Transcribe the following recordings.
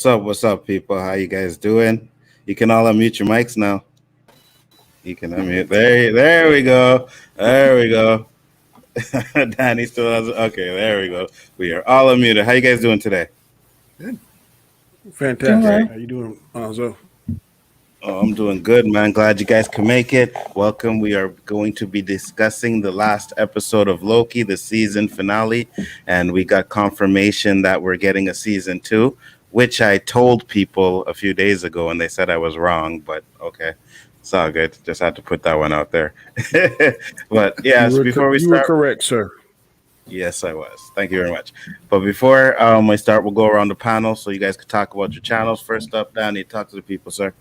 What's up, people? How you guys doing? You can all unmute your mics now. You can unmute. There we go. There we go. Danny still has. Okay, there we go. We are all unmuted. How you guys doing today? Good. Fantastic. How you doing, Zoe? Oh, I'm doing good, man. Glad you guys can make it. Welcome. We are going to be discussing the last episode of Loki, the season finale, and we got confirmation that we're getting a season 2, which I told people a few days ago, and they said I was wrong. But okay, it's all good. Just had to put that one out there. But yes, before we start, you were correct, sir. Yes, I was. Thank you very much. But before I start, we'll go around the panel so you guys can talk about your channels. First up, Danny, talk to the people, sir.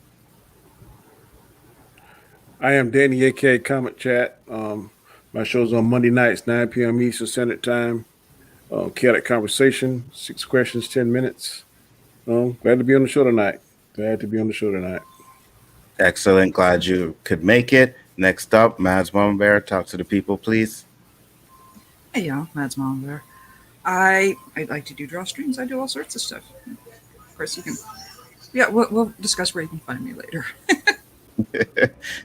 I am Danny, aka Comment Chat. My show's on Monday nights, 9 p.m. Eastern Standard Time. Chaotic Conversation, 6 questions, 10 minutes. Glad to be on the show tonight. Excellent. Glad you could make it. Next up, Mads Mama Bear, talk to the people, please. Hey, y'all, Mads Mama Bear. I like to do draw streams. I do all sorts of stuff. Of course, you can. Yeah, we'll discuss where you can find me later.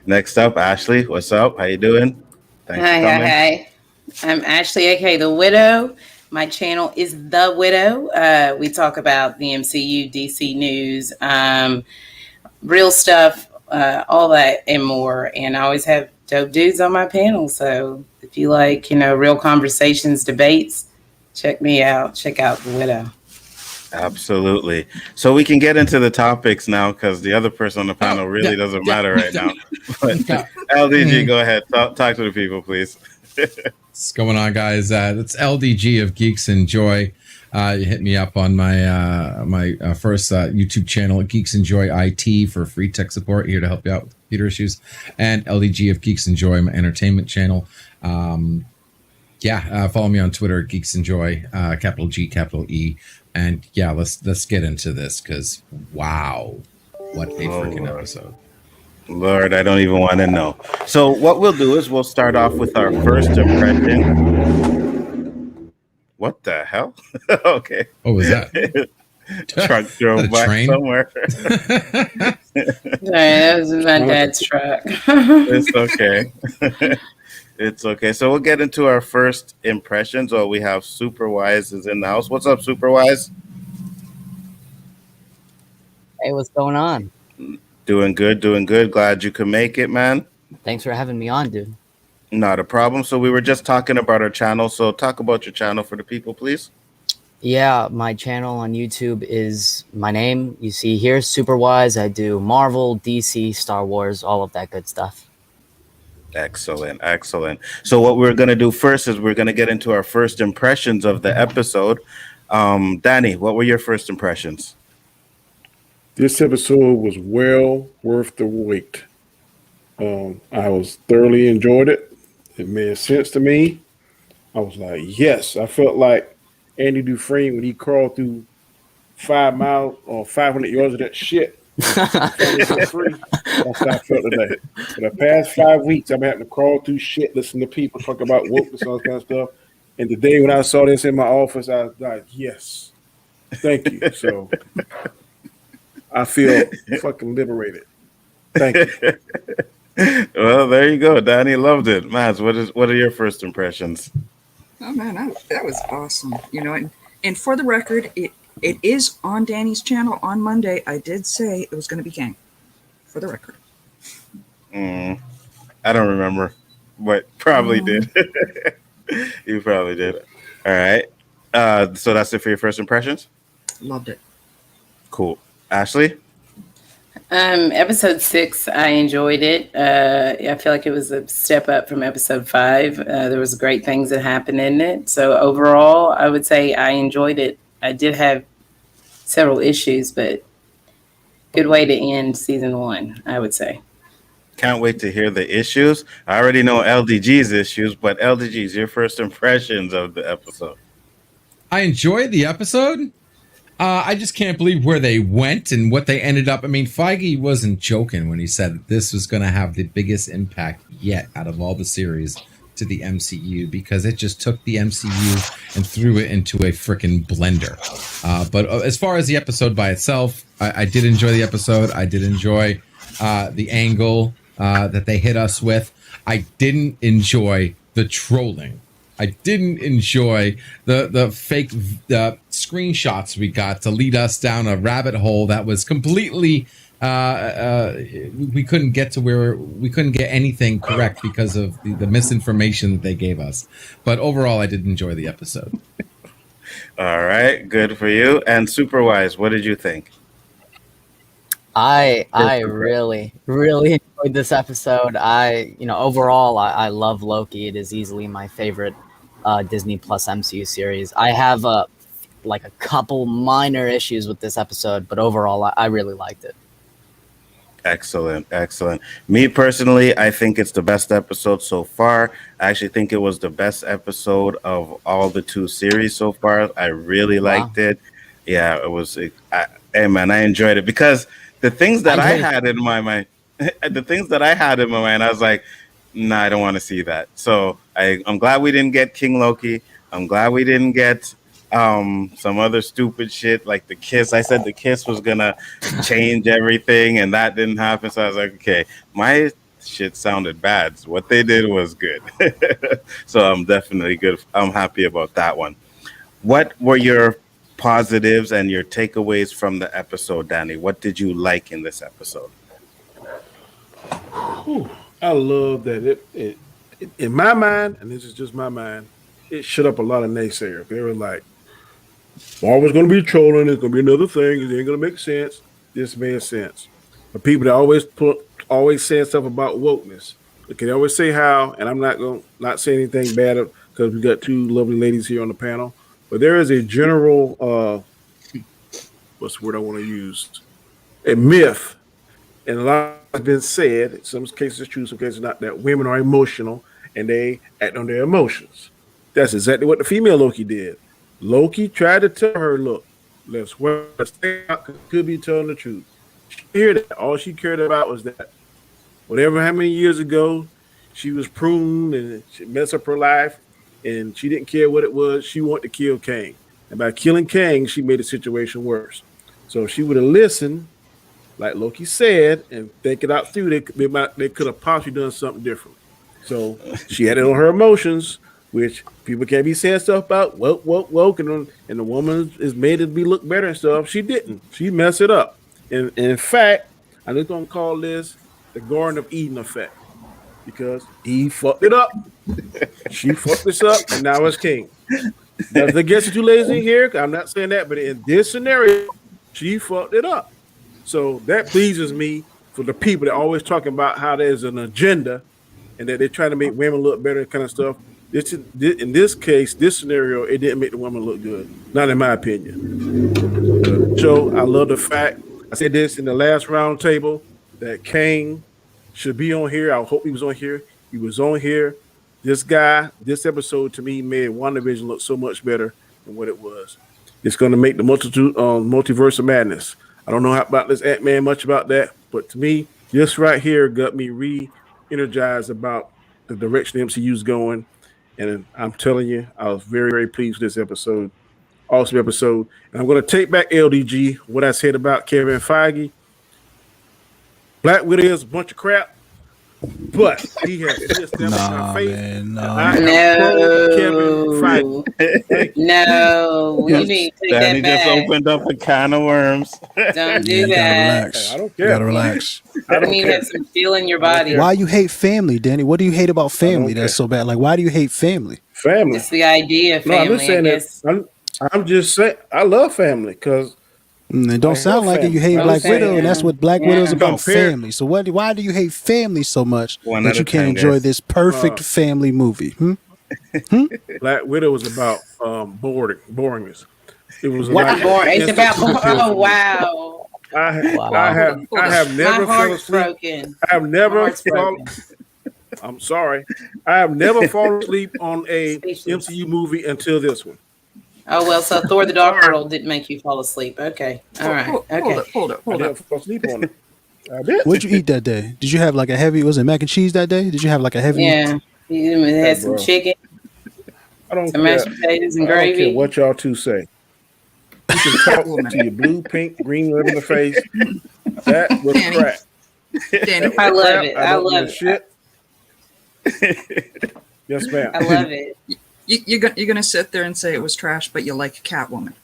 Next up, Ashley. What's up? How you doing? Thanks for coming. Hi. I'm Ashley, aka The Widow. My channel is The Widow. We talk about the MCU, DC news, real stuff, all that and more. And I always have dope dudes on my panel. So if you like, real conversations, debates, check me out. Check out The Widow. Absolutely. So we can get into the topics now because the other person on the panel really doesn't matter right now. But LDG, go ahead. Talk to the people, please. What's going on, guys? That's LDG of Geeks Enjoy. You hit me up on my first YouTube channel, Geeks Enjoy IT, for free tech support, here to help you out with computer issues. And LDG of Geeks Enjoy, my entertainment channel. Follow me on Twitter, Geeks Enjoy, capital G, capital E. And yeah, let's get into this because wow, what a freaking episode! Lord, I don't even want to know. So what we'll do is we'll start off with our first impression. What the hell? Okay. What was that? Truck drove by train? Somewhere. That was my dad's truck. It's okay. It's okay. So we'll get into our first impressions. Oh, we have Superwise is in the house. What's up, Superwise? Hey, what's going on? Doing good. Glad you could make it, man. Thanks for having me on, dude. Not a problem. So we were just talking about our channel. So talk about your channel for the people, please. Yeah, my channel on YouTube is my name. You see here, Superwise. I do Marvel, DC, Star Wars, all of that good stuff. Excellent. So what we're going to do first is we're going to get into our first impressions of the episode. Danny, what were your first impressions? This episode was well worth the wait. I was thoroughly enjoyed it. It made sense to me. I was like, yes. I felt like Andy Dufresne when he crawled through 5 miles or 500 yards of that shit. That's how I felt today. For the past 5 weeks, I've been having to crawl through shit, listen to people talk about wokeness and all that kind of stuff. And today, when I saw this in my office, I was like, yes, thank you. So I feel fucking liberated. Thank you. Well, there you go. Danny loved it. Mads, what are your first impressions? Oh man, that was awesome. And for the record, it is on Danny's channel on Monday. I did say it was going to be gang, for the record. I don't remember, but probably did. You probably did. All right. So that's it for your first impressions? Loved it. Cool. Ashley? Episode 6, I enjoyed it. I feel like it was a step up from episode 5. There was great things that happened in it. So overall, I would say I enjoyed it. I did have several issues, but good way to end season 1, I would say. Can't wait to hear the issues. I already know LDG's issues, but LDG's, your first impressions of the episode. I enjoyed the episode. I just can't believe where they went and what they ended up. I mean, Feige wasn't joking when he said that this was going to have the biggest impact yet out of all the series to the MCU because it just took the MCU and threw it into a freaking blender. But as far as the episode by itself, I did enjoy the episode. I did enjoy the angle that they hit us with. I didn't enjoy the trolling. I didn't enjoy the fake screenshots we got to lead us down a rabbit hole that was completely we couldn't get to where we couldn't get anything correct because of the misinformation that they gave us. But overall, I did enjoy the episode. All right, good for you. And Superwise, what did you think? I really enjoyed this episode. Overall, I love Loki. It is easily my favorite Disney Plus MCU series. I have a couple minor issues with this episode, but overall, I really liked it. Excellent. Me personally, I think it's the best episode so far. I actually think it was the best episode of all the 2 series so far. I really liked it. Yeah, it was. Hey man, I enjoyed it because the things that I had in my mind, I was like, nah, I don't want to see that. So I'm glad we didn't get King Loki. I'm glad we didn't get some other stupid shit like the kiss. I said the kiss was gonna change everything, and that didn't happen. So I was like, okay, my shit sounded bad. So what they did was good. So I'm definitely good. I'm happy about that one. What were your positives and your takeaways from the episode, Danny? What did you like in this episode? I love that it in my mind, and this is just my mind, it shut up a lot of naysayers. They were like, Marvel's going to be trolling. It's going to be another thing. It ain't going to make sense. This made sense. But people that always saying stuff about wokeness. Okay, they always say how, and I'm not say anything bad because we got 2 lovely ladies here on the panel. But there is a general, what's the word I want to use? A myth, and a lot has been said. In some cases it's true, some cases not. That women are emotional and they act on their emotions. That's exactly what the female Loki did. Loki tried to tell her, look, let's stay out, could be telling the truth. She heard that. All she cared about was that how many years ago she was pruned and she messed up her life and she didn't care what it was. She wanted to kill Kang. And by killing Kang, she made the situation worse. So if she would have listened, like Loki said, and think it out through, they could have possibly done something different. So she had it on her emotions, which people can't be saying stuff about woke, and the woman is made to be look better and stuff. She didn't. She messed it up. And in fact, I'm just gonna call this the Garden of Eden effect because Eve fucked it up. She fucked this up, and now it's King. Nothing against the 2 ladies in here. I'm not saying that, but in this scenario, she fucked it up. So that pleases me for the people that always talking about how there's an agenda and that they're trying to make women look better, kind of stuff. In this case, this scenario, it didn't make the woman look good. Not in my opinion. So I love the fact, I said this in the last round table, that Kang should be on here. I hope he was on here. He was on here. This episode to me made WandaVision look so much better than what it was. It's going to make the multiverse of madness. I don't know about this Ant-Man much about that, but to me, this right here got me re-energized about the direction the MCU is going. And I'm telling you, I was very, very pleased with this episode. Awesome episode. And I'm going to take back LDG, what I said about Kevin Feige. Black Widow is a bunch of crap, but he has just in my face. Man, Kevin Feige. No, we need to take Danny that just back. opened up a can of worms. Don't do you gotta that. relax. I don't You care. gotta relax. I I don't need to care. have some feel in your body. Why you hate family, Danny? What do you hate about family that's so bad? Like, why do you hate family? Family. It's the idea of No, I'm family. just saying I guess. that. I'm just saying I love family because It don't I sound love like it. You family. hate I Black love Widow, family. and that's what Black Yeah. Widow is about, Compare- family. So why do you hate family so much One that at you a can't time, enjoy guys. this perfect family movie? Black Widow was about boringness. It was What? like It's about. Oh wow! I Wow. have never My fell heart's asleep. broken. I have My never heart's fallen. broken. I'm sorry. I have never fallen asleep on a Speechless. MCU movie until this one. Oh well, so Thor: The Dark World didn't make you fall asleep. Okay, all right, Hold okay. it. I never fell asleep on it. I did. What'd you eat that day? Did you have like a heavy? Was it mac and cheese that day? Did you have like a heavy? Yeah, You had some bro. chicken, I don't some care. mashed potatoes and I don't care gravy. what y'all two say. You can talk Catwoman. to your blue, pink, green rib in the face. That was Danny. crap. Danny, I love Crap. it. I I don't give love a it. shit. Yes, ma'am. I love it. you're gonna sit there and say it was trash, but you like Catwoman.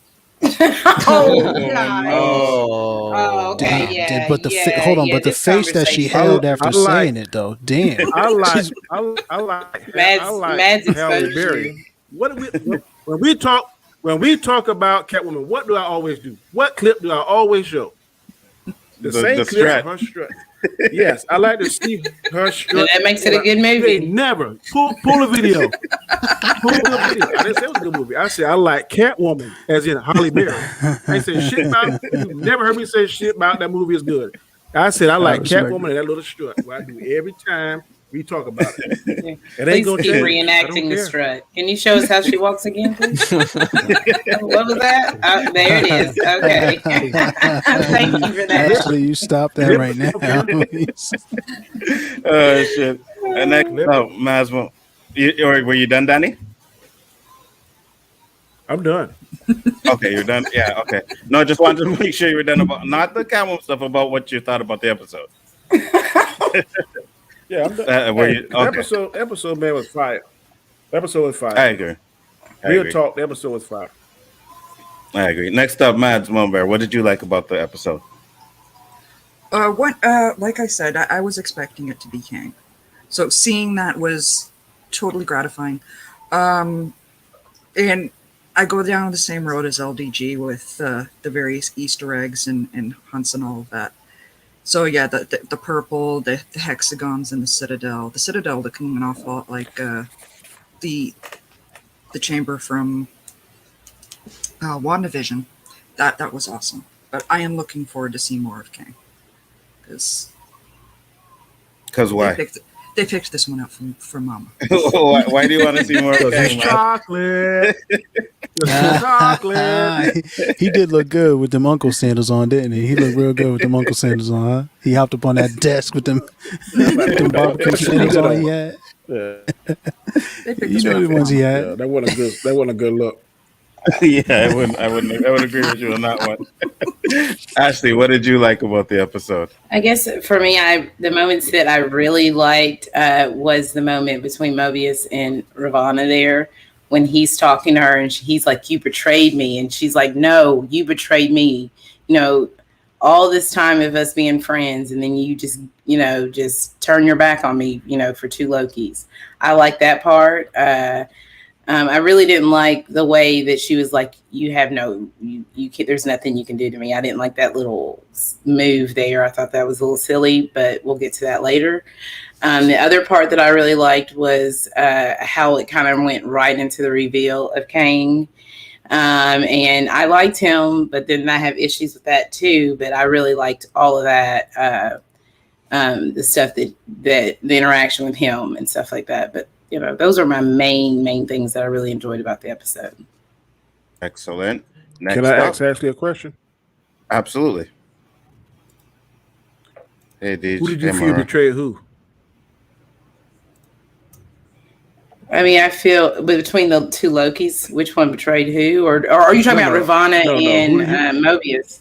Oh God. Oh, Oh, okay, damn. yeah, But the yeah, hold on, yeah, but the this face that she conversation- held after I like- saying it, though, damn. I like She's- Mads Halle exposed Berry. you. What do when we talk about Catwoman? What do I always do? What clip do I always show? The same the clip strut. of her strut. Yes, I like to see her And strut. that makes it a good They movie. never pull a video. Pull a video. I didn't say it was a good movie. I said I like Catwoman, as in Halle Berry. I ain't say shit about. You never heard me say shit about that movie is good. I said I like respect Catwoman and that little strut. What I do every time we talk about it. It ain't Please gonna keep change. I reenacting don't the care. strut. Can you show us how she walks again, please? What was that? There it is. Okay. Thank you for that. Actually, you stop that right now. Oh shit! And next up, Masmo. Were you done, Danny? I'm done. Okay, you're done. Yeah, okay. No, just wanted to make sure you were done about not the Catwoman stuff, about what you thought about the episode. Yeah, I'm done. Were you, okay. Episode man was fire. Episode was fire. I agree. Real talk. The episode was fire. I agree. Next up, Mads Mumber. What did you like about the episode? Like I said, I was expecting it to be Kang, so seeing that was totally gratifying. And I go down the same road as LDG with the various Easter eggs and hunts and all of that. So yeah, the purple, the hexagons, and the citadel. The citadel looking an awful lot like the chamber from WandaVision. That was awesome. But I am looking forward to seeing more of Kang. Because why? They picked this one up for Mama. Why do you want to see more of It's Kang, Mads? chocolate. It's chocolate. He did look good with them uncle sandals on, didn't he? He looked real good with them uncle sandals on, huh? He hopped up on that desk with them barbecue sandals on he had. Yeah. They picked You this know one the up for ones he Mama. had. Yeah, that wasn't a good look. Yeah, I would agree with you on that one. Ashley, what did you like about the episode? I guess for me, the moments that I really liked was the moment between Mobius and Ravonna there when he's talking to her and he's like, "You betrayed me," and she's like, "No, you betrayed me." You know, all this time of us being friends, and then you just turn your back on me. For two Lokis. I like that part. I really didn't like the way that she was like, you can't, there's nothing you can do to me. I didn't like that little move there. I thought that was a little silly, but we'll get to that later. The other part that I really liked was how it kind of went right into the reveal of Kang. And I liked him, but then I have issues with that too. But I really liked all of that, the stuff that the interaction with him and stuff like that. But those are my main things that I really enjoyed about the episode. Excellent. Next Can I up. ask Ashley a question? Absolutely. Hey, Who did you feel betrayed who? I mean, I feel between the two Lokis, which one betrayed who, or are you talking about Ravonna and Mobius?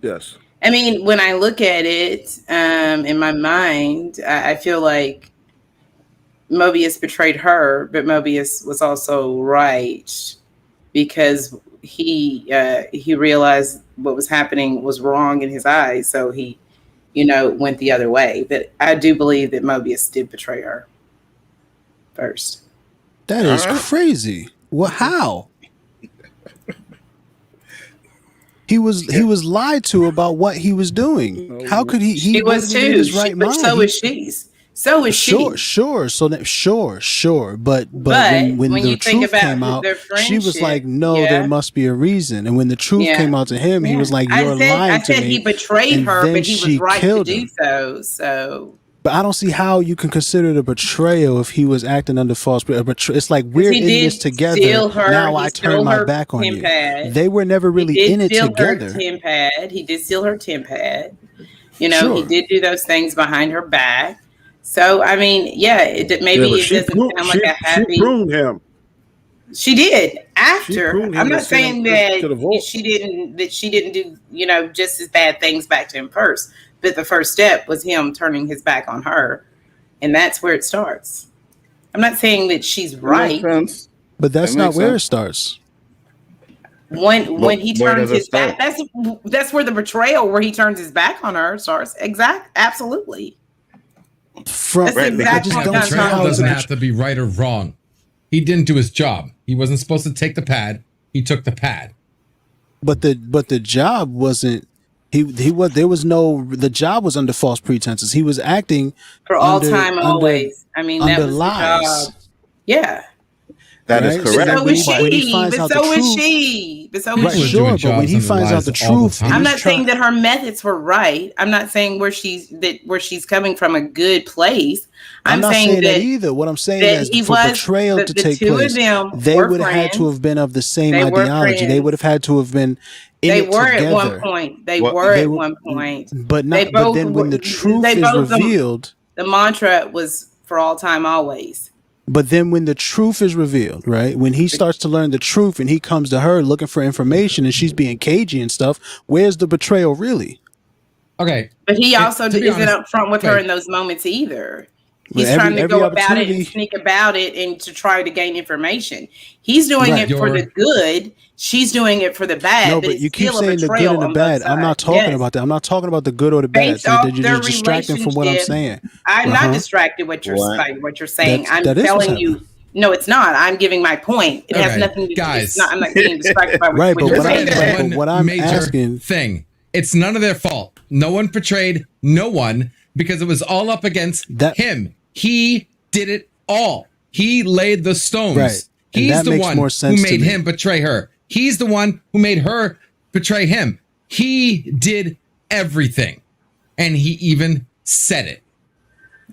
Yes. I mean, when I look at it in my mind, I feel like Mobius betrayed her, but Mobius was also right because he realized what was happening was wrong in his eyes, so he, went the other way. But I do believe that Mobius did betray her first. That is crazy. Well, how? He was lied to about what he was doing. How could he? She was wasn't in too. his right mind. So is she. So is she. Sure. Sure. But when the truth came out, she was like, "No, there must be a reason." And when the truth came out to him, he was like, "You're lying to me." I said he betrayed her, but he was right to do so. So. But I don't see how you can consider it a betrayal if he was acting under false. It's like we're in this together. Now I turn my back on you. They were never really in it together. He did steal her TemPad. He did do those things behind her back. So I mean, yeah, it doesn't sound like a happy. She pruned him. She did after. I'm not saying that she didn't do, just as bad things back to him first. But the first step was him turning his back on her. And that's where it starts. I'm not saying that she's right. But that's not where it starts. When he turns his back, that's where the betrayal, where he turns his back on her, starts. Absolutely. Betrayal doesn't have to be right or wrong. He didn't do his job. He wasn't supposed to take the pad. He took the pad. But the job wasn't. The job was under false pretenses. He was acting for all time, always. I mean, that was lies. The job. Yeah. That is correct. So was she. But so was she. But when he finds out the truth, I'm not saying that her methods were right. I'm not saying where she's coming from a good place. I'm not saying that either. What I'm saying is for betrayal to take place, they would have had to have been of the same ideology. They would have had to have been They were at one point. But then when the truth is revealed, the mantra was for all time, always. But then when the truth is revealed, right? When he starts to learn the truth and he comes to her looking for information and she's being cagey and stuff, where's the betrayal really? Okay. But he also isn't up front with her in those moments either. He's trying to go about it and sneak about it and to try to gain information. He's doing it for the good. She's doing it for the bad. No, but you keep saying the good and the bad. I'm not talking about that. I'm not talking about the good or the bad. You're distracting from what I'm saying. I'm not distracted what you're saying. I'm telling you. No, it's not. I'm giving my point. It has nothing to do. Guys. I'm not getting distracted by what you're saying. But what I'm asking, it's none of their fault. No one portrayed no one because it was all up against him. He did it all. He laid the stones. Right. He's the one who made him betray her. He's the one who made her betray him. He did everything. And he even said it.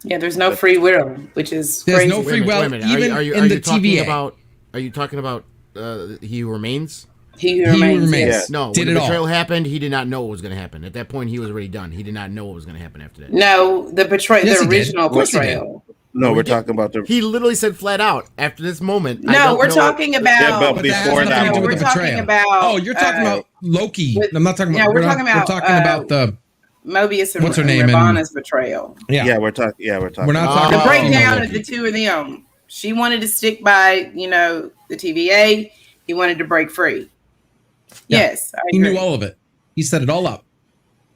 Yeah, there's no free will, which is there's crazy. no free will even in the TVA. Are you talking about He Who Remains? He Who Remains. Yes. No, when the betrayal happened, he did not know what was going to happen. At that point, he was already done. He did not know what was going to happen after that. No, the original betrayal. No, we're talking about the. He literally said flat out after this moment. No, we're talking about. Yeah, but before that, we're talking about. Oh, you're talking about Loki. I'm not talking about. Yeah, we're talking about the Mobius and what's her name? Ravana's betrayal. Yeah, we're talking. We're not talking the breakdown of the two of them. She wanted to stick by, the TVA. He wanted to break free. Yeah. Yes, he knew all of it. He set it all up.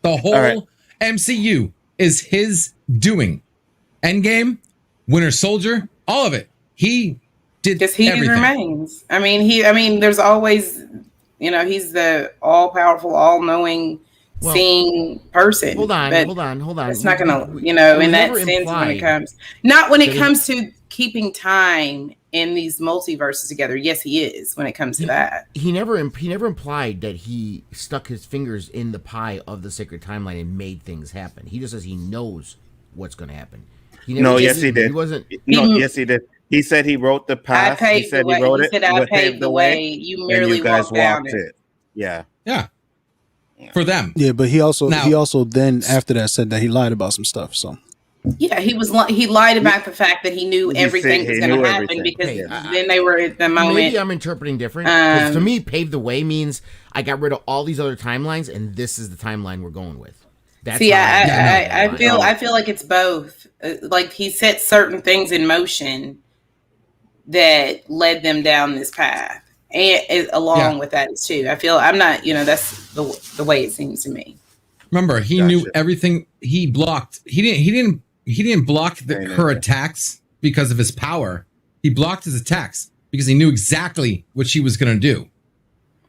The whole MCU is his doing. Endgame, Winter Soldier, all of it. He did everything. Remains. I mean, there's always, he's the all-powerful, all-knowing, seeing person. Hold on. It's not going to, in that sense when it comes to keeping time in these multiverses together. Yes, he is when it comes to that. He never implied that he stuck his fingers in the pie of the sacred timeline and made things happen. He just says he knows what's going to happen. Yes, he did. Yes, he did. He said he wrote the path. He said he wrote it. He said, I paved the way. You merely guys walked it. Yeah. For them. Yeah, but he also then after that said that he lied about some stuff. So. Yeah, he lied about the fact that he knew everything was going to happen because then they were at the moment. Maybe I'm interpreting different. Because to me, pave the way means I got rid of all these other timelines, and this is the timeline we're going with. That's I feel like it's both. Like he set certain things in motion that led them down this path, and along with that too. I feel I'm not. That's the way it seems to me. Remember, he knew everything. He blocked. He didn't block her attacks because of his power. He blocked his attacks because he knew exactly what she was going to do.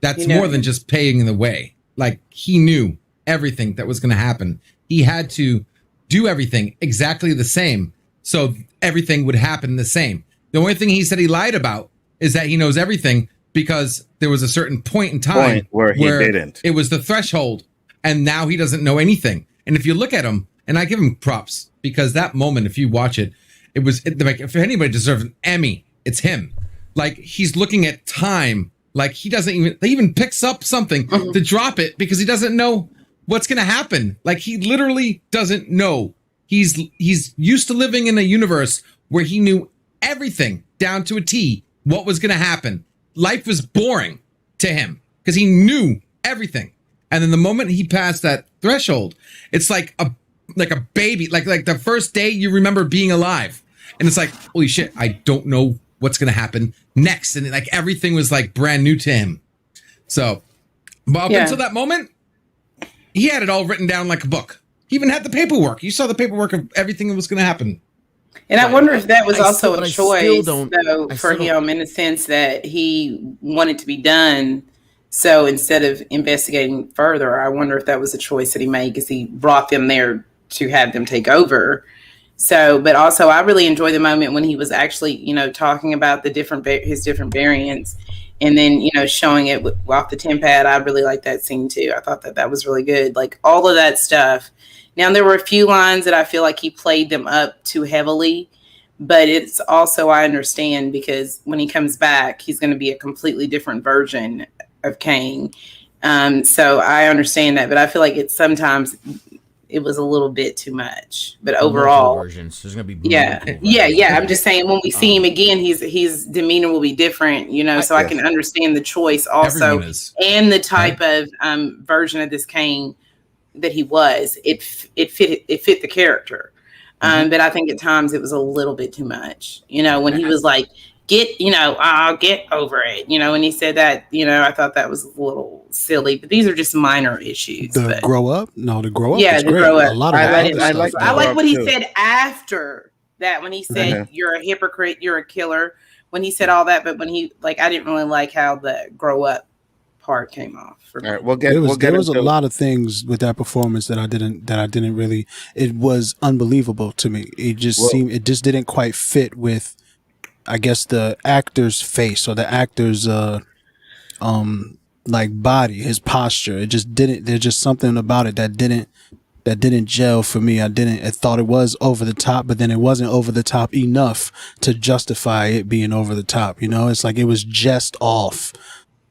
That's more than just paving the way. Like he knew everything that was going to happen. He had to do everything exactly the same, so everything would happen the same. The only thing he said he lied about is that he knows everything because there was a certain point in time where he didn't. It was the threshold, and now he doesn't know anything. And if you look at him, and I give him props because that moment, if you watch it, like if anybody deserves an Emmy, it's him. Like he's looking at time, like he even picks up something to drop it because he doesn't know what's going to happen. Like he literally doesn't know He's used to living in a universe where he knew everything down to a T, what was going to happen. Life was boring to him because he knew everything. And then the moment he passed that threshold, it's like a baby, like the first day you remember being alive. And it's like, holy shit, I don't know what's going to happen next. And like everything was like brand new to him. So, but up until that moment, he had it all written down like a book. He even had the paperwork. You saw the paperwork of everything that was going to happen. And I wonder if that was also a choice, though, for him, in the sense that he wanted to be done. So instead of investigating further, I wonder if that was a choice that he made because he brought them there to have them take over. So, but also, I really enjoyed the moment when he was actually, talking about his different variants, and then showing it off the TemPad. I really liked that scene too. I thought that was really good. Like all of that stuff. Now, there were a few lines that I feel like he played them up too heavily, but it's also, I understand, because when he comes back, he's going to be a completely different version of Kang. So I understand that, but I feel like sometimes it was a little bit too much. But overall, versions. There's going to be yeah. I'm just saying when we see him again, his demeanor will be different, so I can understand the choice also and the type of version of this Kang that he was. It fit the character. But I think at times it was a little bit too much, when he was like, I'll get over it, when he said that, I thought that was a little silly, but these are just minor issues. Grow up? No, the grow up. Yeah, the grow up. A lot of I like what he said after that, when he said, you're a hypocrite, you're a killer, when he said all that, but when he, I didn't really like how the grow up part came off. For me. All right, there was a lot of things with that performance that I didn't really. It was unbelievable to me. It just it just didn't quite fit with, I guess, the actor's face or the actor's body, his posture. It just didn't. There's just something about it that didn't gel for me. I thought it was over the top, but then it wasn't over the top enough to justify it being over the top. It's like it was just off.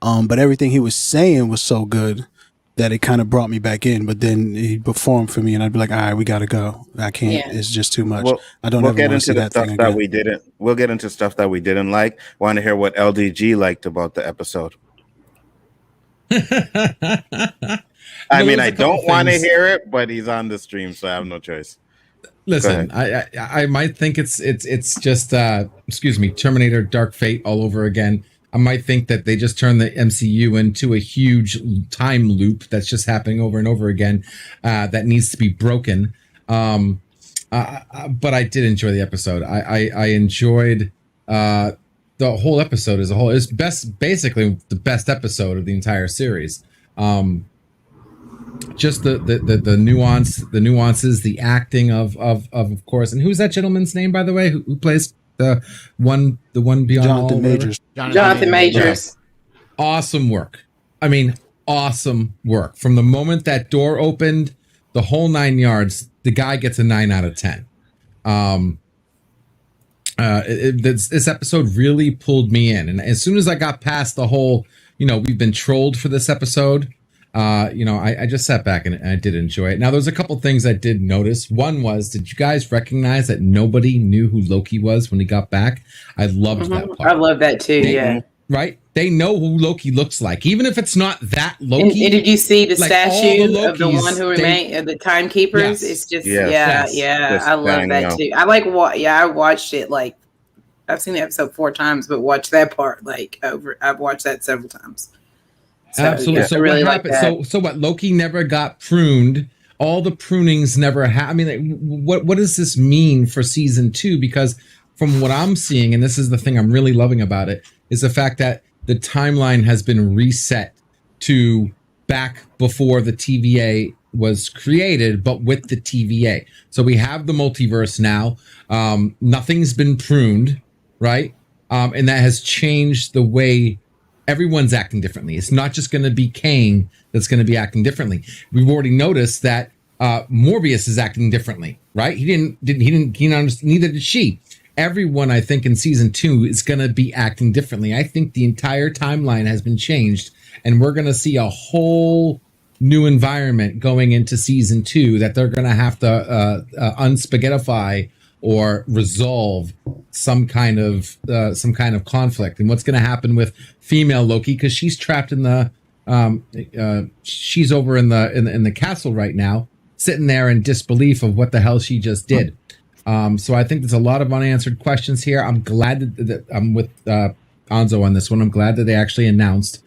But everything he was saying was so good that it kind of brought me back in. But then he performed for me, and I'd be like, all right, we got to go. I can't. Yeah. It's just too much. I don't ever want to see that thing again. We'll get into stuff that we didn't like. Want to hear what LDG liked about the episode? I mean, I don't want to hear it, but he's on the stream, so I have no choice. Listen, I might think it's just Terminator Dark Fate all over again. I might think that they just turned the MCU into a huge time loop that's just happening over and over again that needs to be broken. But I did enjoy the episode. I enjoyed the whole episode as a whole. It's basically the best episode of the entire series. Just the nuances, the acting of course. And who's that gentleman's name, by the way? Who plays the one beyond Jonathan Majors. Jonathan Majors. Awesome work. I mean, awesome work. From the moment that door opened, the whole 9 yards, the guy gets a 9 out of 10. This episode really pulled me in. And as soon as I got past the whole, we've been trolled for this episode, I just sat back and I did enjoy it. Now, there's a couple things I did notice. One was, did you guys recognize that nobody knew who Loki was when he got back? I loved that part. I love that too, yeah. Right? They know who Loki looks like, even if it's not that Loki. And did you see the statue of the one who remained, the timekeepers? Yes. It's just, I love that too. I watched it, I've seen the episode 4 times, but watched that part, I've watched that several times. So, absolutely. So really what happened? So what? Loki never got pruned. All the prunings never happened. I mean, what does this mean for season 2? Because from what I'm seeing, and this is the thing I'm really loving about it, is the fact that the timeline has been reset to back before the TVA was created, but with the TVA. So we have the multiverse now. Nothing's been pruned, right? And that has changed the way everyone's acting differently. It's not just going to be Kang that's going to be acting differently. We've already noticed that Morbius is acting differently, right? He didn't understand, neither did she. Everyone, I think, in season 2 is going to be acting differently. I think the entire timeline has been changed, and we're going to see a whole new environment going into season 2 that they're going to have to unspaghettify or resolve some kind of conflict. And what's going to happen with female Loki, because she's trapped in the she's over in the castle right now, sitting there in disbelief of what the hell she just did. So I think there's a lot of unanswered questions here. I'm glad that I'm with Anzo on this one. I'm glad that they actually announced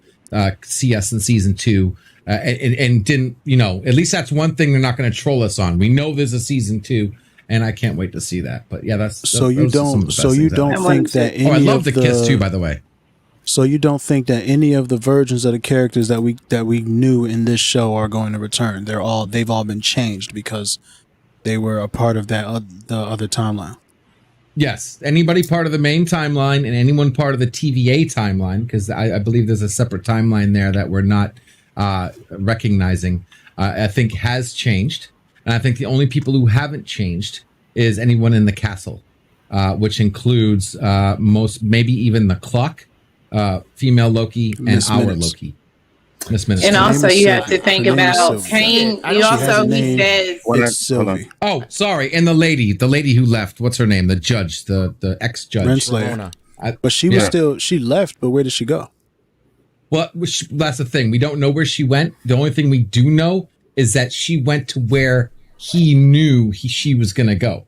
CS in season 2 and didn't, at least that's one thing they're not going to troll us on. We know there's a season 2, and I can't wait to see that. But yeah, you don't think that any I love of the kiss too, by the way. So you don't think that any of the versions of the characters that we knew in this show are going to return? They've all been changed because they were a part of the other timeline. Yes, anybody part of the main timeline and anyone part of the TVA timeline, because I believe there's a separate timeline there that we're not recognizing, I think has changed. And I think the only people who haven't changed is anyone in the castle, which includes maybe even the clock, female Loki, and Miss our Minutes. Loki. Miss Minutes. And Her also, name is you have to Sylvie. think Her name is about Sylvie. Kane. She You has also, a name. he says, It's Sylvie. Oh, sorry. And the lady who left. What's her name? The judge, the ex-judge. Renslayer. Ramona. But she was she left, but where did she go? Well, that's the thing. We don't know where she went. The only thing we do know is that she went to where he knew she was going to go.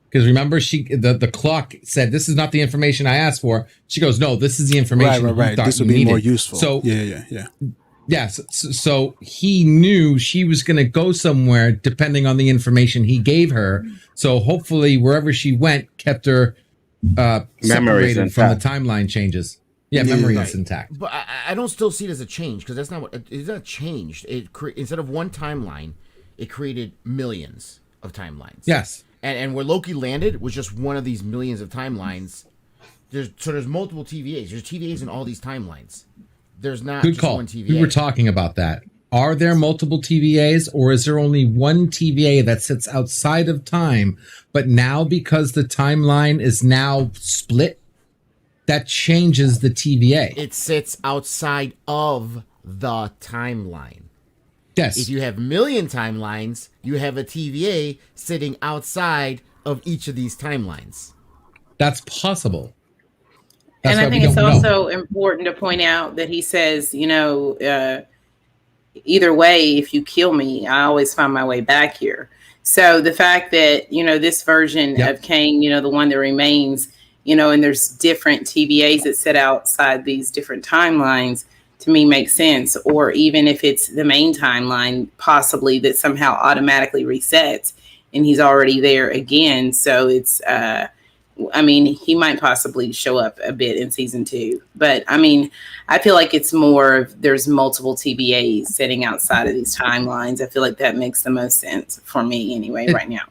Because remember, the clock said, "This is not the information I asked for." She goes, "No, this is the information." Right. This would be more useful. So yeah. Yes. So he knew she was going to go somewhere depending on the information he gave her. So hopefully wherever she went kept her separated from the timeline changes. Yeah, memory is intact. But I don't still see it as a change, because that's not what it's not changed. Instead of one timeline, it created millions of timelines. Yes. And where Loki landed was just one of these millions of timelines. There's multiple TVAs. There's TVAs in all these timelines. There's not Good just call. one TVA. We were talking about that. Are there multiple TVAs, or is there only one TVA that sits outside of time? But now, because the timeline is now split, that changes the TVA. It sits outside of the timeline. Yes. If you have million timelines, you have a TVA sitting outside of each of these timelines. That's possible. That's and I why think we it's don't know. also important to point out that he says, either way, if you kill me, I always find my way back here. So the fact that, this version of Kang, the one that remains, and there's different TVAs that sit outside these different timelines, to me makes sense. Or even if it's the main timeline, possibly that somehow automatically resets and he's already there again. So it's, he might possibly show up a bit in season 2, but I feel like it's more of there's multiple TVAs sitting outside of these timelines. I feel like that makes the most sense for me anyway, right now.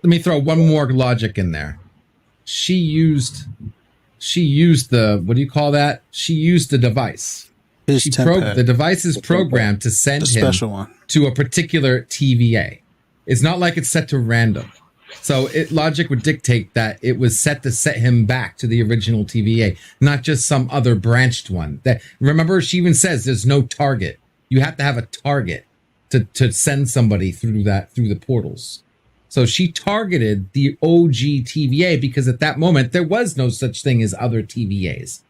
Let me throw one more logic in there. She used the, what do you call that? She used the device. The device is programmed to send him to a particular TVA. It's not like it's set to random. So logic would dictate that it was set to set him back to the original TVA, not just some other branched one. That, remember, she even says there's no target. You have to have a target to send somebody through the portals. So she targeted the OG TVA because at that moment there was no such thing as other TVAs.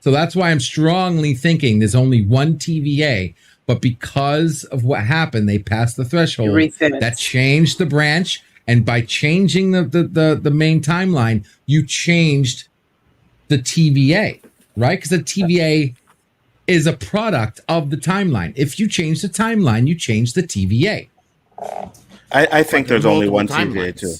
So that's why I'm strongly thinking there's only one TVA, but because of what happened, they passed the threshold that changed the branch. And by changing the main timeline, you changed the TVA, right? Because the TVA is a product of the timeline. If you change the timeline, you change the TVA. I think there's only one TVA too.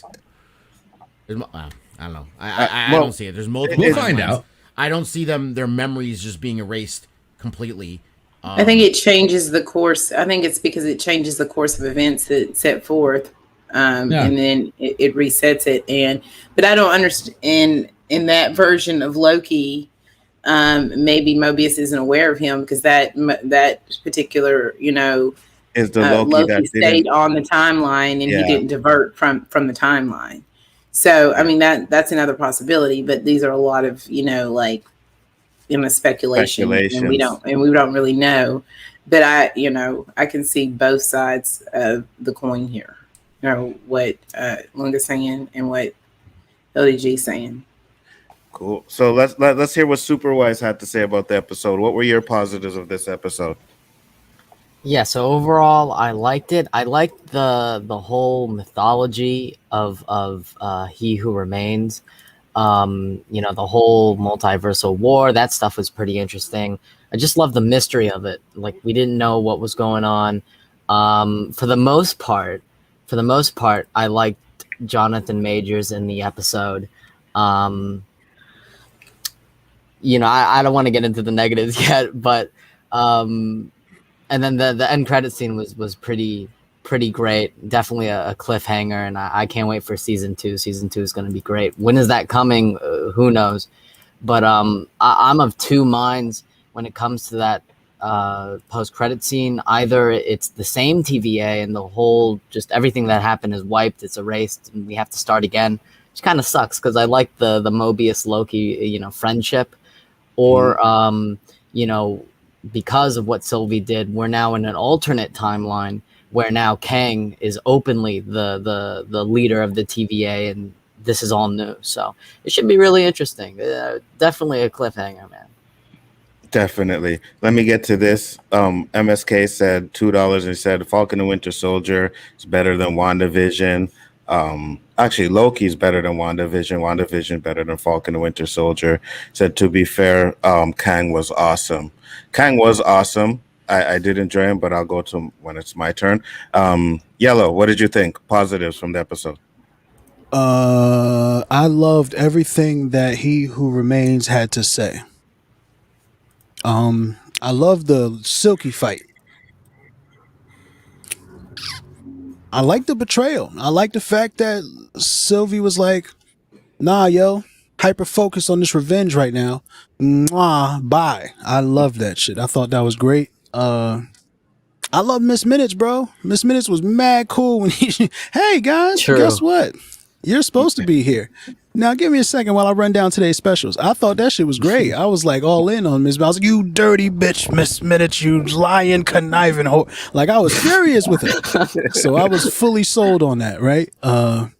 I don't know. I don't see it. There's multiple. We'll find out. I don't see their memories just being erased completely. I think it changes the course. I think it's because it changes the course of events that set forth. And then it resets it. But I don't understand in that version of Loki, maybe Mobius isn't aware of him because that particular, is the Loki that stayed on the timeline and he didn't divert from the timeline. So, that's another possibility, but these are a lot of, speculation and we don't really know. but I can see both sides of the coin here. What Lunga's saying and what LDG's saying. Cool. So let's hear what Superwise had to say about the episode. What were your positives of this episode? Yeah, so overall, I liked it. I liked the whole mythology of He Who Remains. The whole multiversal war. That stuff was pretty interesting. I just love the mystery of it. Like, we didn't know what was going on. For the most part, I liked Jonathan Majors in the episode. I don't want to get into the negatives yet, but and then the end credit scene was pretty great. Definitely a cliffhanger, and I can't wait for season 2. Season 2 is going to be great. When is that coming? Who knows? But I'm of two minds when it comes to that post credit scene. Either it's the same TVA and the whole just everything that happened is wiped, it's erased, and we have to start again, which kind of sucks because I like the Mobius Loki friendship, or because of what Sylvie did, we're now in an alternate timeline where now Kang is openly the leader of the TVA, and this is all new. So it should be really interesting. Definitely a cliffhanger, man. Definitely. Let me get to this. MSK said $2 and said Falcon and Winter Soldier is better than WandaVision. Actually, Loki's better than WandaVision. WandaVision better than Falcon and Winter Soldier. Said, to be fair, Kang was awesome. Kang was awesome. I did enjoy him, but I'll go to him when it's my turn. Yellow, what did you think? Positives from the episode? I loved everything that He Who Remains had to say. I love the Silky fight. I like the betrayal. I like the fact that Sylvie was like, nah, yo, hyper focus on this revenge right now. Mwah, bye. I love that shit. I thought that was great. I love Miss Minutes, bro. Miss Minutes was mad cool when hey guys, True. Guess what? You're supposed to be here. Now give me a second while I run down today's specials. I thought that shit was great. I was like all in on Miss. I was like, you dirty bitch, Miss Minutes, you lying, conniving hoe. Like, I was furious with it. So I was fully sold on that, right? I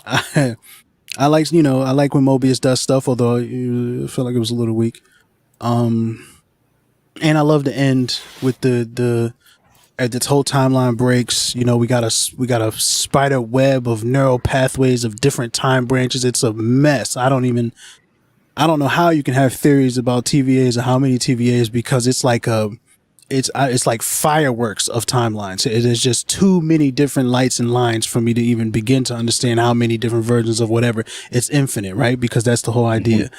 like, I like when Mobius does stuff, although I feel like it was a little weak. And I love the end with the as this whole timeline breaks. We got a spider web of neural pathways of different time branches. It's a mess. I don't know how you can have theories about TVAs or how many TVAs, because it's like it's like fireworks of timelines. It is just too many different lights and lines for me to even begin to understand how many different versions of whatever. It's infinite, right? Because that's the whole idea.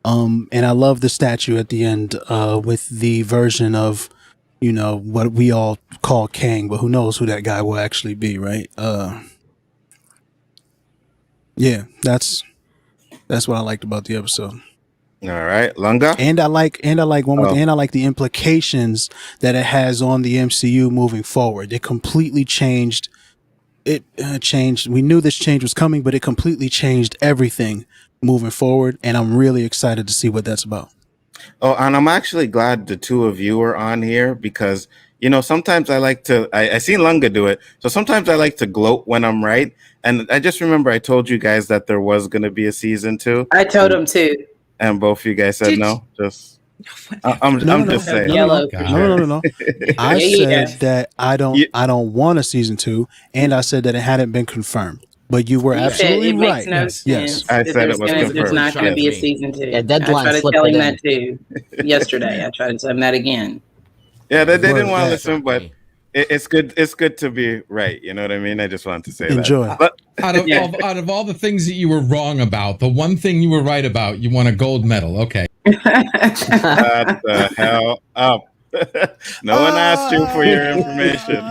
And I love the statue at the end with the version of, what we all call Kang, but who knows who that guy will actually be, right? Yeah, that's what I liked about the episode. All right, Lunga. And I like one more thing. And I like the implications that it has on the MCU moving forward. It completely changed. It changed. We knew this change was coming, but it completely changed everything moving forward. And I'm really excited to see what that's about. Oh, and I'm actually glad the two of you are on here because, sometimes I like to, I seen Lunga do it. So sometimes I like to gloat when I'm right. And I just remember I told you guys that there was going to be a season 2. I told him too. And both of you guys said no. Just I'm just saying. Yellow. No. I said that I don't want a season 2, and I said that it hadn't been confirmed. But you were absolutely it right. Makes no Yes. sense. I said it was confirmed. There's not going to be a Yes. season 2. Yeah, deadline I tried to slipped tell him it that too yesterday. I tried to tell him that again. Yeah, they didn't Word. want to Yeah. listen, but it's good. It's good to be right. You know what I mean? I just wanted to say Enjoy. that. But Out of all the things that you were wrong about, the one thing you were right about, you won a gold medal. Okay. what the hell up? No one asked you for your information.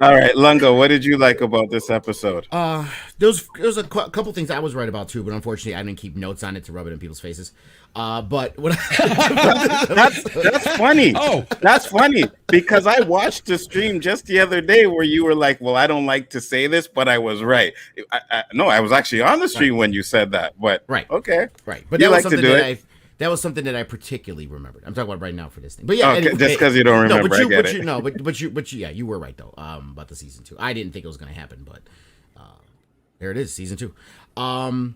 All right, Lunga, what did you like about this episode? There was a couple things I was right about too, but unfortunately I didn't keep notes on it to rub it in people's faces. But what that's funny. Oh, that's funny because I watched the stream just the other day where you were like, "Well, I don't like to say this, but I was right." I was actually on the stream when you said that. But right, okay, right. But you that was like to something do that it. That was something that I particularly remembered. I'm talking about right now for this thing. But yeah, Okay, anyway, just because you don't remember, but you, I get but it. you, no, but you, yeah, you were right though. About the season 2, I didn't think it was going to happen, but there it is, season 2. And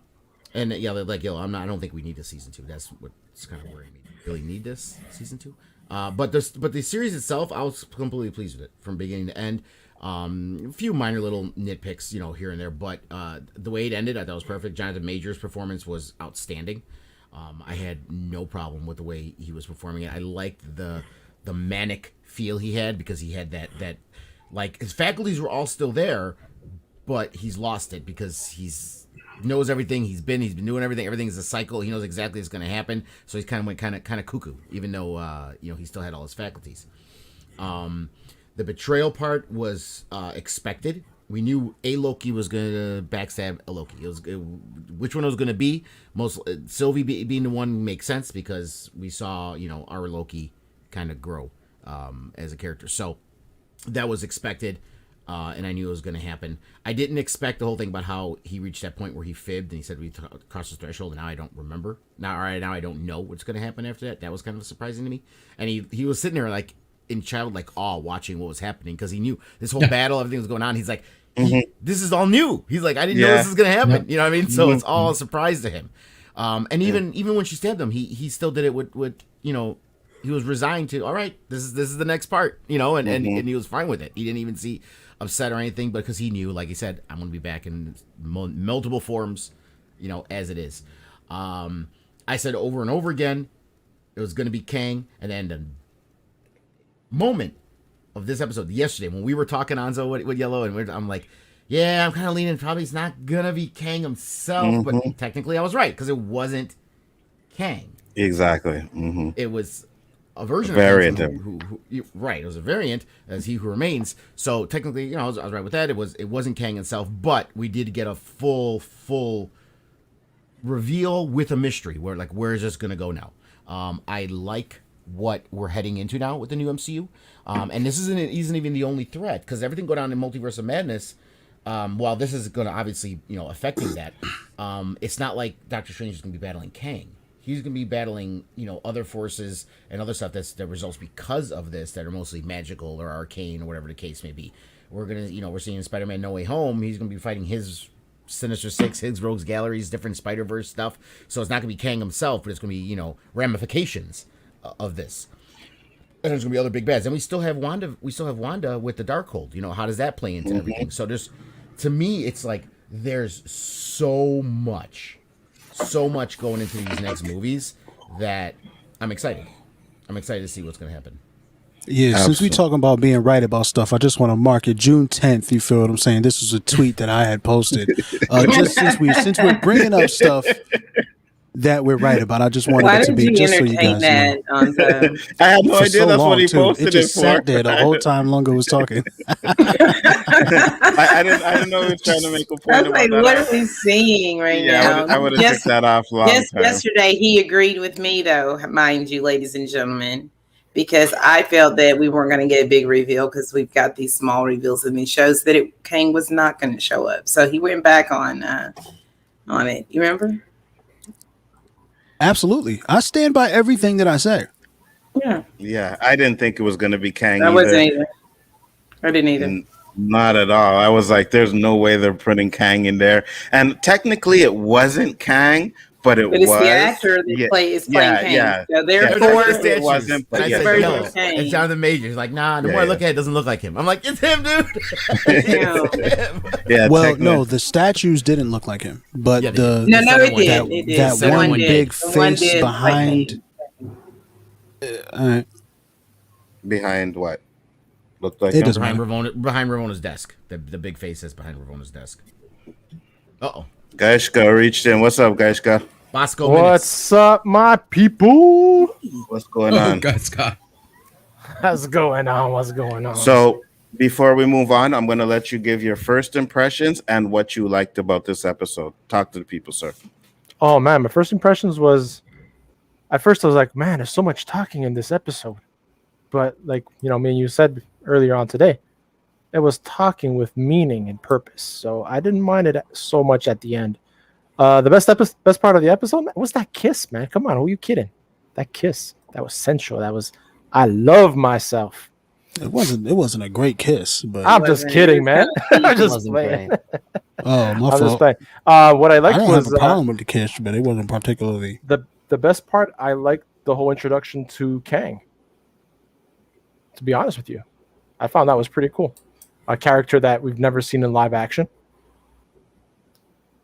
yeah, like yo, I don't think we need a season 2. That's what's kind of worrying me. Really need this season 2? But the series itself, I was completely pleased with it from beginning to end. A few minor little nitpicks, here and there, but the way it ended, I thought was perfect. Jonathan Majors' performance was outstanding. I had no problem with the way he was performing it. I liked the manic feel he had, because he had that like his faculties were all still there, but he's lost it because he's knows everything. He's been doing everything. Everything is a cycle. He knows exactly what's going to happen. So he's kind of cuckoo, even though he still had all his faculties. The betrayal part was expected. We knew a Loki was going to backstab a Loki. Which one it was going to be? Sylvie being the one makes sense, because we saw our Loki kind of grow as a character. So that was expected, and I knew it was going to happen. I didn't expect the whole thing about how he reached that point where he fibbed and he said we crossed the threshold, and now I don't remember. Now I don't know what's going to happen after that. That was kind of surprising to me. And he was sitting there like in childlike awe watching what was happening, because he knew this whole battle, everything was going on. He's like, this is all new. He's like, I didn't know this was going to happen. You know what I mean? So it's all a surprise to him. And even when she stabbed him, he still did it with he was resigned to, all right, this is the next part, and he was fine with it. He didn't even see upset or anything, because he knew, like he said, I'm going to be back in multiple forms, as it is. I said over and over again, it was going to be Kang, and then the moment of this episode yesterday when we were talking Anzo with Yellow, and I'm like, yeah, I'm kind of leaning probably it's not gonna be Kang himself, but technically I was right, because it wasn't Kang. Exactly. It was a version variant of Kang right. It was a variant as He Who Remains. So technically, I was right with that. It wasn't Kang himself, but we did get a full reveal with a mystery. Where is this gonna go now? I like what we're heading into now with the new MCU, and this isn't even the only threat, because everything going on in Multiverse of Madness, while this is going to obviously affecting that, it's not like Doctor Strange is going to be battling Kang. He's going to be battling other forces and other stuff that results because of this, that are mostly magical or arcane or whatever the case may be. We're gonna we're seeing in Spider-Man No Way Home, he's going to be fighting his Sinister Six, his Rogues Galleries, different Spider-Verse stuff. So it's not going to be Kang himself, but it's going to be ramifications of this, and there's gonna be other big bads. And we still have Wanda with the Darkhold. How does that play into everything? So to me, it's like there's so much going into these next movies that I'm excited to see what's gonna happen. Yeah, since we talking about being right about stuff, I just want to mark it June 10th. You feel what I'm saying? This was a tweet that I had posted. Just since we're bringing up stuff that we're right about, I just wanted it to be just so you guys know. I had no idea that's what he posted it just for. sat there the whole time Lungo was talking. I didn't know he was trying to make a point. I was like, what are we seeing right now? I would have took that off long time. Yesterday, he agreed with me, though, mind you, ladies and gentlemen, because I felt that we weren't going to get a big reveal, because we've got these small reveals in these shows, that Kang was not going to show up. So he went back on it. You remember? Absolutely. I stand by everything that I say. Yeah, I didn't think it was going to be Kang I wasn't either. I didn't either. Not at all. I was like, there's no way they're putting Kang in there. And technically it wasn't Kang, but it was. It's the actor that is playing Kang. Yeah. So therefore, it wasn't. But I said, no, it's Jonathan Majors. Like, nah, the more I look at it, doesn't look like him. I'm like, it's him, dude. Well, no, the statues didn't look like him, but it did. That one big face behind. Behind what? Looked like it him? Behind Ravona's desk. The big face is behind Ravona's desk. Uh-oh. Gaishka reached in. What's up, Gaishka? Bosco What's up, my people? What's going on? Gaishka. What's going on? So, before we move on, I'm going to let you give your first impressions and what you liked about this episode. Talk to the people, sir. Oh, man, my first impressions was, at first I was like, man, there's so much talking in this episode. But like, me and you said earlier on today, it was talking with meaning and purpose. So I didn't mind it so much at the end. The best part of the episode was that kiss, man. Come on, who are you kidding? That kiss, that was sensual. That was, I love myself. It wasn't a great kiss, but I'm just kidding, man. I'm just wasn't playing. great. oh my I'm just fault. playing. What I I liked don't was have a problem with the kiss, but it wasn't particularly. the best part. I liked the whole introduction to Kang. To be honest with you, I found that was pretty cool. A character that we've never seen in live action.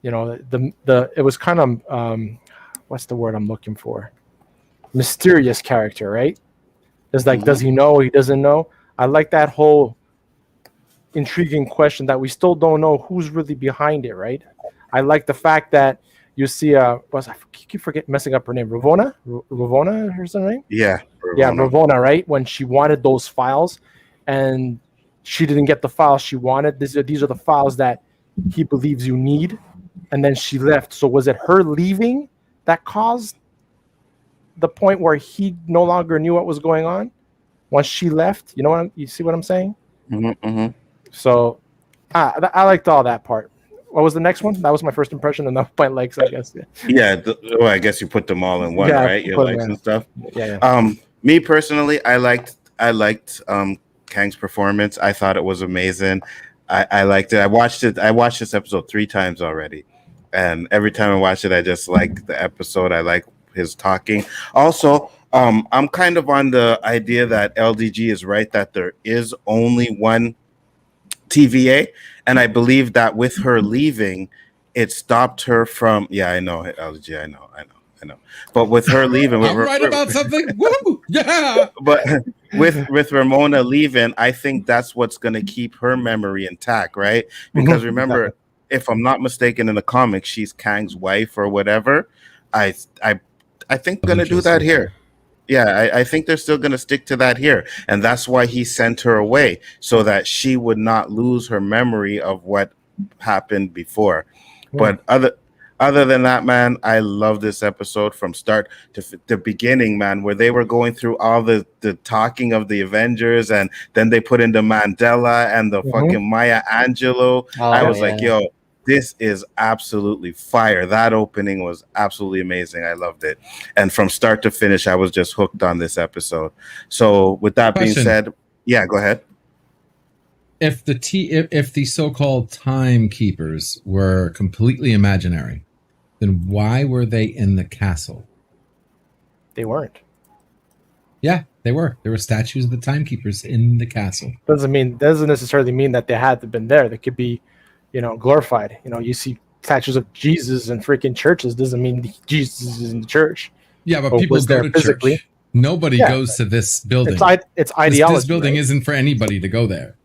You know, it was kind of what's the word I'm looking for? Mysterious character, right? It's like, does he know? He doesn't know. I like that whole intriguing question that we still don't know who's really behind it, right? I like the fact that you see I keep messing up her name. Ravonna, here's her name. Yeah. Yeah, Ravonna, right? When she wanted those files, and she didn't get the files she wanted. These are the files that he believes you need, and then she left. So was it her leaving that caused the point where he no longer knew what was going on once she left? You know you see what I'm saying? Mm-hmm. So I liked all that part. What was the next one? That was my first impression, and that my likes, I guess. Yeah. Well, I guess you put them all in one, Yeah, right? Your likes and stuff. Yeah. Me personally, I liked Kang's performance. I thought it was amazing. I liked it. I watched this episode 3 times already, and every time I watch it, I just like the episode. I like his talking. Also, I'm kind of on the idea that LDG is right, that there is only one TVA, and I believe that with her leaving, it stopped her from. Yeah, I know LDG. I know. But with her leaving, I'm right about something. Woo! Yeah. But with Ramona leaving, I think that's what's going to keep her memory intact, right? Because remember, if I'm not mistaken, in the comics, she's Kang's wife or whatever. I think going to do that here. Yeah, I think they're still going to stick to that here, and that's why he sent her away, so that she would not lose her memory of what happened before. Yeah. But other than that, man, I love this episode from start to the beginning, man, where they were going through all the talking of the Avengers, and then they put in the Mandela and the fucking Maya Angelou. I was like, yo, this is absolutely fire. That opening was absolutely amazing. I loved it. And from start to finish, I was just hooked on this episode. So with that being said, yeah, go ahead. If the so-called timekeepers were completely imaginary, then why were they in the castle? They weren't. Yeah, they were. There were statues of the timekeepers in the castle. Doesn't necessarily mean that they had to have been there. They could be, glorified. You see statues of Jesus in freaking churches. Doesn't mean Jesus is in the church. Yeah, but people go to physically. Church. Nobody goes to this building. It's ideology. This building isn't for anybody to go there.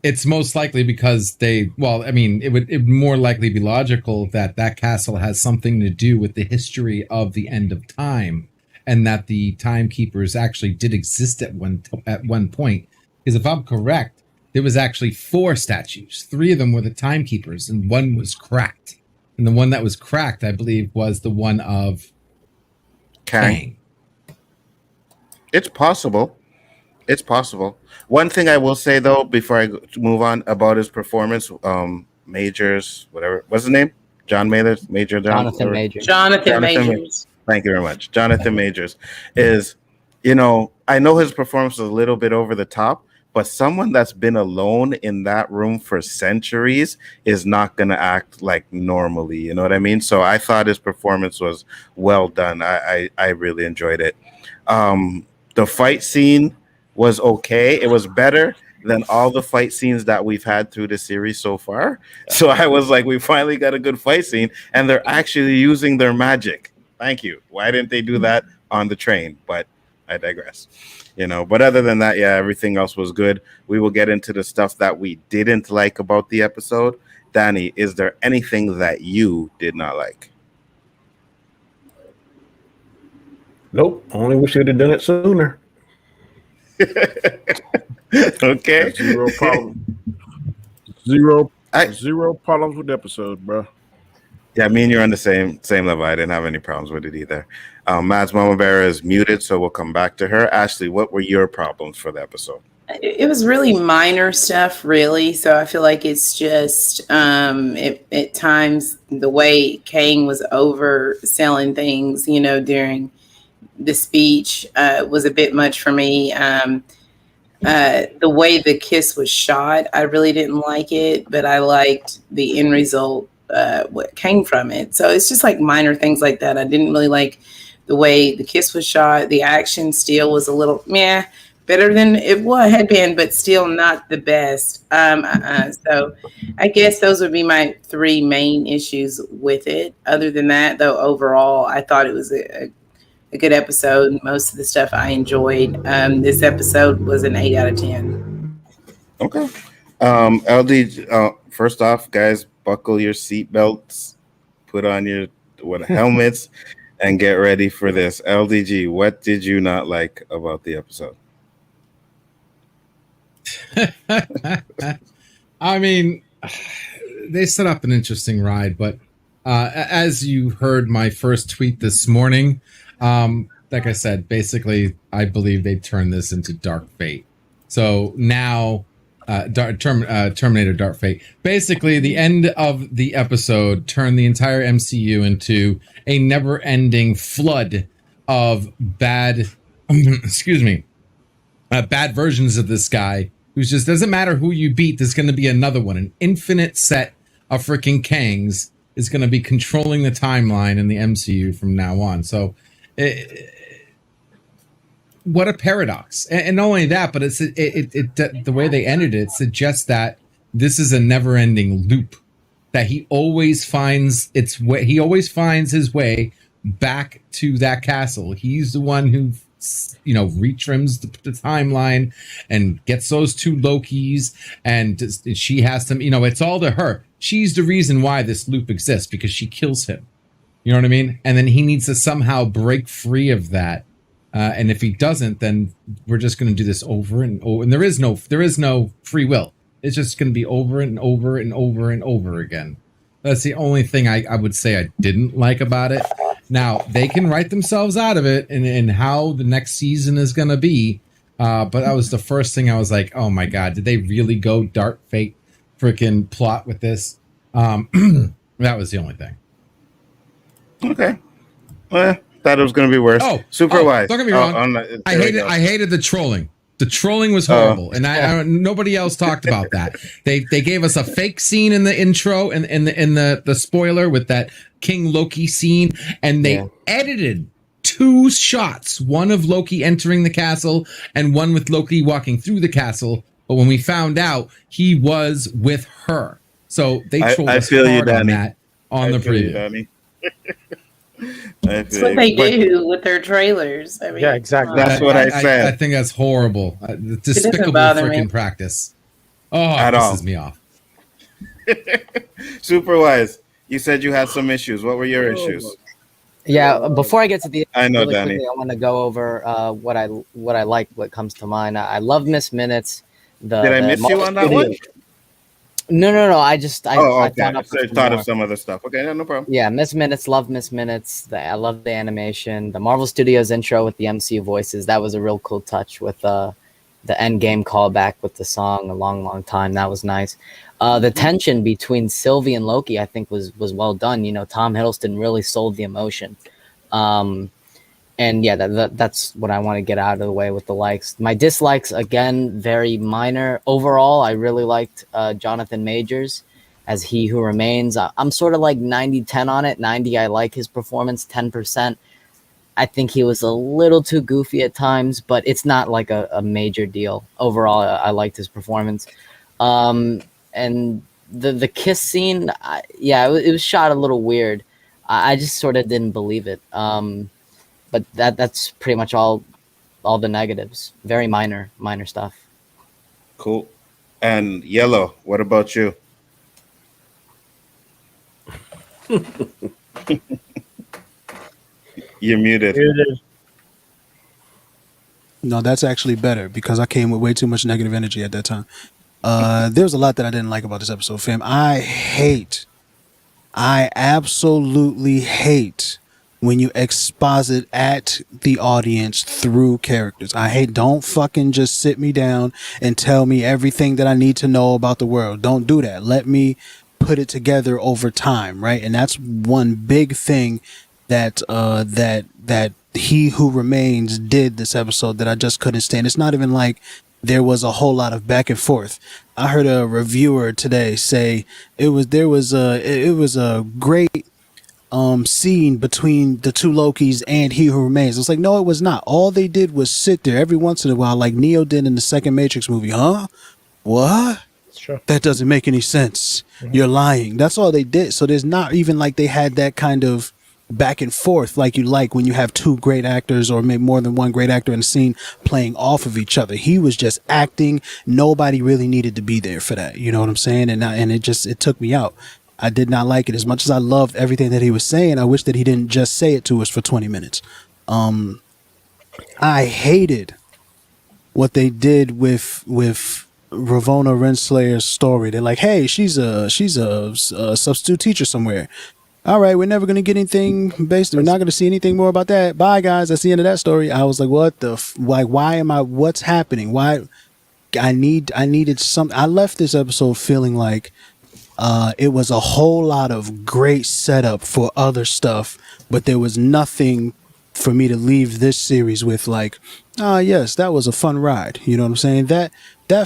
It's most likely because it would more likely be logical that castle has something to do with the history of the end of time, and that the timekeepers actually did exist at one point. Because if I'm correct, there was actually 4 statues. 3 of them were the timekeepers, and 1 was cracked. And the one that was cracked, I believe, was the one of Kang. It's possible. It's possible. One thing I will say, though, before I move on about his performance, Majors, whatever, what's his name? Jonathan Majors. Jonathan Majors. Thank you very much. Jonathan Majors is, I know his performance was a little bit over the top, but someone that's been alone in that room for centuries is not going to act like normally. You know what I mean? So I thought his performance was well done. I really enjoyed it. The fight scene was okay. It was better than all the fight scenes that we've had through the series so far. So I was like, we finally got a good fight scene, and they're actually using their magic. Thank you. Why didn't they do that on the train? But I digress. But other than that, yeah, everything else was good. We will get into the stuff that we didn't like about the episode. Danny, is there anything that you did not like? Nope. Only wish you'd have done it sooner. Okay. Zero problem. Zero problems with the episode, bro. Yeah, me and you're on the same level. I didn't have any problems with it either. Mads Mama Bear is muted, so we'll come back to her. Ashley, what were your problems for the episode? It was really minor stuff, really. So I feel like it's just at times the way Kang was overselling things, during the speech was a bit much for me. The way the kiss was shot, I really didn't like it, but I liked the end result, what came from it. So it's just like minor things like that. I didn't really like the way the kiss was shot. The action still was a little meh, better than it had been, but still not the best. So I guess those would be my three main issues with it. Other than that, though, overall, I thought it was a good episode. Most of the stuff I enjoyed. This episode was an 8 out of 10. Okay. LD, first off, guys, buckle your seatbelts, put on your helmets, and get ready for this. LDG, what did you not like about the episode? I mean, they set up an interesting ride, but as you heard my first tweet this morning, like I said, basically, I believe they turned this into Dark Fate. So now, Terminator Dark Fate. Basically, the end of the episode turned the entire MCU into a never-ending flood of bad, bad versions of this guy. Who's just doesn't matter who you beat. There's going to be another one. An infinite set of freaking Kangs is going to be controlling the timeline in the MCU from now on. So, what a paradox! And not only that, but the way they ended it suggests that this is a never-ending loop. That he always finds its way. He always finds his way back to that castle. He's the one who, retrims the timeline and gets those two Lokis, and she has to, it's all to her. She's the reason why this loop exists, because she kills him. You know what I mean? And then he needs to somehow break free of that. And if he doesn't, then we're just going to do this over and over. And there is no free will. It's just going to be over and over and over and over again. That's the only thing I would say I didn't like about it. Now, they can write themselves out of it and how the next season is going to be. But that was the first thing I was like, oh my God, did they really go Dark Fate freaking plot with this? That was the only thing. Okay. Well, thought it was going to be worse. Superwise. Don't get me wrong. I hated the trolling. The trolling was horrible, and nobody else talked about that. They gave us a fake scene in the intro and in the spoiler with that King Loki scene, and they edited two shots, one of Loki entering the castle and one with Loki walking through the castle. But when we found out, he was with her, so they trolled us hard on that on the preview. That's what they do with their trailers. I mean, Yeah, exactly. That's what I said. I think that's horrible. Despicable freaking practice. Oh, it pisses me off. Superwise, you said you had some issues. What were your issues? Yeah, before I get to the, I know, really Danny. quickly, I want to go over what I like. What comes to mind? I love Miss Minutes. Did I miss you on that one? No. I thought of some other stuff. Okay, no problem. Yeah, Miss Minutes. Love Miss Minutes. I love the animation. The Marvel Studios intro with the MCU voices. That was a real cool touch with the Endgame callback with the song A Long Time. That was nice. The tension between Sylvie and Loki, I think, was well done. Tom Hiddleston really sold the emotion. And yeah, that's what I want to get out of the way with the likes. My dislikes, again, very minor. Overall, I really liked Jonathan Majors as He Who Remains. I'm sort of like 90-10 on it. 90, I like his performance. 10%, I think he was a little too goofy at times, but it's not like a major deal. Overall, I liked his performance. And the kiss scene, it was shot a little weird. I just sort of didn't believe it. But that's pretty much all the negatives. Very minor stuff. Cool. And Yellow, what about you? You're muted. No, that's actually better because I came with way too much negative energy at that time. There was a lot that I didn't like about this episode, fam. I hate I absolutely hate when you exposit at the audience through characters. I hate, don't fucking just sit me down and tell me everything that I need to know about the world. Don't do that. Let me put it together over time, right? And that's one big thing that that He Who Remains did this episode that I just couldn't stand. It's not even like there was a whole lot of back and forth. I heard a reviewer today say it was a great scene between the two Lokis and He Who Remains. It's like, no, it was not. All they did was sit there every once in a while, like Neo did in the second Matrix movie. Huh? What? Sure. That doesn't make any sense. You're lying. That's all they did. So there's not even like they had that kind of back and forth like you like when you have two great actors or maybe more than one great actor in a scene playing off of each other. He was just acting. Nobody really needed to be there for that. You know what I'm saying? And it took me out. I did not like it. As much as I loved everything that he was saying, I wish that he didn't just say it to us for 20 minutes. I hated what they did with Ravonna Renslayer's story. They're like, hey, she's a substitute teacher somewhere. All right, we're never gonna get anything based. We're not gonna see anything more about that. Bye, guys. That's the end of that story. I was like, what the like? Why am I? What's happening? Why? I needed something. I left this episode feeling like it was a whole lot of great setup for other stuff, but there was nothing for me to leave this series with like, yes, that was a fun ride. You know what I'm saying? That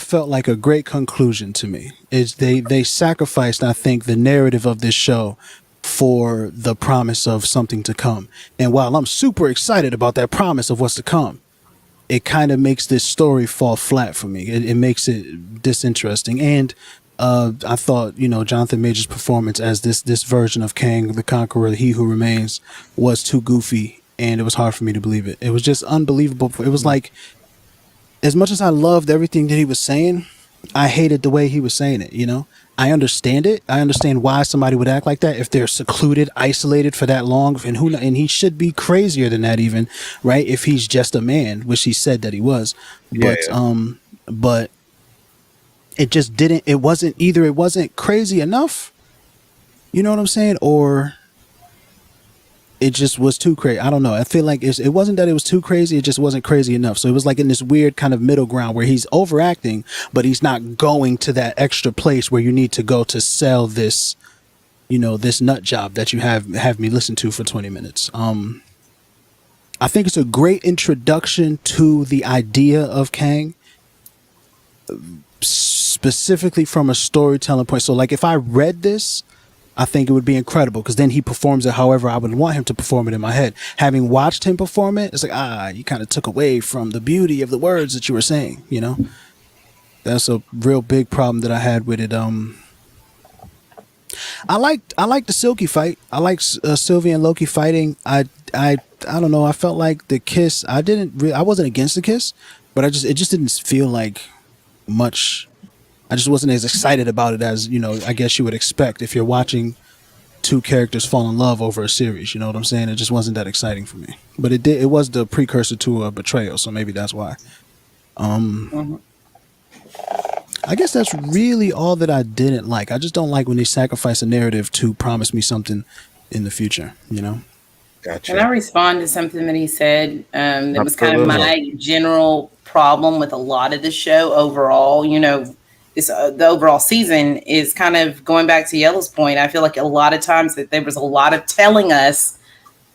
felt like a great conclusion to me. Is they sacrificed, I think, the narrative of this show for the promise of something to come. And while I'm super excited about that promise of what's to come, it kind of makes this story fall flat for me. It makes it disinteresting. And I thought, Jonathan Majors' performance as this version of Kang the Conqueror, He Who Remains, was too goofy, and it was hard for me to believe it. It was just unbelievable. It was like, as much as I loved everything that he was saying, I hated the way he was saying it, I understand it. I understand why somebody would act like that if they're secluded, isolated for that long, and he should be crazier than that even, right? If he's just a man, which he said that he was. But it just didn't, it wasn't crazy enough, you know what I'm saying? Or it just was too crazy. I don't know. I feel like it wasn't that it was too crazy. It just wasn't crazy enough. So it was like in this weird kind of middle ground where he's overacting, but he's not going to that extra place where you need to go to sell this, this nut job that you have me listen to for 20 minutes. I think it's a great introduction to the idea of Kang, specifically from a storytelling point. So like if I read this, I think it would be incredible because then he performs it however I would want him to perform it in my head. Having watched him perform it, it's like, you kind of took away from the beauty of the words that you were saying, That's a real big problem that I had with it. I liked the Silky fight. I liked Sylvie and Loki fighting. I don't know. I felt like the kiss. I wasn't against the kiss, but it just didn't feel like much. I just wasn't as excited about it as, I guess you would expect if you're watching two characters fall in love over a series. You know what I'm saying? It just wasn't that exciting for me. But it was the precursor to a Betrayal, so maybe that's why. I guess that's really all that I didn't like. I just don't like when they sacrifice a narrative to promise me something in the future, Gotcha. Can I respond to something that he said? That was kind of Absolutely. my general problem with a lot of the show overall. The overall season is kind of going back to Yellow's point. I feel like a lot of times that there was a lot of telling us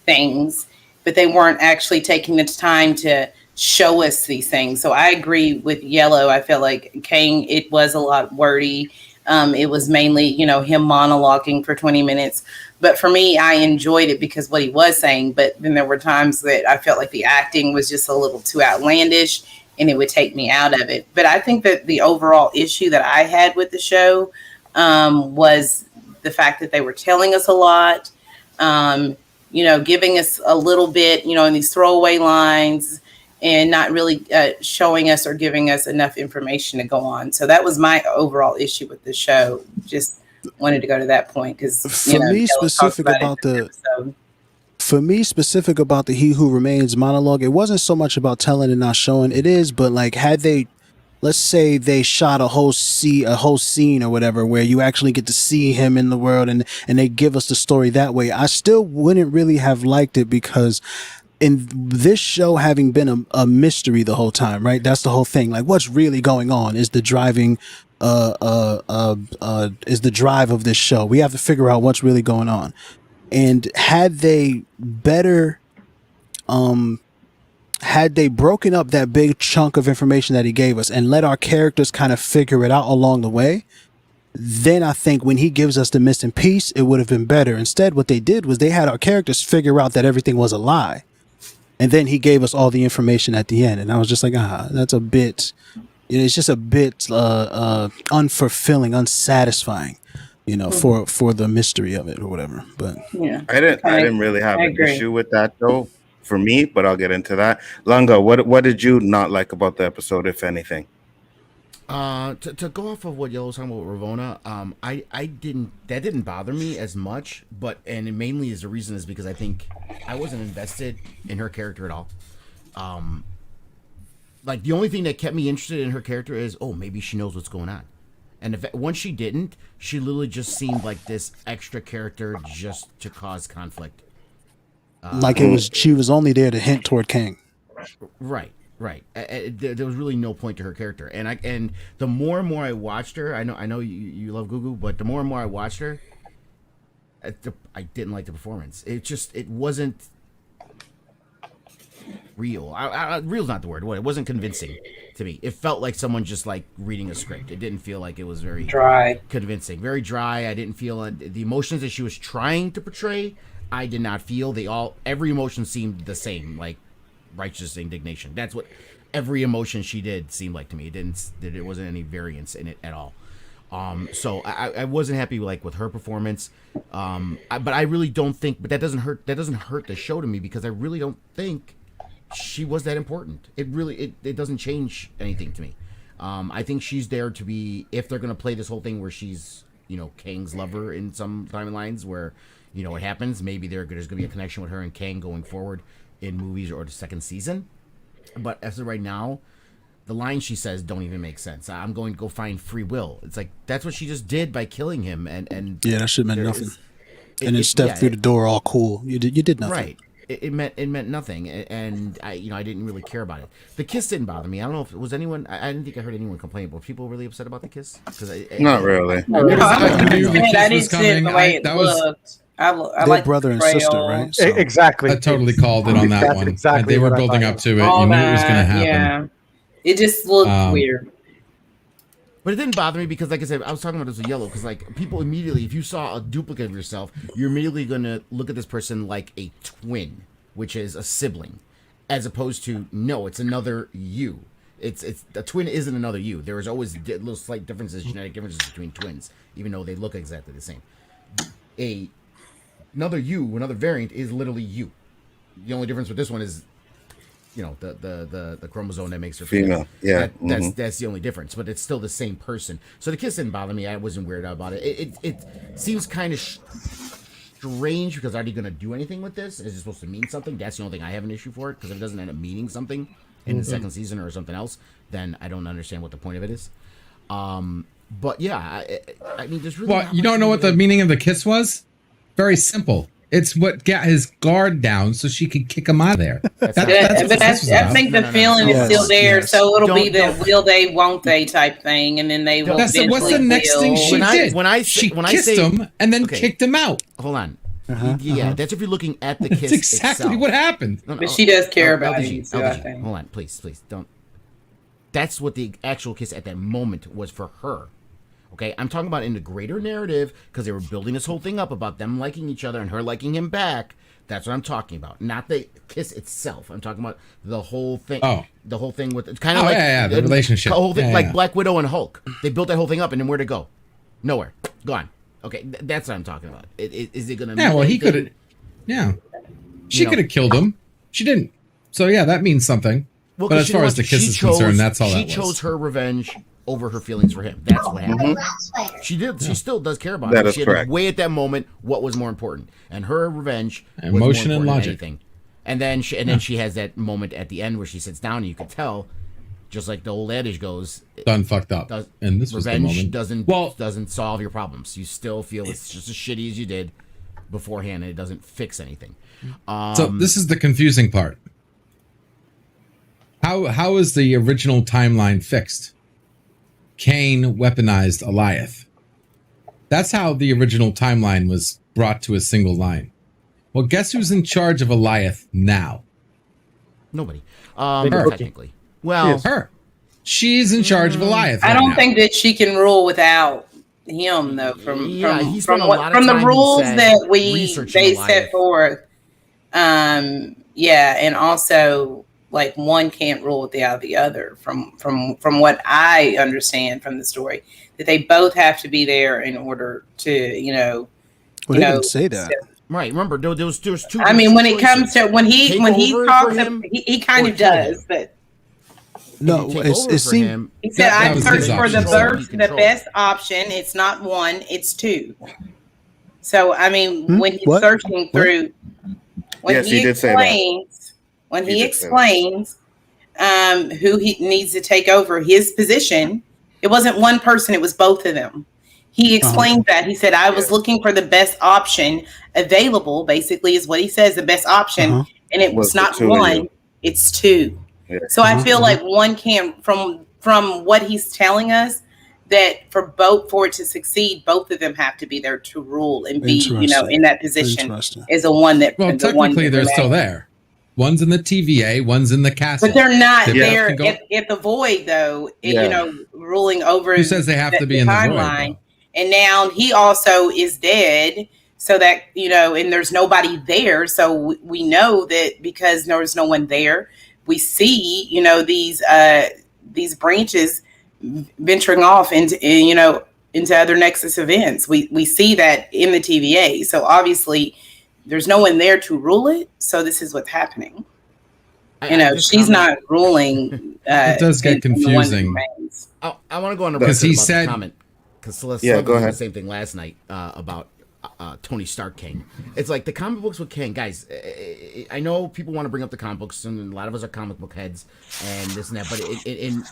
things, but they weren't actually taking the time to show us these things. So I agree with Yellow. I feel like Kang, it was a lot wordy. It was mainly, him monologuing for 20 minutes. But for me, I enjoyed it because what he was saying. But then there were times that I felt like the acting was just a little too outlandish and it would take me out of it. But I think that the overall issue that I had with the show was the fact that they were telling us a lot, giving us a little bit, in these throwaway lines and not really showing us or giving us enough information to go on. So that was my overall issue with the show. Just wanted to go to that point because for me specific about the He Who Remains monologue, it wasn't so much about telling and not showing. It is, but like had they let's say they shot a whole scene or whatever where you actually get to see him in the world and they give us the story that way, I still wouldn't really have liked it, because in this show having been a mystery the whole time, right? That's the whole thing. Like, what's really going on is the driving is the drive of this show. We have to figure out what's really going on. And had they broken up that big chunk of information that he gave us and let our characters kind of figure it out along the way, then I think when he gives us the missing piece, it would have been better. Instead, what they did was they had our characters figure out that everything was a lie. And then he gave us all the information at the end. And I was just like, that's a bit, it's just a bit unfulfilling, unsatisfying, for the mystery of it or whatever. But Yeah. I didn't really have an issue with that though, for me, but I'll get into that. Lunga, what did you not like about the episode, if anything? To go off of what Yellow was talking about with Ravonna, that didn't bother me as much, and it mainly is the reason is because I think I wasn't invested in her character at all. Like the only thing that kept me interested in her character is, maybe she knows what's going on. And once she didn't, she literally just seemed like this extra character just to cause conflict. Like she was only there to hint toward Kang. Right. There was really no point to her character, and the more and more I watched her, I know you love Gugu, but the more and more I watched her, I didn't like the performance. It wasn't real. Real's not the word. It wasn't convincing to me. It felt like someone just like reading a script. It didn't feel like it was very Dry. convincing, very dry. I didn't feel the emotions that she was trying to portray. I did not feel every emotion seemed the same, like righteous indignation. That's what every emotion she did seemed like to me. It wasn't any variance in it at all. So I wasn't happy with her performance. But I really don't think. But that doesn't hurt the show to me, because I really don't think she was that important. It doesn't change anything to me. I think she's there to be, if they're gonna play this whole thing where she's Kang's lover in some timelines where it happens. Maybe there's going to be a connection with her and Kang going forward in movies or the second season. But as of right now, the lines she says don't even make sense. I'm going to go find free will. It's like, that's what she just did by killing him. And yeah, that should have meant nothing. And then step through the door all cool. You did nothing. Right. It meant nothing, and I didn't really care about it. The kiss didn't bother me. I don't know if it was anyone. I didn't think I heard anyone complain. But were people really upset about the kiss? Not really. I didn't see it the way it looked. I They're like brother and sister, right? So. Exactly. I totally called it on that That's one. exactly They were what I building thought. up to it. You knew it was going to happen. Yeah, it just looked weird. But it didn't bother me because, like I said, I was talking about this with Yellow, because people immediately, if you saw a duplicate of yourself, you're immediately going to look at this person like a twin, which is a sibling, as opposed to, no, it's another you. It's a twin isn't another you. There is always little slight differences, genetic differences between twins, even though they look exactly the same. Another you, another variant, is literally you. The only difference with this one is, the chromosome that makes her female. Yeah, that's the only difference. But it's still the same person. So the kiss didn't bother me. I wasn't weirded out about it. It seems kind of strange, because are they going to do anything with this? Is it supposed to mean something? That's the only thing I have an issue for it. Because if it doesn't end up meaning something in the second season or something else, then I don't understand what the point of it is. But yeah, I mean, there's really. Well, you don't know what the meaning of the kiss was? Very simple. It's what got his guard down so she could kick him out of there. But I think the feeling is still there, so it'll be the will they, won't they type thing, and then they will. What's the next thing she did? She kissed him and then kicked him out. Hold on. That's if you're looking at the kiss. That's exactly itself. What happened. But she does care about him. LDG. Hold on, please don't. That's what the actual kiss at that moment was for her. Okay, I'm talking about in the greater narrative, because they were building this whole thing up about them liking each other and her liking him back. That's what I'm talking about, not the kiss itself. I'm talking about the whole thing. Oh, the whole thing with kind of the relationship, the whole thing, like Black Widow and Hulk. They built that whole thing up, and then where'd it go? Nowhere. Gone. Okay, that's what I'm talking about. Is it gonna? Yeah, well, he could have. Yeah, she could have killed him. She didn't. So yeah, that means something. Well, but as far as the kiss is concerned, that's all that was. She chose her revenge over her feelings for him. That's what happened. She did. She still does care about him. She had to weigh at that moment what was more important, and her revenge, emotion was more and logic. Anything. And then she has that moment at the end where she sits down, and you could tell Just like the old adage goes, Done fucked up. And this was the revenge moment. doesn't solve your problems. You still feel it's just as shitty as you did beforehand, and it doesn't fix anything. So this is the confusing part. How is the original timeline fixed? Kane weaponized Alioth. That's how the original timeline was brought to a single line. Well, guess who's in charge of Alioth now? Nobody. Her. Technically. Well, her. She's in charge of Alioth. I don't now. think that she can rule without him, though. he From spent a lot of from the time, he rules said, that researching they Alioth. set forth. And also like one can't rule without the other. From what I understand from the story, that they both have to be there in order to Well, they didn't say that. Right. Remember, there was two. I mean, when it choices. comes to when he Take talks, over for him he kind or of kill does, him. but No, Take it over for seemed. him. he said, That "I was searched his for the option. best option. It's not one, it's two." So I mean, when he's What? searching through, when Yes, he he did say that. explains, when He he did say that. explains who he needs to take over his position, it wasn't one person; it was both of them. He explained that. He said, "I was looking for the best option available." Basically, is what he says, the best option, and it was Was the not two of one; you. it's two. Yeah. So I feel like one can, from what he's telling us, that for it to succeed, both of them have to be there to rule and be, Interesting. in that position Interesting. as a one that. Well, the one technically, that they're still remains. there. One's in the TVA, one's in the castle. But they're not They both there can go- at the void, though. Yeah. Ruling over. Who says they have to be in the void, though? And now he also is dead, so that and there's nobody there. So we know that because there's no one there, we see these branches venturing off into other Nexus events. We see that in the TVA. So obviously, there's no one there to rule it. So this is what's happening. She's not ruling. It does get in the one that confusing. remains. I want to go on a Because record he about said- the comment. Because Celeste Yeah, Slug go did the ahead. same thing last night about Tony Stark King. It's like the comic books with King, guys. I know people want to bring up the comic books, and a lot of us are comic book heads and this and that. But in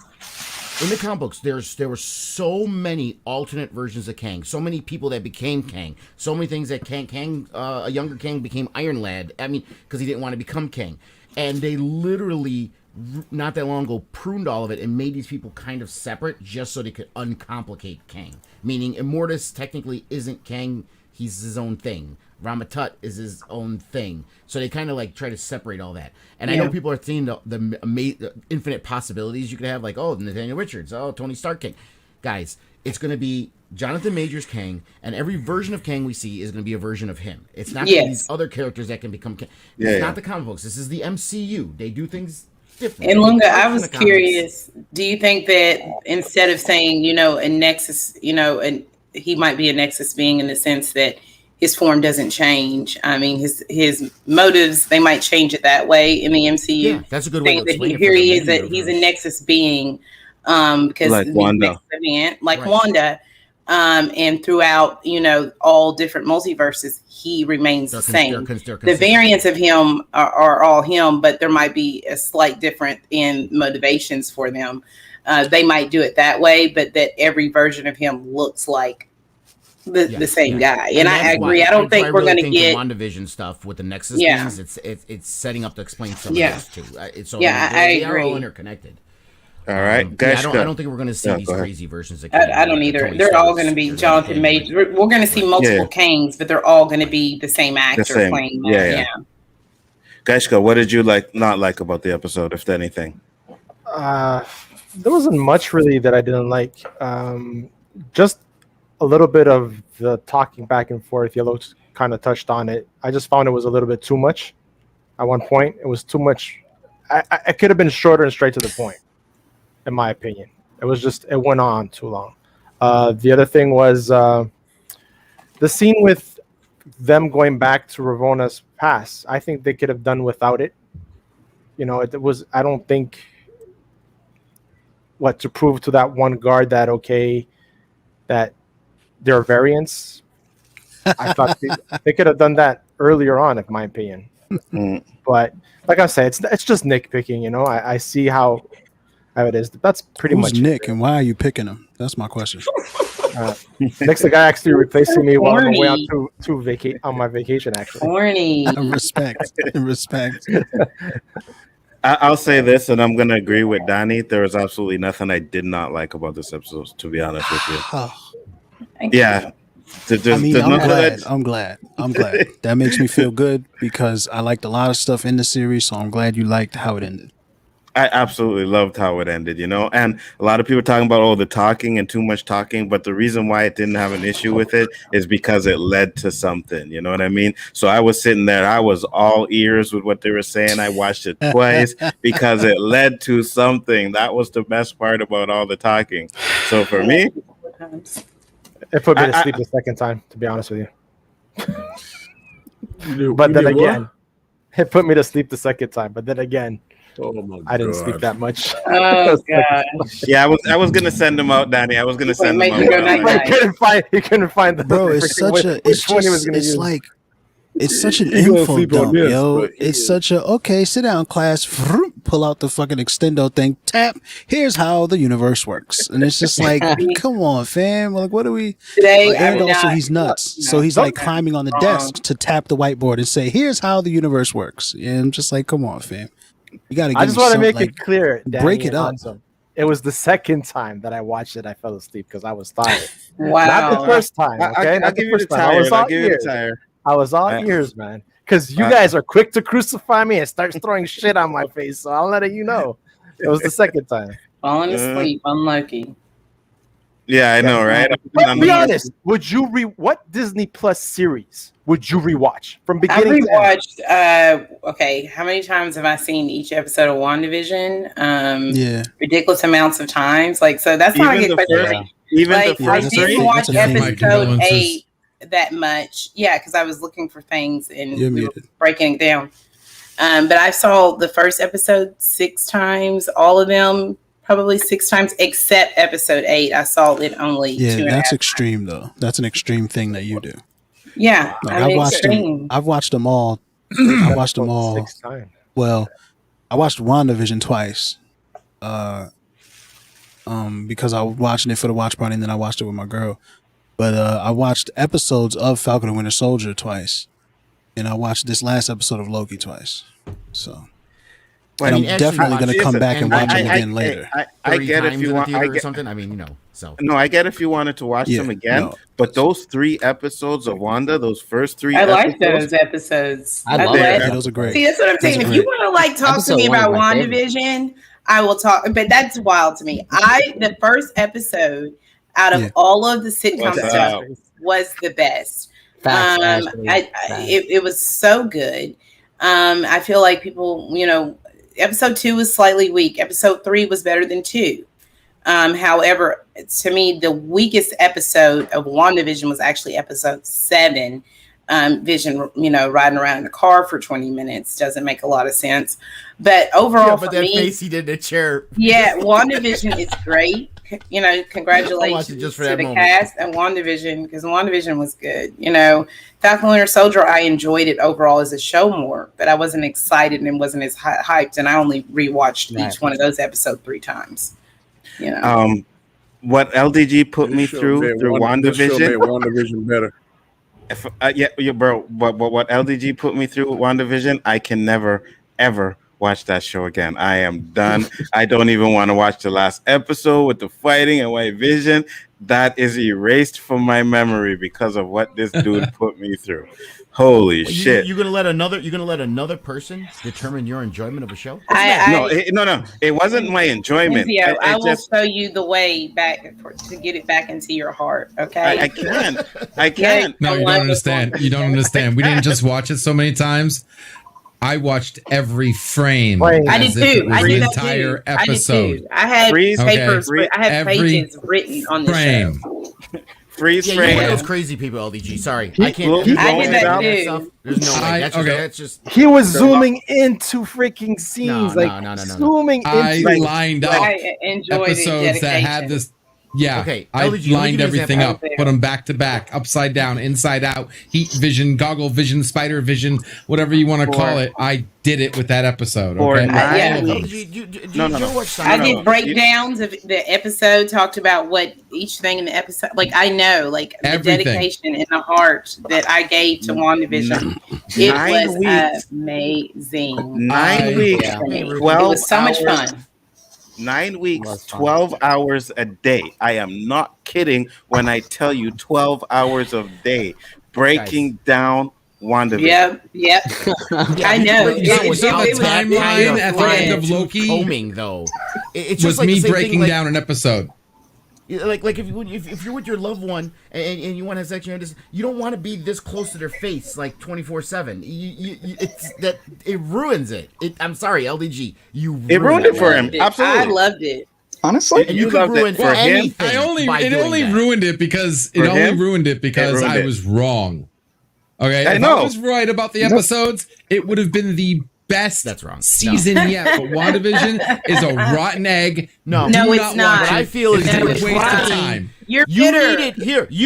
the comic books, there were so many alternate versions of Kang, so many people that became Kang, so many things that Kang, a younger Kang became Iron Lad. I mean, because he didn't want to become Kang, and they literally not that long ago pruned all of it and made these people kind of separate just so they could uncomplicate Kang. Meaning, Immortus technically isn't Kang; he's his own thing. Ramatut is his own thing. So they kind of like try to separate all that. And I know people are seeing the infinite possibilities you could have, like, oh, Nathaniel Richards, oh, Tony Stark King. Guys, it's going to be Jonathan Majors Kang, and every version of Kang we see is going to be a version of him. It's not going to be these other characters that can become Kang. It's not the comic books. This is the MCU. They do things different. And Lunga, I was curious, do you think that instead of saying, a Nexus, and he might be a Nexus being in the sense that his form doesn't change. I mean, his motives, they might change it that way in the MCU. Yeah, that's a good way to explain it. Here he is, that he's a Nexus being, because like Wanda. Wanda, and throughout, all different multiverses, he remains the same. The variants of him are all him, but there might be a slight difference in motivations for them. They might do it that way, but that every version of him looks like the same guy. And I agree. I don't think we're going to get the WandaVision stuff with the Nexus things. It's setting up to explain some of this too. I they are all agree. interconnected. All right, I guys. don't think we're going to see these crazy versions of Kang. I don't either. They're all going to be Jonathan Majors. We're going to see multiple Kangs, but they're all going to be the same actor playing them. Yeah. Gaishka, what did you not like about the episode, if anything? There wasn't much really that I didn't like. Just a little bit of the talking back and forth. Yellow kind of touched on it. I just found it was a little bit too much. At one point, it was too much. I could have been shorter and straight to the point, in my opinion. It went on too long. The other thing was the scene with them going back to Ravona's past. I think they could have done without it. I don't think to prove to that one guard that there are variants. I thought they could have done that earlier on, in my opinion. But like I said, it's just nitpicking. I how it is. That's pretty Who's much Nick, and why are you picking him? That's my question. Nick's the guy actually replacing me while I'm away on Horny. on my vacation. Actually, Horny. Respect. Respect. I'll say this, and I'm gonna agree with Donnie. There was absolutely nothing I did not like about this episode, to be honest with you. Yeah. I mean, I'm glad. That makes me feel good because I liked a lot of stuff in the series, so I'm glad you liked how it ended. I absolutely loved how it ended, you know, and a lot of people talking about the talking and too much talking, but the reason why it didn't have an issue with it is because it led to something, you know what I mean? So I was sitting there, I was all ears with what they were saying. I watched it twice because it led to something. That was the best part about all the talking. So for me, it put me to sleep the second time, to be honest with you. But then again, it put me to sleep the second time. But then again, I didn't sleep that much. Oh god. Yeah, I was gonna send him out, Danny. I was gonna send him out. He couldn't find the bro. It's such a. It's like. It's such an info dump, yo. It's such a okay. Sit down, class. Pull out the fucking extendo thing. Tap. Here's how the universe works, and it's just like, come on, fam. Like, what are we? Today, and also, he's nuts. So he's like climbing on the desk to tap the whiteboard and say, "Here's how the universe works." And I'm just like, come on, fam. You gotta. I just want to make it clear. Danny, break it up. It was the second time that I watched it. I fell asleep because I was tired. Wow. Not the first time. Okay, I'll give you the tire. I'll give you the tire. I was all ears, man, because you guys are quick to crucify me and start throwing shit on my face. So I'm letting you know. It was the second time. Falling asleep on Loki. Yeah, I know, right? But be honest. Would you what Disney Plus series would you rewatch from beginning to end? I rewatched. Okay, how many times have I seen each episode of WandaVision? Ridiculous amounts of times. Like, so that's not a good question. Even like, the first I didn't watch episode 8 that much. Yeah, because I was looking for things and we were breaking it down. But I saw the first episode 6 times, all of them probably 6 times, except episode 8. I saw it only 2.5 that's extreme though. That's an extreme thing that you do. Yeah, like, I've watched them all. I watched them all. 6 times. Well, I watched WandaVision twice. Because I was watching it for the watch party and then I watched it with my girl. But I watched episodes of Falcon and Winter Soldier twice. And I watched this last episode of Loki twice. So and I'm definitely going to come back and watch them again later. I get if you want or something. I mean, so no, I get if you wanted to watch them again. No. But those 3 episodes of Wanda, those first 3 I like those episodes. I love it. Those are great. See, that's what I'm saying. If you want to talk to me about WandaVision, I will talk. But that's wild to me. The first episode out of all of the sitcom stuff was the best. It was so good. I feel like people, episode 2 was slightly weak. Episode 3 was better than 2. However, to me, the weakest episode of WandaVision was actually episode 7. Vision, riding around in a car for 20 minutes doesn't make a lot of sense. But overall, but that face he did in the chair. Yeah, WandaVision is great. Congratulations just for to that the moment. cast and WandaVision, because WandaVision was good. Falcon Winter Soldier, I enjoyed it overall as a show more, but I wasn't excited and wasn't as hyped, and I only rewatched each one of those episodes 3 times. What LDG put me through WandaVision. WandaVision better. Bro. But what LDG put me through with WandaVision, I can never ever watch that show again. I am done. I don't even want to watch the last episode with the fighting and White Vision. That is erased from my memory because of what this dude put me through. Holy shit! You're gonna let another person determine your enjoyment of a show? No. It wasn't my enjoyment. Cynthia, I will show you the way back to get it back into your heart. Okay, I can't. No, you don't understand. You don't understand. We didn't just watch it so many times. I watched every frame. I did too. I did the entire episode. I had papers. I had pages written on the show. Freeze frame. You're those crazy people, LDG. Sorry, I can't. I did that too. There's no way. That's just. He was zooming into freaking scenes, no. zooming into. I lined up I enjoyed episodes that had this Yeah. Okay, I LDG, let me give lined you an everything up, example. put them back to back, upside down, inside out, heat vision, goggle vision, spider vision, whatever you want to call it. I did it with that episode. For Okay. 9 Yeah. weeks. No. I did breakdowns of the episode, talked about what each thing in the episode. Like I know, like Everything. the dedication and the heart that I gave to WandaVision. It 9 was weeks. amazing. 9 weeks. yeah. It 12 was so much hours. fun. 9 weeks, Was fun. 12 hours a day. I am not kidding when I tell you 12 hours a day breaking down WandaVision. Yep. I know. You saw the timeline at the end of Loki Homing though, it's was just like me the same breaking thing, like, down an episode. Like if you're with your loved one and you want to have sex, you don't want to be this close to their face like 24/7. It's that it ruins it. I'm sorry, LDG. It ruined it for him. Loved it. Absolutely. I loved it. Honestly, And you You could loved it ruin for him? anything. It only ruined it because For him? ruined it because ruined I it. was wrong. Okay, I if know. I was right about the episodes, it would have been the best That's wrong. No. season yet. But WandaVision is a rotten egg. No. Do No, it's watch not. What I it. feel is It's a you're waste of trying. time. You're You bitter.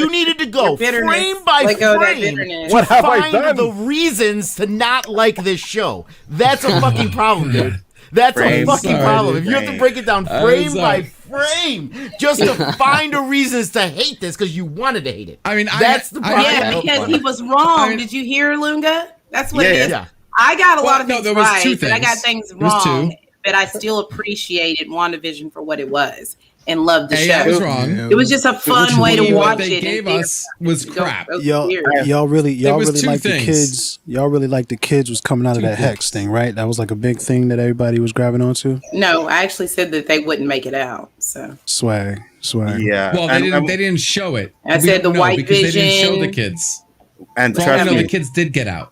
needed to go Your bitterness. frame by Let go of that frame bitterness. to What have I find done? the reasons to not like this show. That's a fucking problem, dude. That's Frame. a fucking Sorry, problem. dude. If you have to break it down I'm frame by sorry. frame just to find the reasons to hate this because you wanted to hate it. I mean, That's the problem. Yeah, because he was wrong. I mean- Did you hear, Lunga? That's what it Yeah, is. yeah. I got a Well, lot of no, things there was two right, but I got things. things There was wrong. two. But I still appreciated WandaVision for what it was and loved the I was show. wrong. It was just a fun way to What watch they it. gave and us was go- crap. go Y'all, weird. y'all really was two like the things. kids. Y'all really like the kids was coming out of Two that hex things. thing, right? That was like a big thing that everybody was grabbing onto. No, I actually said that they wouldn't make it out. So Swag. Yeah. Well, they didn't show it. I We said don't the know white because they didn't show the vision. kids. And For all I trust know, me, the kids did get out.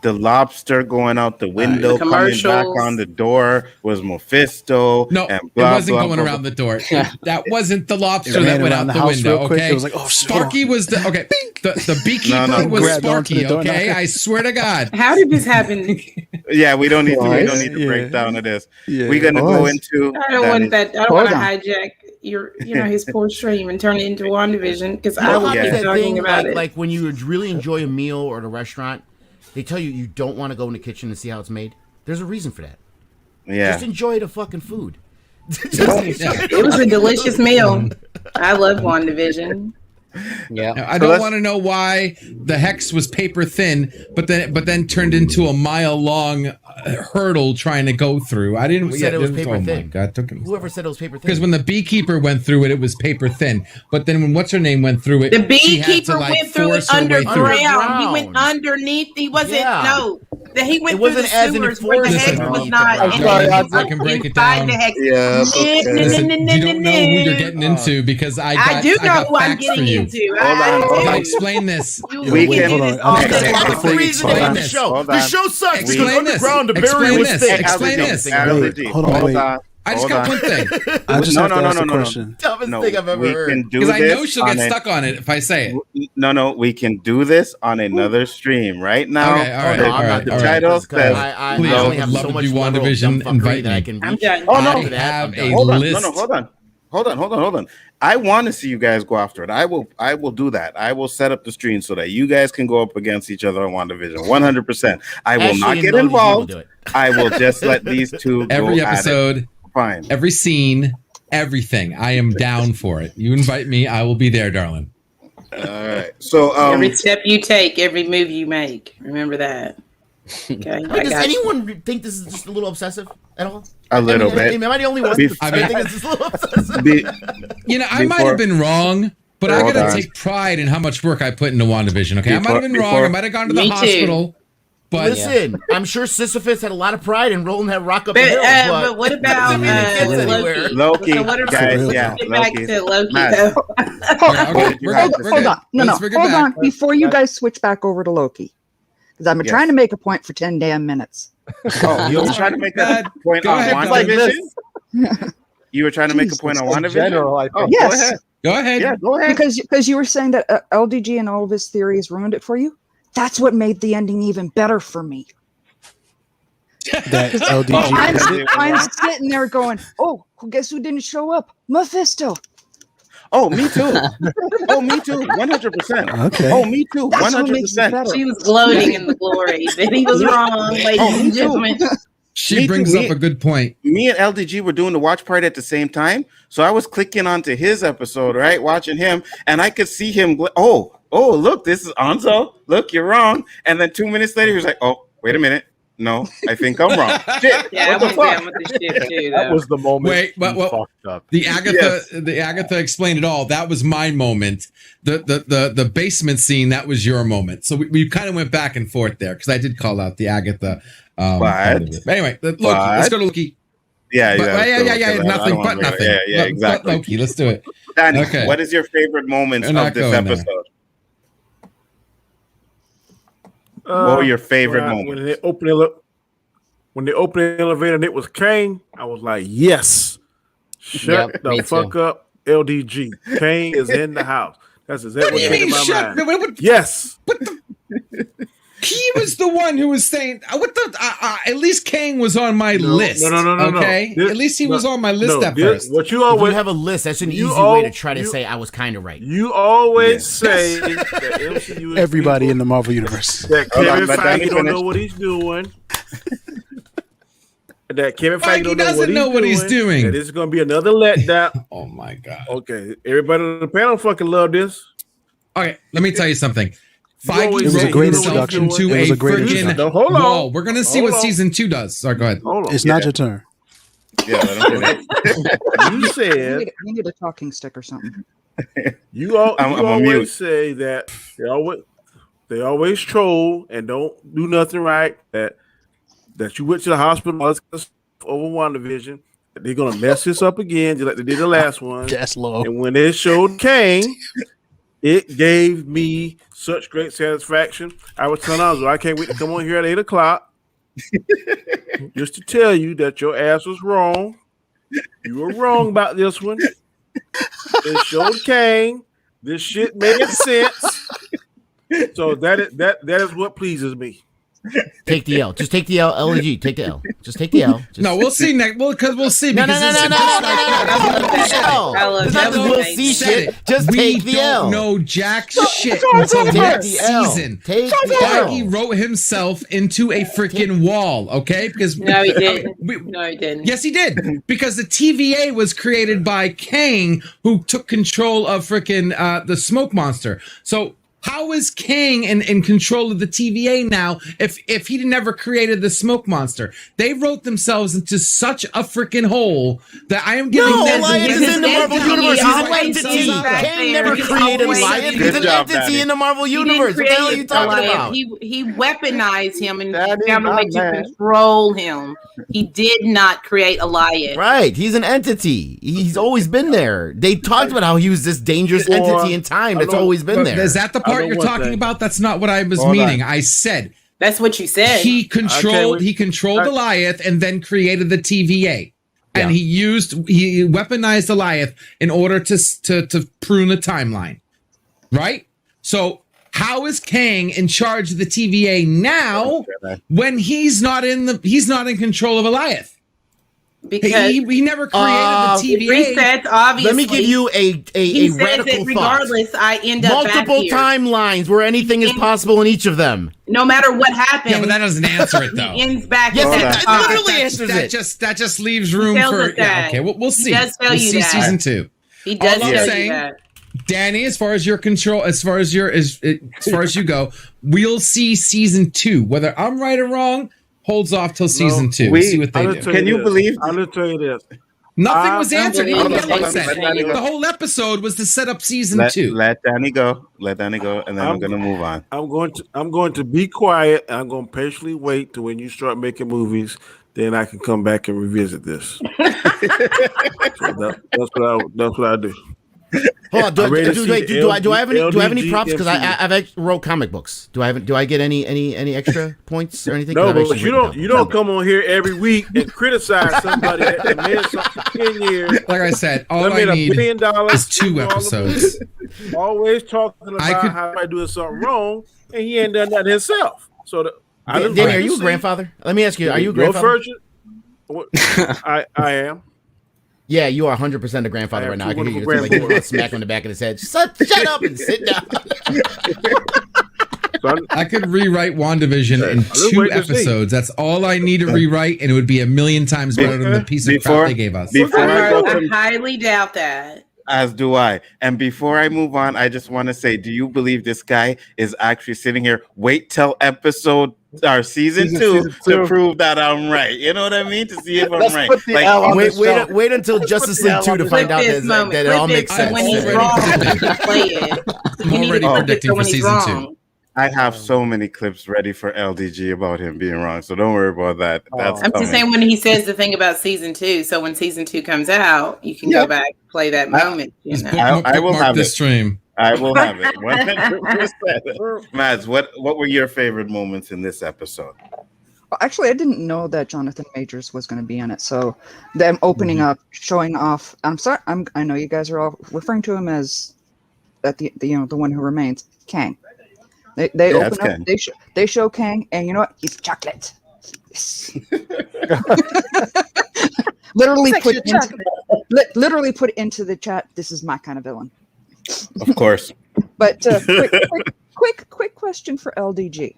the lobster going out the window, The coming back commercials. on the door was Mephisto. No, and it blah, wasn't blah, going blah, around the door. That wasn't the lobster It that ran went around out the the house window. real quick. Okay, It was like, oh, shit, hold on. Sparky was the okay. The beekeeper No, was grabbed onto Sparky. the door. Okay, I swear to God. how did this happen? Yeah, we don't need to. We Right? don't need to break Yeah. down of this. Yeah. We're gonna go into. I don't want that. I don't Hold want to on. hijack his poor stream and turn it into WandaVision because I Well, will how be does that talking thing, about it. like when you really enjoy a meal or at a restaurant, they tell you don't want to go in the kitchen and see how it's made. There's a reason for that. Yeah. Just enjoy the fucking food. It was a delicious meal. I love WandaVision. Yeah. I So don't let's- want to know why the hex was paper thin, but then turned into a mile long hurdle trying to go through. I didn't. Who said it was paper oh my thin? God, took him. Whoever said it was paper thin. Because when the beekeeper went through it, it was paper thin. But then when what's her name went through it, The she had to, beekeeper like, went through it force her way through it. underground. He went Underground. underneath. He wasn't. Yeah. No, he went It through wasn't the as in sewers where the enforced. hex Listen, was I'm not. sorry, and then I he can was break it inside down. the hex. Yeah, it's okay. Listen, you don't know who you're getting into because I do know got who I'm facts for getting you. into. Hold on, hold Now on. explain this. We wait, can- hold on. This all Okay, day That's long. the Before you reason to explain hate the this, show. hold The on. show sucks Explain because this. underground to Explain bury with this. sticks. Explain this. LDG, Hold on, hold wait. on. I just Hold got on. one thing I just No, have no, to no, ask no, a no. question. Dumbest No, thing I've ever we heard. can do because I know this she'll on get a- stuck on it if I say it. No, we can do this on another stream right now. Okay, all right, The- No, I'm not the doing title that because says I Please, only I have would love so to much do level of WandaVision. dumbfuckery Invite that I me. can I'm reach. done. Oh, no. After that, I I'm have done. a hold on. list. No, hold on. I want to see you guys go after it. I will do that. I will set up the stream so that you guys can go up against each other on WandaVision. 100%. I will Ashley not and get Loki will involved. do it. I will just let these two Every go episode, at it. Fine. every scene, everything. I am down for it. You invite me, I will be there, darling. All right. So Every step you take, every move you make. Remember that. Okay. I mean, I does got you. anyone think this is just a little obsessive at all? a little I bit. mean, am I the only one? Bef- I think it's just a little obsessive. Be- You know, I might Before- have been wrong, but I Hold gotta on. take pride in how much work I put into WandaVision. Okay, I might have been wrong. Before- I might have gone to the Me too. hospital, but Listen, I'm sure Sisyphus had a lot of pride in rolling that rock up the But, hill. but what about doesn't mean it gets anywhere. Loki, So what about guys, Loki. yeah, get back Loki. to Loki Matt. though? Okay, Hold we're on, good. We're Hold good. on. No, Let's bring it hold back. on. Before you guys switch back over to Loki, because I've been Yes. trying to make a point for 10 damn minutes. Oh, you were trying to make a Dad, point go on ahead, like WandaVision? this. You were trying to make a point on In WandaVision? general, I Oh, think. Yes. go ahead. Go ahead. Yeah, go ahead. Because you were saying that LDG and all of his theories ruined it for you. That's what made the ending even better for me. That LDG. I'm, Because they were I'm wrong. sitting there going, "Oh, guess who didn't show up? Mephisto." Oh, me too. Oh, me too. 100%. Okay. Oh, me too. That's what makes it 100%. better. She was gloating in the glory that he was wrong, ladies Oh, me and too. gentlemen. She Me brings too. up a good point. Me and LDG were doing the watch party at the same time, so I was clicking onto his episode, right, watching him, and I could see him. Oh, look, this is Anzo. Look, you're wrong. And then 2 minutes later, he was like, "Oh, wait a minute. No, I think I'm wrong." Shit. Yeah, I What the went fuck? down with the shit too. That Though. was the moment. Wait, you what? fucked up. The Agatha explained it all. That was my moment. The basement scene, that was your moment. So we kind of went back and forth there because I did call out the Agatha. Part of it. But anyway, Loki. Let's go to Loki. Yeah, Nothing but nothing. Yeah, exactly. But Loki. Let's do it. Danny, Okay. what is your favorite moments We're not of this going there. episode? What were your favorite moments? When they opened the elevator and it was Kane, I was like, yes. Shut Yep, me the fuck up, LDG. Kane is in the house. That's exactly What do you what's in mean? my Shut. mind. Yes. He was the one who was saying, "What the? At least Kane was on my list." No. Okay, at least he was on my list at first. What you If always you have a list, that's an easy you way to al- try to you- say I was kind of right. You always say that MCU is Everybody people, in the Marvel universe. that Hold on, Kevin let Danny Feige don't know finish. what he's doing. That Kevin Feige Feige don't doesn't know what he's doing. That this is going to be another letdown. Oh my god. Okay, everybody on the panel fucking love this. Okay, let me tell you something. You Feige always It was a wrote great himself introduction. into It was a a great freaking introduction. Hold on. wall. We're gonna see Hold what on. season 2 does. Sorry, go ahead. Hold on. It's not your turn. Yeah, let him finish. You We said need, a talking stick or something. you I'm on always mute. say that they always troll and don't do nothing right. That you went to the hospital all this kind of stuff over WandaVision. That they're gonna mess this up again, just like they did the last one. That's low. And when they showed Kane, it gave me such great satisfaction. I was telling Alonzo, I can't wait to come on here at 8:00 just to tell you that your ass was wrong. You were wrong about this one. It showed Kane. This shit made sense. So that is what pleases me. Take the L. Just take the L. LG. Take the L. Just take the L. Just... No, we'll see next. Well, because we'll see. No, because no, this- no, no, this- no, no, no, no, no, I love It's that. not the we'll see said shit. it. Just we take the L. don't know jack shit until Take next the L. season. Take the Feige L. wrote himself into a freaking wall, okay? Because No, he didn't. we- No, he didn't. Yes, he did. Because the TVA was created by Kang, who took control of freaking the smoke monster. So how is Kang in control of the TVA now if he never created the smoke monster? They wrote themselves into such a freaking hole that I am giving No, them Alliance is in the Marvel entity. Universe. He's an Always entity. goes back Kang there. never He's created always- Alliance. Good He's an job, entity Danny. in the Marvel He Universe. What the hell are you didn't talking create about? Alliance. He weaponized him and Danny, found a way my to man. control him. He did not create Alliance. Right, he's an entity. He's always been there. They talked about how he was this dangerous Well, entity in time that's I know- always been But there. is that the I part know you're one talking thing. about? That's not what I was Hold on. meaning. I said That's what you said. he controlled wait. he controlled I- Goliath and then created the TVA. And Yeah. he weaponized Goliath in order to prune the timeline. Right? So how is Kang in charge of the TVA now when he's not in control of Goliath? because He never created the it TVA. resets, obviously. Let me give you he a says radical that thought. regardless, I end up back Multiple here. timelines where anything is possible in each of them. No matter what happens, Yeah, but that doesn't answer it though. he ends back Yes, at it that does. time. Literally answers it. That just leaves room tells for us that. okay. We'll see. He does tell we'll you see that. season 2. He does All I'm tell saying- you that. Danny, as far as your control, as far as you go, we'll see season 2. Whether I'm right or wrong, holds off till season 2. We'll see what they do. Can you believe? I'll just tell you this. Nothing was answered. He didn't get Hold on, what said. let Danny The whole episode was to set up season Let 2. Danny go. Let Danny go, and then I'm gonna move on. I'm going to be quiet. And I'm going to patiently wait to when you start making movies. Then I can come back and revisit this. So that's what I do. Hold on, do I'm ready to see I have any LDG props? Because MCU. I've actually wrote comic books. Do I get any extra points or anything? 'Cause No, I've but actually you don't come on here every week and criticize somebody that made something for 10 years. Like I said, all That I made need $1 billion. is 2 episodes. Always talking about could- how I doing something wrong, and he ain't done that himself. So Danny, are you a grandfather? Let me ask you, are you a Your grandfather? version? I am. Yeah, you are 100% a grandfather I right have now. I two can hear you. wonderful It's like you grandboys. smack him in the back of his head. Shut up and sit down. Son, I could rewrite WandaVision in Let's 2 wait to see. episodes. That's all I need to rewrite, and it would be a million times better than the piece of crap they gave us. Before I go I to, highly doubt that. as do I. And before I move on, I just want to say, do you believe this guy is actually sitting here? Wait till episode or season two to prove that I'm right. You know what I mean? To see if I'm Let's right. put the L on the show. Wait until Justice League 2 to find out that it all makes sense. When he's Already wrong, predicted. you play it. I'm You need already to flip it predicting so for when he's season wrong. 2. I have so many clips ready for LDG about him being wrong, so don't worry about that. That's I'm coming. just saying when he says the thing about season 2, so when season 2 comes out, you can go back and play that moment. You Just know? I will bookmark have this it. stream. I will have it. 100%. Mads, what were your favorite moments in this episode? Well, actually, I didn't know that Jonathan Majors was going to be in it. So them opening up, showing off. I'm sorry. I know you guys are all referring to him as the one who remains, Kang. They Yeah, open that's up. Kang. They show Kang, and you know what? He's chocolate. Yes. literally put into the chat. This is my kind of villain. Of course. But quick question for LDG.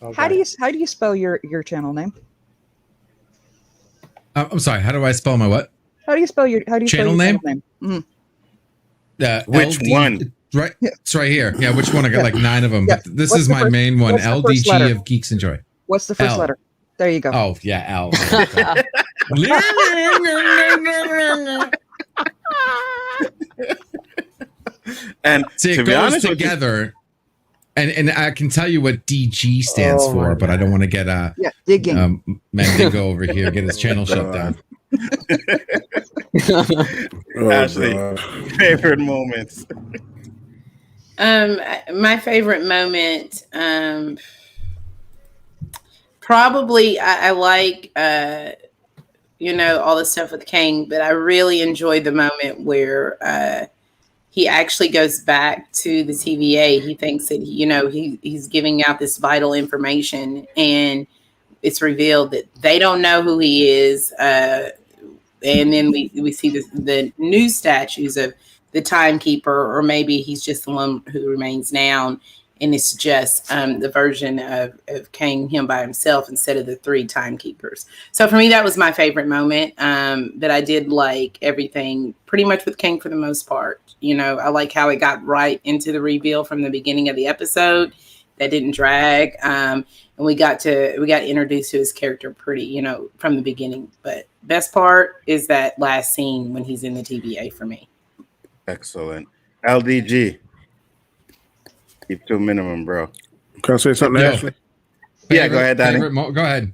Okay. How do you spell your channel name? I'm sorry. How do I spell my what? How do you spell your Channel channel name? Mhm. Which one? Right. Yeah. It's right here. Yeah, which one? I got like 9 of them. Yeah. But this What's is the my first- main one. what's the first LDG letter? of Geeks Enjoy. What's the first L. letter? There you go. Oh, yeah, L. And See, to it be goes honest with you, together. And I can tell you what DG stands Oh, for, my but I don't want to get Yeah, digging. Mandingo over here, get his channel shut down. Oh, Ashley, God. favorite moments. My favorite moment, probably I like all the stuff with Kang, but I really enjoyed the moment where he actually goes back to the TVA. He thinks that he's giving out this vital information, and it's revealed that they don't know who he is. And then we see the new statues of the timekeeper, or maybe he's just the one who remains now, and it's just the version of Kang, him by himself, instead of the 3 timekeepers. So for me, that was my favorite moment. But I did like everything pretty much with Kang for the most part. I like how it got right into the reveal from the beginning of the episode. That didn't drag. And we got introduced to his character pretty, from the beginning. But best part is that last scene when he's in the TVA for me. Excellent. LDG. Keep to a minimum, bro. Can I say something, Yo. Ashley? Yeah, go ahead, Danny. Go ahead.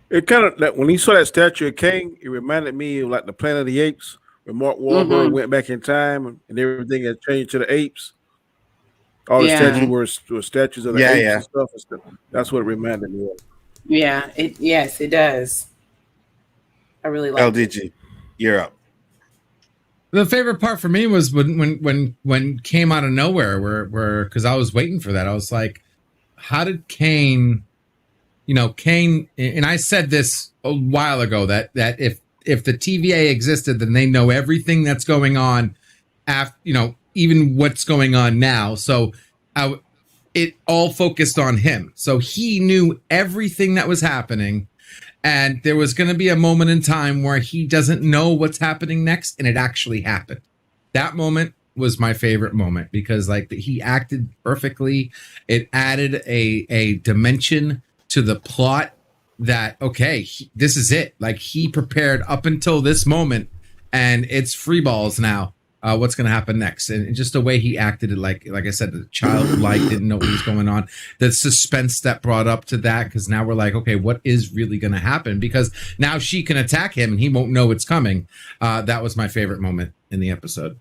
It kind of like when he saw that statue of King, it reminded me of like the Planet of the Apes, when Mark Wahlberg went back in time and everything had changed to the apes. All the statues were statues of the apes and stuff. That's what it reminded me of. Yeah, it does. I really like LDG, you're up. The favorite part for me was when came out of nowhere, where because I was waiting for that. I was like, how did Kane? Kane, and I said this a while ago that if the TVA existed, then they know everything that's going on, even what's going on now. So it all focused on him. So he knew everything that was happening. And there was going to be a moment in time where he doesn't know what's happening next. And it actually happened. That moment was my favorite moment because he acted perfectly. It added a dimension to the plot that, okay, this is it. He prepared up until this moment and it's free balls now. What's going to happen next? And just the way he acted, like I said, the childlike didn't know what was going on. The suspense that brought up to that, because now we're like, okay, what is really going to happen? Because now she can attack him and he won't know it's coming. That was my favorite moment in the episode.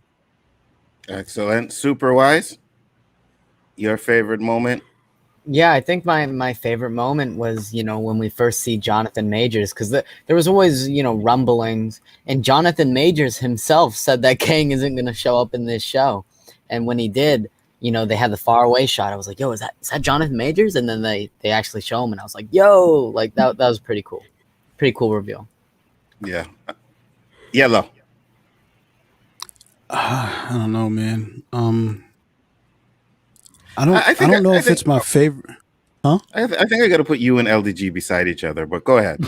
Excellent. Superwise, your favorite moment? Yeah, I think my favorite moment was, when we first see Jonathan Majors, because there was always, rumblings, and Jonathan Majors himself said that Kang isn't going to show up in this show. And when he did, they had the far away shot. I was like, yo, is that Jonathan Majors? And then they actually show him, and I was like, yo, that was pretty cool. Pretty cool reveal. Yeah. Yellow. I don't know, man. I I think don't know I if think- it's my favorite. I think I got to put you and LDG beside each other, but go ahead.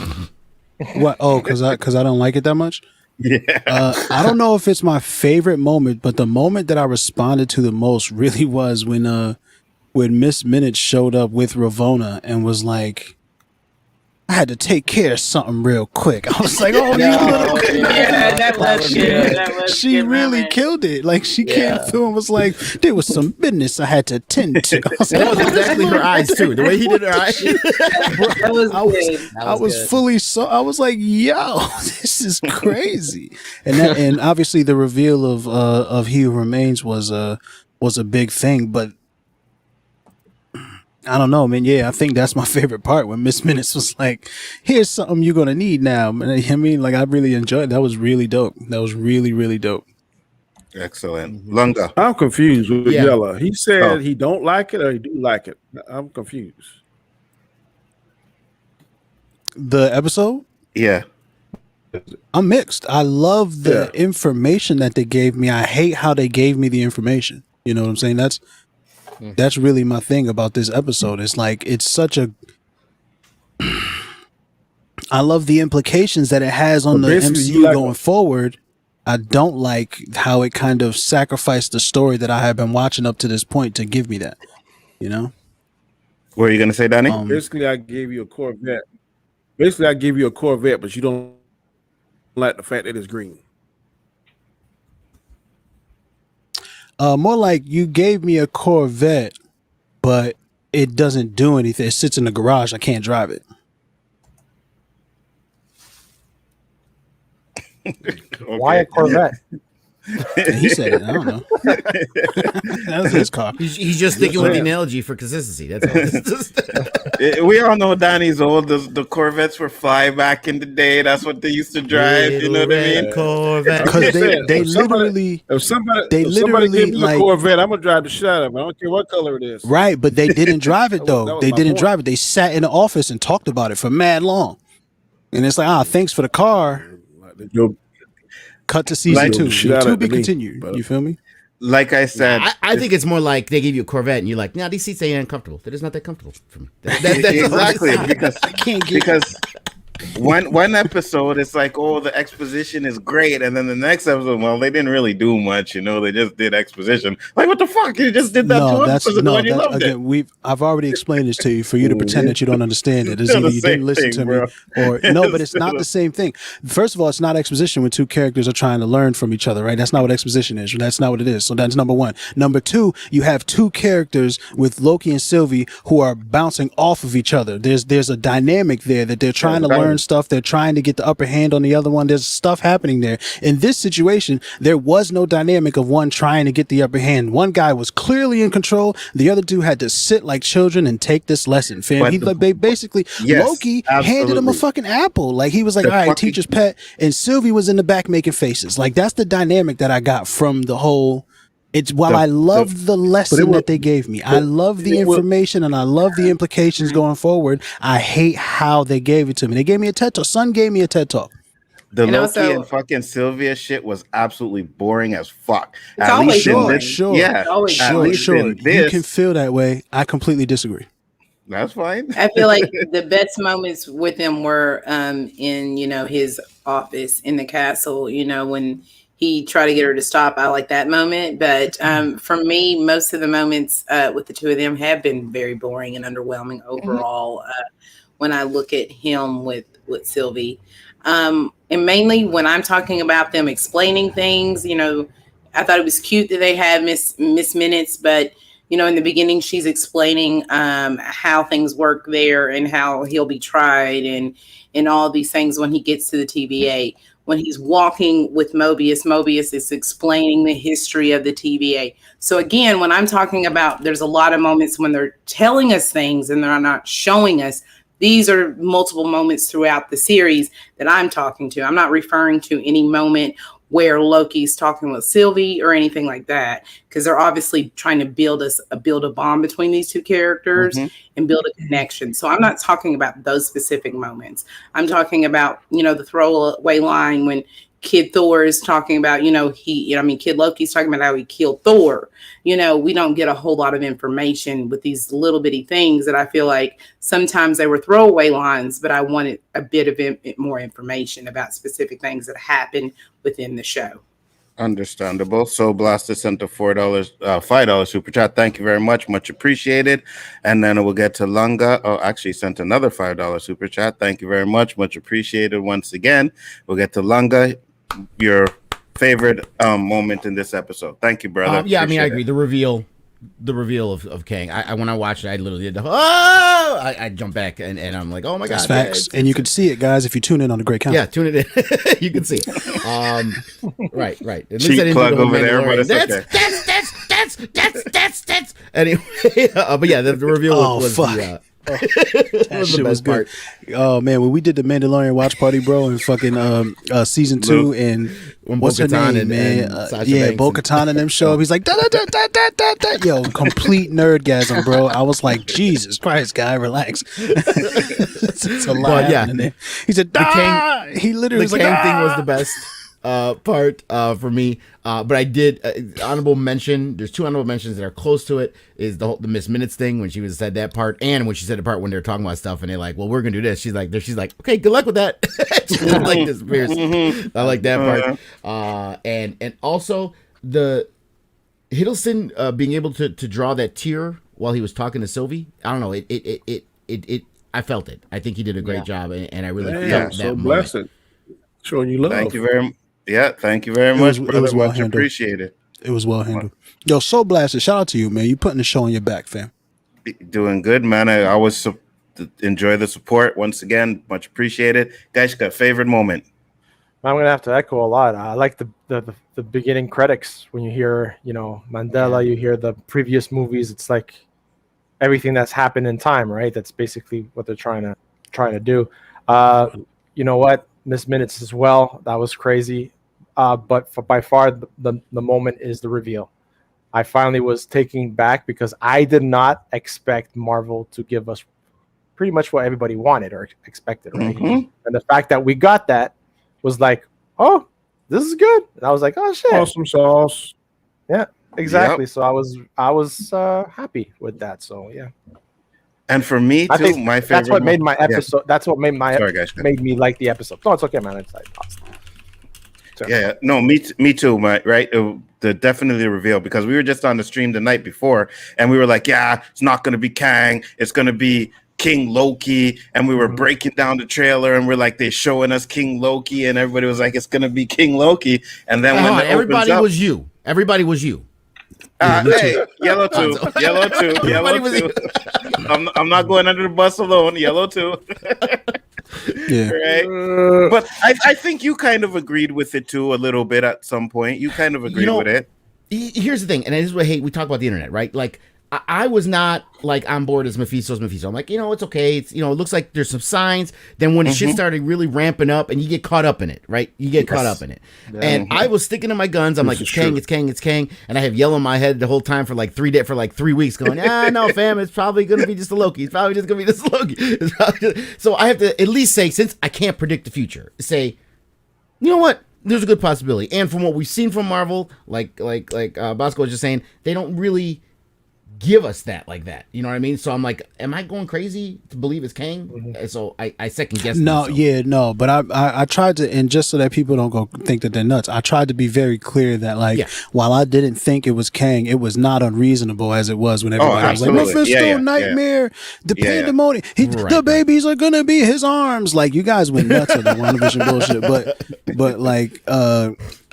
What? Oh, because I don't like it that much. Yeah. I don't know if it's my favorite moment, but the moment that I responded to the most really was when Miss Minute showed up with Ravonna and was like, I had to take care of something real quick. I was like, oh, you little. Yeah, that was good. That was She good really moment. killed it. Like she came through and was like, there was some business I had to attend to. I was That was like, exactly her eyes too. The way he did her eyes. That was good. I was good. fully so. I was like, "Yo, this is crazy," and obviously the reveal of He Who Remains was a big thing. But I don't know, man. Yeah, I think that's my favorite part when Miss Minutes was like, "Here's something you're gonna need now." I mean, like I really enjoyed it. That was really dope. That was really really dope. Excellent. Lunga. I'm confused with Yeah. Yella. He said he don't like it or he do like it. I'm confused. The episode. Yeah. I'm mixed. I love the Yeah. information that they gave me. I hate how they gave me the information. You know what I'm saying? That's really my thing about this episode. It's like it's such a I love the implications that it has on But the basically, MCU you like- going forward. I don't like how it kind of sacrificed the story that I have been watching up to this point to give me that. You know? What are you gonna say, Danny? Basically, I gave you a Corvette. Basically, I give you a Corvette, but you don't like the fact that it's green. More like you gave me a Corvette, but it doesn't do anything. It sits in the garage. I can't drive it. Why a Corvette? He said it. I don't know. That was his car. He's just sticking with the analogy for consistency. That's all. It's just- We all know Danny's old. The Corvettes were fly back in the day. That's what they used to drive. You know what I mean? Corvette. Because they If somebody- literally If somebody literally, gives me like- a Corvette, I'm gonna drive the shit out of it. I don't care what color it is. right, but they didn't drive it That though. was They my didn't point. drive it. They sat in the office and talked about it for mad long. And it's like, thanks for the car. Yo, Cut to season Like- 2. Shit out To of be me, continued. but- You feel me? Like I said, I think it's more like they give you a Corvette and you're like, nah, these seats ain't uncomfortable. They're just not that comfortable for me. exactly because Can't get one episode it's like, oh, the exposition is great, and then the next episode, well, they didn't really do much, you know, they just did exposition. Like, what the fuck? You just did that no, two that's episodes no. and you That's, loved it. again, I've already explained this to you for you to pretend that you don't understand it. It's They're either the you didn't same listen thing, to bro. me, or no. But it's not the same thing. First of all, it's not exposition when two characters are trying to learn from each other, right? That's not what exposition is. That's not what it is. So that's number one. Number two, you have two characters with Loki and Sylvie who are bouncing off of each other. There's a dynamic there that they're trying to learn stuff. They're trying to get the upper hand on the other one. There's stuff happening there. In this situation, there was no dynamic of one trying to get the upper hand. One guy was clearly in control. The other two had to sit like children and take this lesson. Fam, But they basically Yes, Loki handed him a absolutely. fucking apple. Like he was like, The all right, fucking- teacher's pet, and Sylvie was in the back making faces. Like that's the dynamic that I got from the whole. It's while I love the lesson was- that they gave me, I love the it was- information and I love the implications going forward. I hate how they gave it to me. They gave me a TED talk. Son gave me a TED talk. The And Loki also- and fucking Sylvia shit was absolutely boring as fuck. It's always in boring. this- Sure, yeah, It's always at Sure, least sure. in You this, can feel that way. I completely disagree. that's fine. I feel like the best moments with him were in his office in the castle. When he tried to get her to stop. I like that moment. But for me, most of the moments with the two of them have been very boring and underwhelming overall. When I look at him with Sylvie, and mainly when I'm talking about them explaining things, I thought it was cute that they had Miss Minutes, but in the beginning, she's explaining how things work there and how he'll be tried and all these things when he gets to the TVA. When he's walking with Mobius is explaining the history of the TVA. So again, when I'm talking about, there's a lot of moments when they're telling us things and they're not showing us. These are multiple moments throughout the series that I'm talking to. I'm not referring to any moment where Loki's talking with Sylvie or anything like that, because they're obviously trying to build a bond between these two characters and build a connection. So I'm not talking about those specific moments. I'm talking about, the throwaway line when Kid Thor is talking about, Kid Loki's talking about how he killed Thor. We don't get a whole lot of information with these little bitty things that I feel like sometimes they were throwaway lines, but I wanted a bit of more information about specific things that happened within the show. Understandable. So Blaster sent a $5 super chat. Thank you very much. Much appreciated. And then we'll get to Lunga. Oh, actually sent another $5 super chat. Thank you very much. Much appreciated once again. We'll get to Lunga. Your favorite moment in this episode. Thank you, brother. I agree. The reveal of Kang. When I watched it, I literally did I jumped back and I'm like, oh my god, facts. And you can see it, guys, if you tune in on the Great Count. Yeah, tune it in. You can see it. Right. At least Cheap plug over there, but it's okay. That's anyway. But yeah, the reveal was fuck. That shit was good. Oh man, when we did the Mandalorian watch party, bro, in fucking season 2, and what's her name, man? Bo-Katan and them show up. He's like, da da da da da da da. Yo, complete nerdgasm, bro. I was like, Jesus Christ, guy, relax. It's a lot. But yeah, he said, he literally was like, Kang thing was the best part for me. But I did honorable mention. There's 2 honorable mentions that are close to it. Is the Miss Minutes thing when she said that part, and when she said the part when they're talking about stuff and they're like, "Well, we're gonna do this." She's like, "Okay, good luck with that." She like disappears. I like that part. And also the Hiddleston being able to draw that tear while he was talking to Sylvie. I don't know. It I felt it. I think he did a great job, and I really felt that so moment. blessed. Showing you love. Thank you very much. Yeah, thank you very much, brother. was well much handled. appreciated. It was well handled. Yo, so blasted. Shout out to you, man. You putting the show on your back, fam. Doing good, man. I always enjoy the support. Once again, much appreciated. Guys, you got a favorite moment? I'm gonna have to echo a lot. I like the beginning credits when you hear Mandela, you hear the previous movies. It's like everything that's happened in time, right? That's basically what they're trying to do. You know what? Miss Minutes as well. That was crazy. But by far the moment is the reveal. I finally was taken back because I did not expect Marvel to give us pretty much what everybody wanted or expected, right? And the fact that we got that was like, oh, this is good. And I was like, oh shit, awesome sauce. Yeah, exactly. Yep. So I was happy with that. So yeah. And for me too, my favorite. That's what made my episode. Yeah. That's what made my made me like the episode. No, it's okay, man. It's like awesome. Yeah, no, me too, right? The definitely reveal, because we were just on the stream the night before and we were like, yeah, it's not going to be Kang, it's going to be King Loki, and we were breaking down the trailer and we're like, they're showing us King Loki and everybody was like, it's going to be King Loki, and then when everybody was you. Hey, yellow too. I'm not going under the bus alone. Yellow too. Yeah. Right. But I think you kind of agreed with it too a little bit at some point. You kind of agreed with it. Here's the thing, and this is what we talk about the internet, right? Like I was not like on board as Mephisto's Mephisto. I'm like, it's okay. It's it looks like there's some signs. Then when the shit started really ramping up, and you get caught up in it, right? You get caught up in it. Yeah. And I was sticking to my guns. I'm like, it's Kang. And I have yellow in my head the whole time for like 3 weeks, going, no, fam, it's probably gonna be just a Loki. It's probably just gonna be this Loki. So I have to at least say, since I can't predict the future, say, you know what? There's a good possibility. And from what we've seen from Marvel, like Bosco was just saying, they don't really give us that like that. You know what I mean? So I'm like, am I going crazy to believe it's Kang? So I second guess. No, but I tried to, and just so that people don't go think that they're nuts, I tried to be very clear that while I didn't think it was Kang, it was not unreasonable as it was when everybody was like, Mephisto, Nightmare, the pandemonium, the babies are gonna be his arms. Like, you guys went nuts on the WandaVision bullshit, but like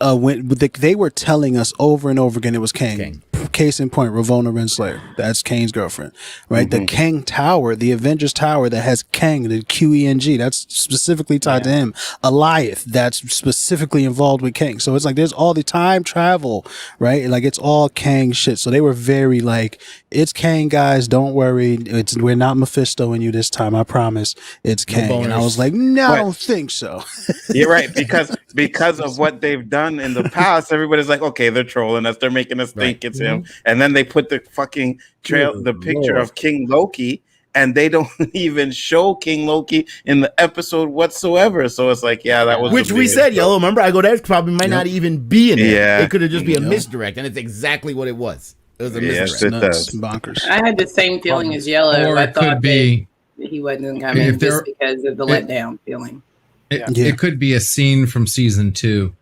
when they were telling us over and over again it was Kang. case in point, Ravonna Renslayer. That's Kang's girlfriend, right? The Kang Tower, the Avengers Tower that has Kang, the QENG, that's specifically tied to him. Alioth, that's specifically involved with Kang. So it's like there's all the time travel, right? Like it's all Kang shit. So they were very like, it's Kang, guys. Don't worry. We're not Mephisto in you this time. I promise. It's Kang. And I was like, no, I don't think so. You're right, because of what they've done in the past, everybody's like, okay, they're trolling us, they're making us think it's him, and then they put the fucking the picture of King Loki, and they don't even show King Loki in the episode whatsoever. So it's like, yeah, that was which we said, Yellow. Remember, I go, that probably might not even be in it. Yeah, it could have just be a misdirect, and it's exactly what it was. It was a misdirect. Yes, it does. Bonkers. I had the same feeling as Yellow. Or I it thought could be that he wasn't coming just because of the letdown feeling. It could be a scene from season 2.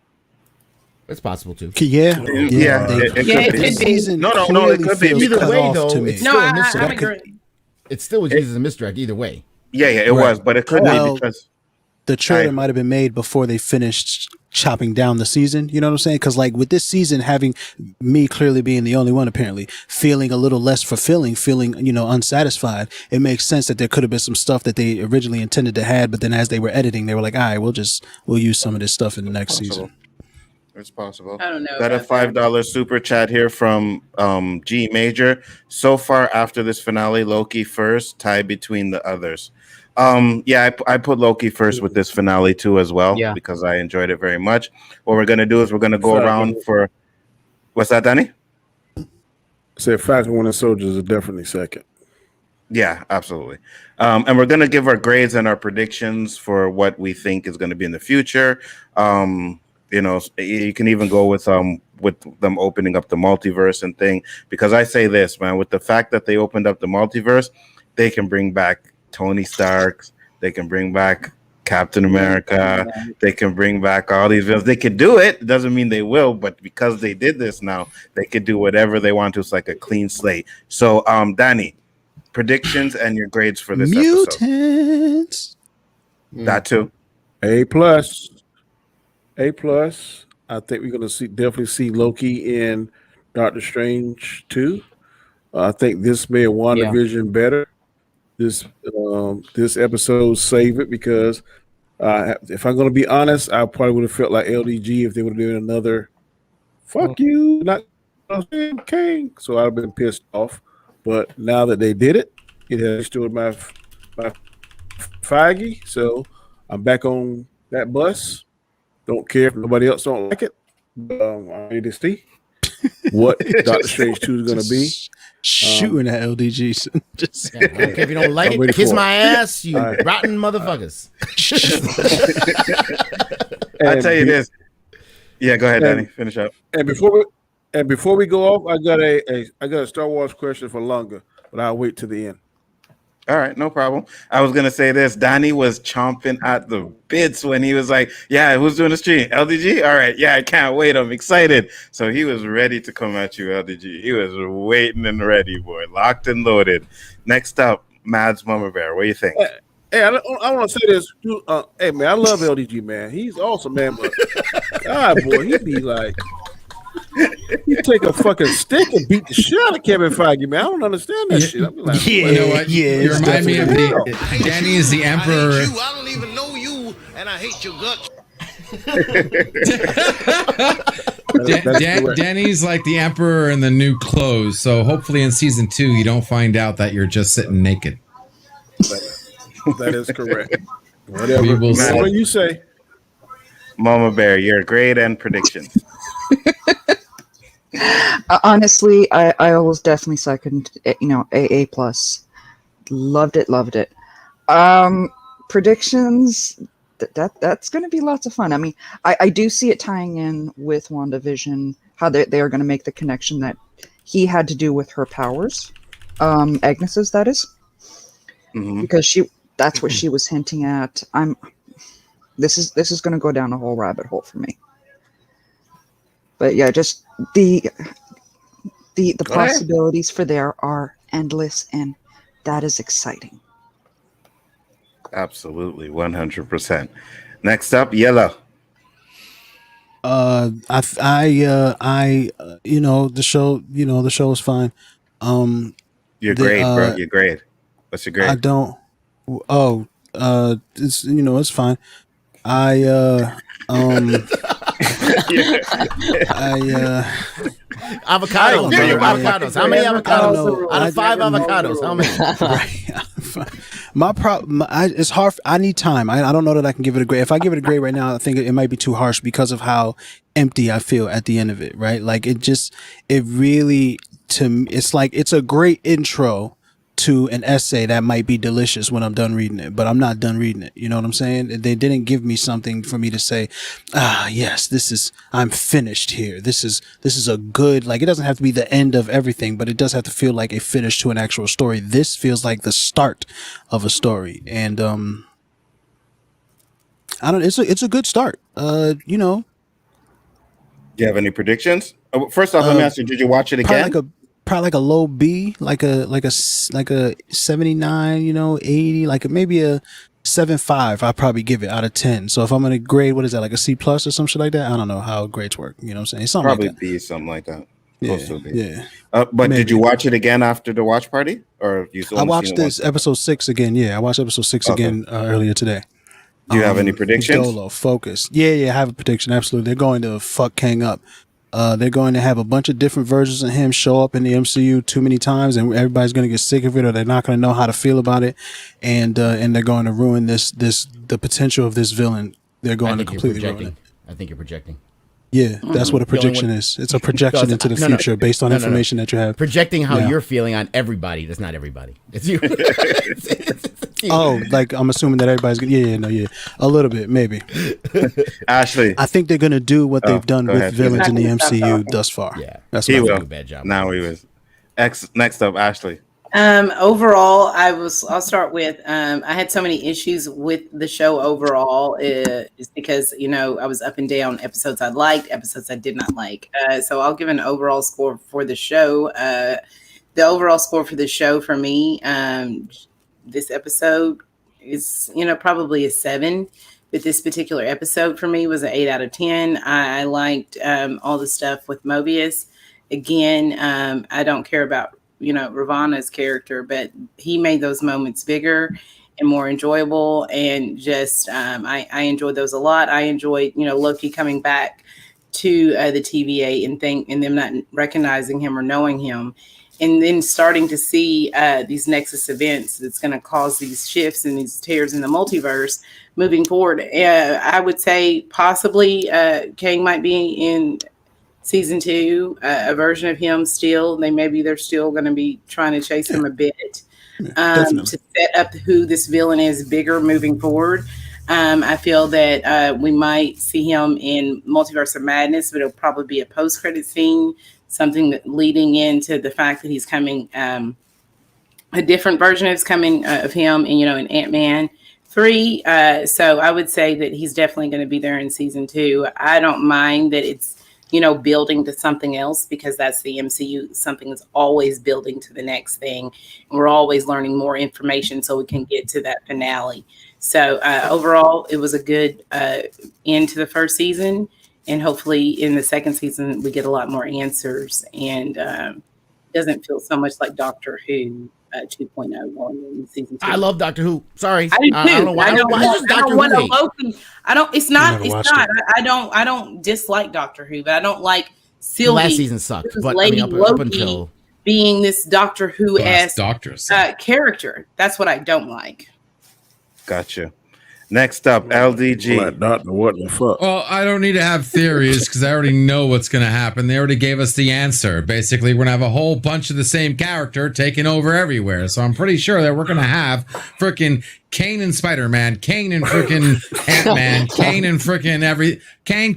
It's possible too. Yeah. It could be. Season No, it could be. Either way, though, it's still a I'm misdirect. agreeing. It still was used as a misdirect either way. Yeah, it was, but it could be because the trailer might have been made before they finished chopping down the season. You know what I'm saying? Because like with this season, having me clearly being the only one, apparently feeling a little less fulfilling, feeling unsatisfied, it makes sense that there could have been some stuff that they originally intended to have, but then as they were editing, they were like, all right, we'll use some of this stuff in the next season. it's possible. I don't know. Got a $5 super chat here from G Major. So far after this finale, Loki first, tie between the others. I put Loki first with this finale too as well, because I enjoyed it very much. What we're gonna do is we're gonna go around for what's that, Danny? Said Falcon Winter Soldiers is definitely second. Yeah, absolutely. And we're gonna give our grades and our predictions for what we think is gonna be in the future. You can even go with them opening up the multiverse and thing, because I say this, man, with the fact that they opened up the multiverse, they can bring back Tony Stark, they can bring back Captain America, they can bring back all these villains. They could do it. It doesn't mean they will, but because they did this now, they could do whatever they want to. It's like a clean slate. So, Danny, predictions and your grades for this episode. Mutants. That too. A+. I think we're gonna definitely see Loki in Doctor Strange 2. I think this made WandaVision better. This episode saved it because if I'm going to be honest, I probably would have felt like LDG if they would have done another "fuck you," not King. So I'd have been pissed off. But now that they did it, it has stood my Feige. So I'm back on that bus. Don't care if nobody else don't like it. I'm ready to see what Doctor Strange 2 is going to be. Shooting at LDGs. If you don't like it, kiss my ass, you rotten motherfuckers. I tell you this. Yeah, go ahead, Danny. Finish up. And before we go off, I got a Star Wars question for longer, but I'll wait to the end. All right, no problem. I was gonna say this. Danny was chomping at the bits when he was like, "Yeah, who's doing the stream? LDG? All right, yeah, I can't wait. I'm excited." So he was ready to come at you, LDG. He was waiting and ready, boy, locked and loaded. Next up, Mads Mama Bear. What do you think? Hey, I want to say this. Hey, man, I love LDG, man. He's awesome, man. But God, boy, he be like, he take a fucking stick and beat the shit out of Kevin Feige, man. I don't understand that shit. I'm like, you know what? You remind me of Danny is the emperor. I don't even know you, and I hate your guts. Danny's like the emperor in the new clothes. So hopefully in season 2, you don't find out that you're just sitting naked. That is correct. Whatever you say. Mama Bear, your grade and predictions. Honestly, I was definitely second. AA plus. Loved it. Predictions. That's going to be lots of fun. I mean, I do see it tying in with WandaVision, how they are going to make the connection that he had to do with her powers, Agnes's, that is, because that's what she was hinting at. This is going to go down a whole rabbit hole for me. But yeah, just the possibilities for there are endless, and that is exciting. Absolutely, 100%. Next up, Yellow. the show is fine. Your The, grade, bro. Your grade. What's your grade? I don't. Oh, it's it's fine. I Avocados. There you go. Avocados. How many avocados? know. Out of 5 avocados, how many? my problem. It's hard. I need time. I don't know that I can give it a grade. If I give it a grade right now, I think it might be too harsh because of how empty I feel at the end of it. Right? Like it really, to me, it's like it's a great intro to an essay that might be delicious when I'm done reading it, but I'm not done reading it. You know what I'm saying? They didn't give me something for me to say, yes, I'm finished here. This is a good, like, it doesn't have to be the end of everything, but it does have to feel like a finish to an actual story. This feels like the start of a story. And, it's a good start. Do you have any predictions? First off, let me ask you, did you watch it again? Probably like a low B, like a 79, 80, like maybe a 7.5. I'll probably give it out of 10. So if I'm gonna grade, what is that, like a C plus or some shit like that? I don't know how grades work. You know what I'm saying? It's something Probably like that. B, something like that. Yeah, Close to B. yeah. But Maybe. did you watch it again after the watch party, or you? I watched this episode 6 again. Yeah, I watched episode 6 again earlier today. Do you have any predictions? Dolo, focus. Yeah, I have a prediction. Absolutely, they're going to fuck Kang up. They're going to have a bunch of different versions of him show up in the MCU too many times, and everybody's going to get sick of it, or they're not going to know how to feel about it, and they're going to ruin the potential of this villain. They're going to completely ruin it. I think you're projecting. Yeah, that's what a projection is. It's a projection into the future based on information that you have. Projecting how you're feeling on everybody. That's not everybody. It's you. Oh, like I'm assuming that everybody's a little bit, maybe. Ashley, I think they're gonna do what they've done with villains in the MCU thus far. Yeah, that's he what will. do a bad job. Now he was. Next up, Ashley. Overall, I'll start with, I had so many issues with the show overall, just because, I was up and down, episodes I liked, episodes I did not like. So I'll give an overall score for the show. The overall score for the show for me, this episode is, probably a 7. But this particular episode for me was an 8 out of 10. I liked all the stuff with Mobius. Again, I don't care about Ravana's character, but he made those moments bigger and more enjoyable, and just I enjoyed those a lot. I enjoyed Loki coming back to the TVA and them not recognizing him or knowing him, and then starting to see these Nexus events that's going to cause these shifts and these tears in the multiverse moving forward. I would say possibly Kang might be in season 2, a version of him still. They're still going to be trying to chase him a bit to set up who this villain is bigger moving forward. I feel that we might see him in Multiverse of Madness, but it'll probably be a post-credit scene, something that leading into the fact that he's coming, a different version is coming of him, and in Ant-Man 3. So I would say that he's definitely going to be there in season 2. I don't mind that it's building to something else, because that's the MCU. Something is always building to the next thing. And we're always learning more information so we can get to that finale. So overall, it was a good end to the first season. And hopefully in the second season, we get a lot more answers. And it doesn't feel so much like Doctor Who 2.0 going in season 2. I love Doctor Who. Sorry. I do too. I don't know why. Why is Doctor Who? Loki. It's not. I don't dislike Doctor Who, but I don't like Sylvie. The last season sucked, but Lady up Loki until being this Doctor Who-esque Doctor character. That's what I don't like. Gotcha. Next up, LDG. Doctor, what the fuck? Well, I don't need to have theories because I already know what's going to happen. They already gave us the answer. Basically, we're going to have a whole bunch of the same character taking over everywhere. So I'm pretty sure that we're going to have freaking Kane and Spider-Man, Kane and freaking Ant-Man, Kane and freaking Kane.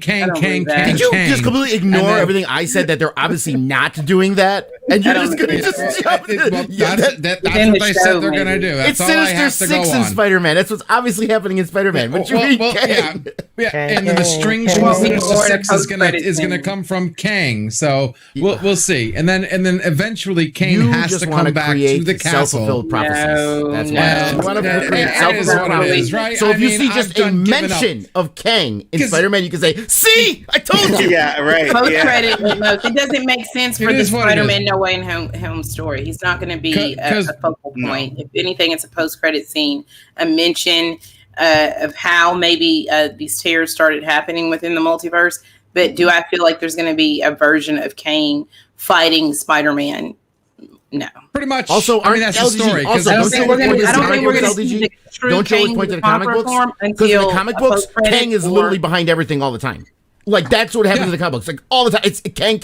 Did you just completely ignore everything I said, that they're obviously not doing that? And you're I just don't gonna agree. just jump. Well, Yeah, that's Within what the they show, said they're gonna maybe. do. That's it's all I have Sinister to go Six in on. Spider-Man. That's what's obviously happening in Spider-Man. What you mean, Kang? yeah. Kang, And then the strings from Well, Sinister or Six is gonna post-credit come from Kang. So we'll see. And then eventually Kang You has just to want come back to create the castle. self-fulfilled prophecies. No, That's no. why. You want to create It is self-fulfilled what it prophecies. is, right? So I if you mean, see I've just a done given up. mention of Kang in 'Cause- Spider-Man, you can say, "See, I told you." Yeah, right. Post Yeah. credit, it doesn't make sense for It the is what it Spider-Man is. No Way Home story. He's not going to be a 'Cause- focal point. If anything, it's a post credit scene, a mention of how maybe these tears started happening within the multiverse. But do I feel like there's going to be a version of Kang fighting Spider-Man? No. Pretty much. Also, I mean, that's the LDG story. 'cause also, I I don't don't think you we're look going at to. I don't think we're going to LDG? see the true Don't you always Kang point to the conqueror comic books? form Because in until the comic a books, post-credit Kang is or- literally behind everything all the time. Like that's what happens in the comic books. Like all the time, it's Kang.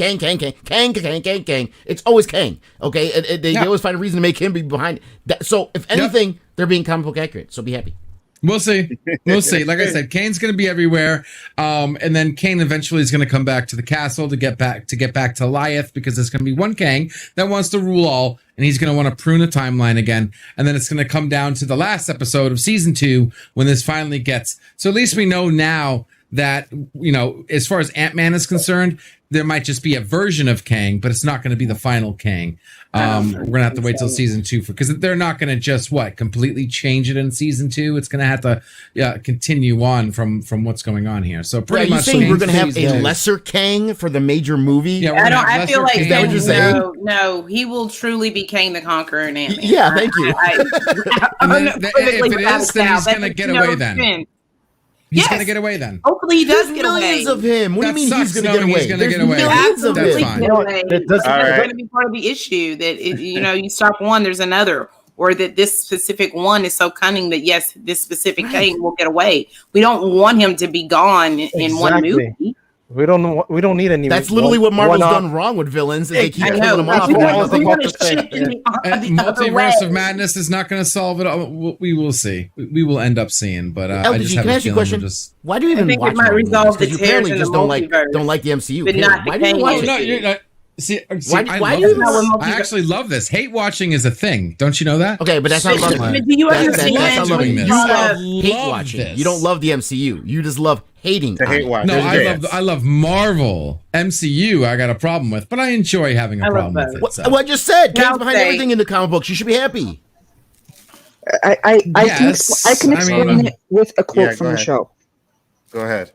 It's always Kang. Okay, and they always find a reason to make him be behind. That. So if anything, they're being comic book accurate. So be happy. We'll see. We'll see. Like I said, Kane's going to be everywhere, and then Kane eventually is going to come back to the castle to get back to Goliath, because there's going to be one Kang that wants to rule all, and he's going to want to prune a timeline again, and then it's going to come down to the last episode of season 2 when this finally gets. So at least we know now that, you know, as far as Ant-Man is concerned, there might just be a version of Kang, but it's not going to be the final Kang. We're going to have to wait till season 2 because they're not going to just completely change it in season 2. It's going to have to continue on from what's going on here. So pretty much saying we're going to have a lesser Kang for the major movie. Yeah, I feel like Kang. no, he will truly be Kang the Conqueror and Ant-Man. Yeah, thank you. And then, if it is, then he's going to get away then. He's going to get away then. Hopefully he does There's get away. millions of him. What do you mean he's going to get away? He's going to get away. Millions of That's him. fine. Get away. That's going to be part of the issue that you stop one, there's another, or that this specific one is so cunning that yes, this specific Kang will get away. We don't want him to be gone in one movie. We don't need any. That's literally what Marvel's done wrong with villains. Is they keep killing them off. Multiverse of Madness is not going to solve it all. We will see. We will end up seeing. But I just have can I a ask you a feeling question? Why do you even think watch it might Marvel resolve movies? the 'Cause you tears apparently in just the don't multiverse, like the MCU. but Period. not the Why do you Kang watch No, it? you're not. See, why I do you love this. I actually love this. Hate watching is a thing. Don't you know that? Okay, but that's not love. Do you understand? that's not loving this. You love Love hate watching. this. You don't love the MCU. You just love hating. To hate watch. No, There's I love Marvel. MCU I got a problem with, but I enjoy having a problem with it. What I just said. Kang's behind say- everything in the comic books. You should be happy. I Yes, can I explain mean- it with a quote Yeah, from go the ahead. show. Go ahead.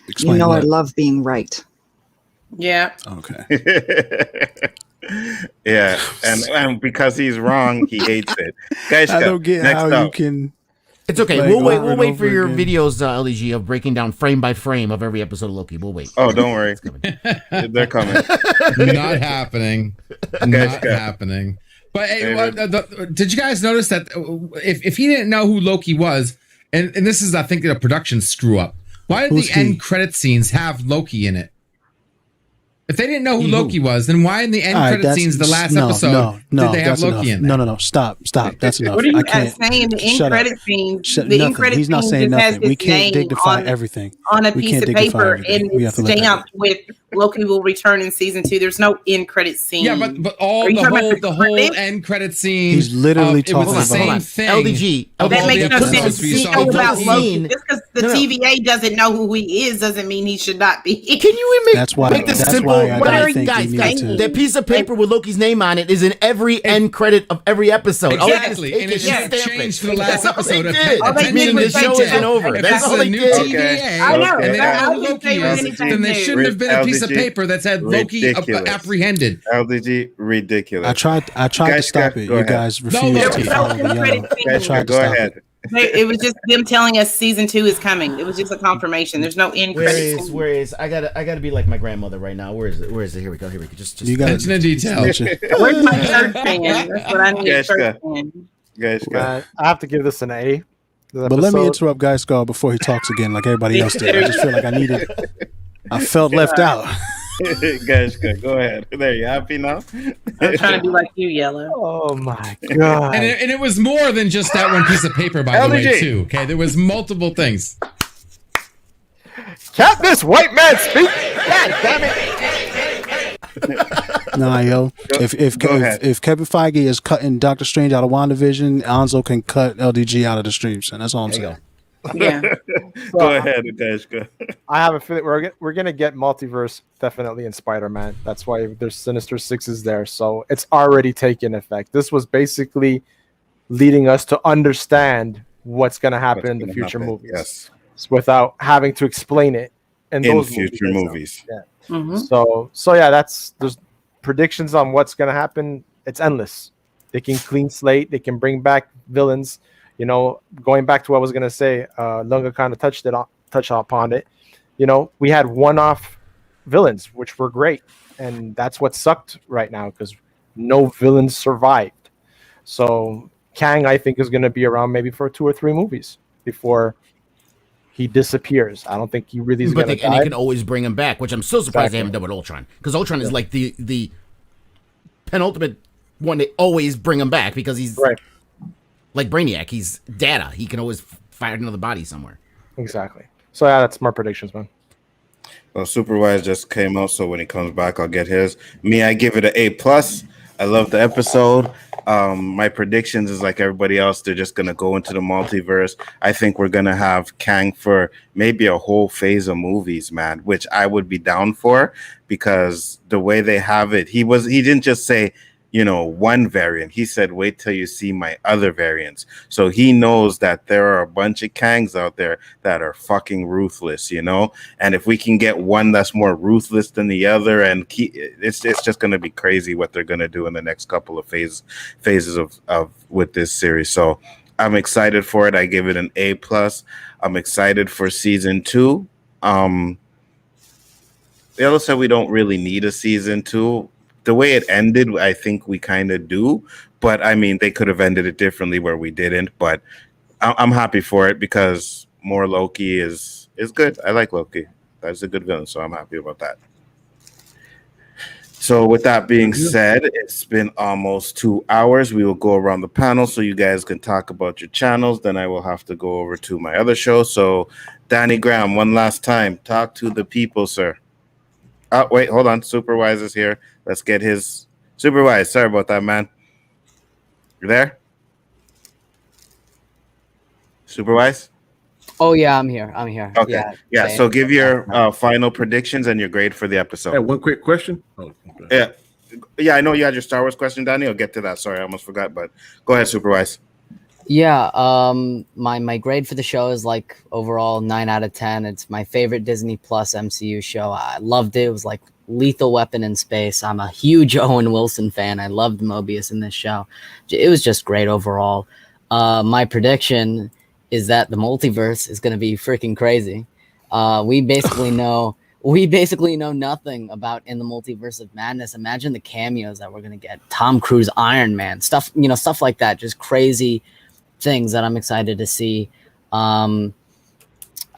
Explain You know, I what? love being right. Yeah. Okay. Yeah, and because he's wrong, he hates it. Guys, I don't get next how up. you can. It's okay. Like, We'll wait. over We'll and wait for over your again. videos, LDG, of breaking down frame by frame of every episode of Loki. We'll wait. Oh, don't worry, coming. they're coming. Not happening. Not happening. But hey, did you guys notice that if he didn't know who Loki was, and this is, I think, a production screw up. Why did Who's the he? end credit scenes have Loki in it? If they didn't know who Loki was, then why in the end credit scenes, the last episode, did they have that's Loki enough. in there? No. Stop. That's enough. What are you I can't. saying? The end Shut up. credit scenes. Shut, The end nothing. credit He's not scene saying just has nothing. We his can't name dignify everything. on a We piece can't of dignify paper, everything. and We have it's to let that stamped with Loki will return in season 2. There's no end credit scene. Yeah, but all Are you talking about the whole end credit scene. He's literally it was talking the about- same Hold on. thing. LDG. of that all makes the no episodes sense. we We saw know Loki. about Loki. Loki. Just because the No. TVA doesn't know who he is doesn't mean he should not be. Can you make, That's why- make this that's simple? why I What don't are think guys? you Guys, need to- that piece of paper with Loki's name on it is in every end credit of every episode. All they did is Exactly, take and it it should have and stamp changed it. for the last That's all episode. they did. All they Attention did to was the say show that- isn't over. If That's this all is a they new did. TVA, I know. and they I don't know who didn't Loki say is, anything then there new. shouldn't have been a piece of LDG, paper that said Loki ridiculous. apprehended. LDG, ridiculous. I tried to Guys, stop go it. You ahead. guys No, refused Loki. to follow the yellow. Guys, tried to go stop ahead. it. It was just them telling us season 2 is coming. It was just a confirmation. There's no end credit scene. Where is? I gotta be like my grandmother right now. Where is it? Here we go. Just. You got Attention to detail. Where's my church fan? That's what I need. Yes, Church go. fan. Guys, go. I have to give this an A. But let me interrupt Guy Skull before he talks again, like everybody else did. I just feel like I felt left out. Guys, go ahead. There, you happy now? I'm trying to be like you, Yellow. Oh my god! And it was more than just that one piece of paper, by the way, LDG. too. Okay, there was multiple things. Can't this white man speak? God damn it! Nah, yo. If Kevin Feige is cutting Doctor Strange out of WandaVision, Anzo can cut LDG out of the streams, and that's all I'm saying. Yeah. Go ahead, guys. Go. I have a feeling we're gonna get multiverse definitely in Spider-Man. That's why there's Sinister Sixes there. So it's already taken effect. This was basically leading us to understand what's gonna happen in the future movies. Yes. Without having to explain it in those future movies. Yeah. Mm-hmm. So yeah, there's predictions on what's gonna happen. It's endless. They can clean slate. They can bring back villains. You know, going back to what I was gonna say, Lunga kind of touched upon it. You know, we had one-off villains, which were great, and that's what sucked right now because no villains survived. So Kang, I think, is gonna be around maybe for 2 or 3 movies before he disappears. I don't think he really is gonna die. And they can always bring him back, which I'm so surprised they haven't done with Ultron, because Ultron is like the penultimate one. They always bring him back because he's like Brainiac. He's data. He can always fire another body somewhere. Exactly. So yeah, that's my predictions, man. Well, Superwise just came out, so when he comes back, I'll get his. Me, I give it an A+. I love the episode. My predictions is like everybody else. They're just going to go into the multiverse. I think we're going to have Kang for maybe a whole phase of movies, man, which I would be down for because the way they have it, he didn't just say, you know, one variant. He said, wait till you see my other variants. So he knows that there are a bunch of Kangs out there that are fucking ruthless, you know? And if we can get one that's more ruthless than the other, and it's just going to be crazy what they're going to do in the next couple of phases of with this series. So I'm excited for it. I give it an A+. I'm excited for season 2. They also said we don't really need a season 2. The way it ended, I think we kind of do, but I mean, they could have ended it differently where we didn't. But I'm happy for it because more Loki is good. I like Loki. That's a good villain, so I'm happy about that. So with that being said, it's been almost 2 hours. We will go around the panel so you guys can talk about your channels. Then I will have to go over to my other show. So Danny Graham, one last time, talk to the people, sir. Oh, wait, hold on. Superwise is here. Let's get his Superwise. Sorry about that, man. You there? Superwise? Oh yeah, I'm here. Okay. Yeah. So give your final predictions and your grade for the episode. Hey, one quick question. Oh, okay. Yeah. I know you had your Star Wars question, Danny. I'll get to that. Sorry, I almost forgot. But go ahead, Superwise. Yeah, my grade for the show is like overall 9 out of 10. It's my favorite Disney Plus MCU show. I loved it. It was like Lethal Weapon in space. I'm a huge Owen Wilson fan. I loved Mobius in this show. It was just great overall. My prediction is that the multiverse is going to be freaking crazy. We basically know nothing about In the Multiverse of Madness. Imagine the cameos that we're going to get. Tom Cruise, Iron Man, stuff like that. Just crazy things that I'm excited to see. I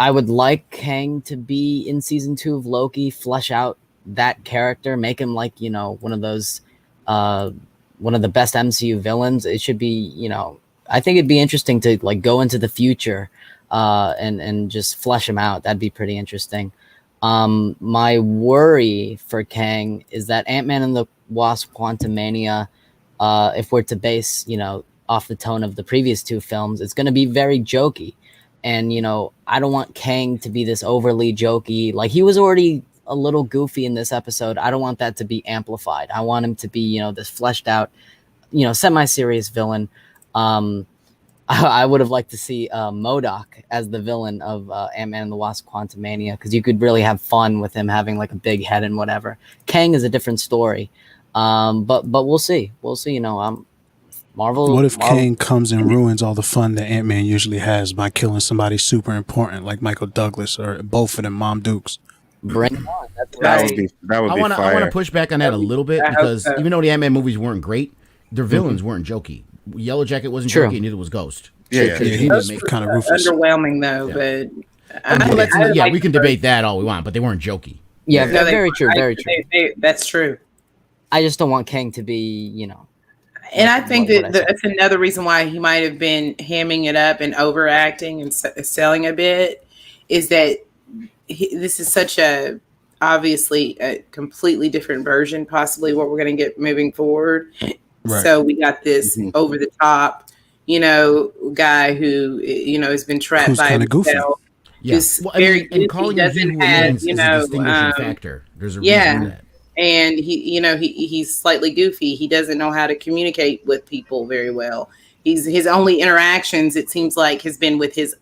would like Kang to be in season 2 of Loki, flesh out that character, make him like, one of those, one of the best MCU villains. It should be, I think it'd be interesting to like go into the future, and just flesh him out. That'd be pretty interesting. My worry for Kang is that Ant-Man and the Wasp: Quantumania, if we're to base, off the tone of the previous 2 films, it's going to be very jokey. And, I don't want Kang to be this overly jokey. Like, he was already a little goofy in this episode. I don't want that to be amplified. I want him to be, this fleshed out, semi-serious villain. I would have liked to see MODOK as the villain of Ant-Man and the Wasp: Quantumania, because you could really have fun with him having like a big head and whatever. Kang is a different story. But we'll see. Marvel. What if Kang comes and ruins all the fun that Ant-Man usually has by killing somebody super important like Michael Douglas or both of them Mom Dukes? Bring it on. That would be fire. I want to push back on that a little bit because even though the Ant-Man movies weren't great, their villains weren't jokey. Yellow Jacket wasn't jokey, and neither was Ghost. Yeah. He was kind of ruthless. Underwhelming though, but we can debate that all we want, but they weren't jokey. Yeah, very true. That's true. I just don't want Kang to be, And I think that's another reason why he might have been hamming it up and overacting and selling a bit, is that this is such a obviously a completely different version, possibly what we're going to get moving forward. Right. So we got this over the top, guy who, has been trapped Who's by kinda goofy. himself. Yeah. Who's Well, very and goofy, calling him doesn't Who have, Remains is a distinguishing factor. There's a reason for that. And he's slightly goofy. He doesn't know how to communicate with people very well. His only interactions, it seems like, has been with his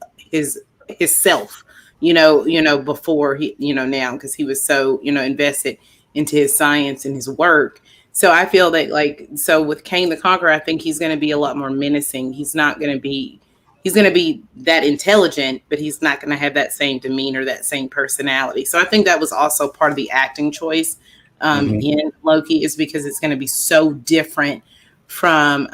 self, before he, now, because he was so, invested into his science and his work. So I feel that so with Kang the Conqueror, I think he's going to be a lot more menacing. He's going to be that intelligent, but he's not going to have that same demeanor, that same personality. So I think that was also part of the acting choice in Loki, is because it's going to be so different from,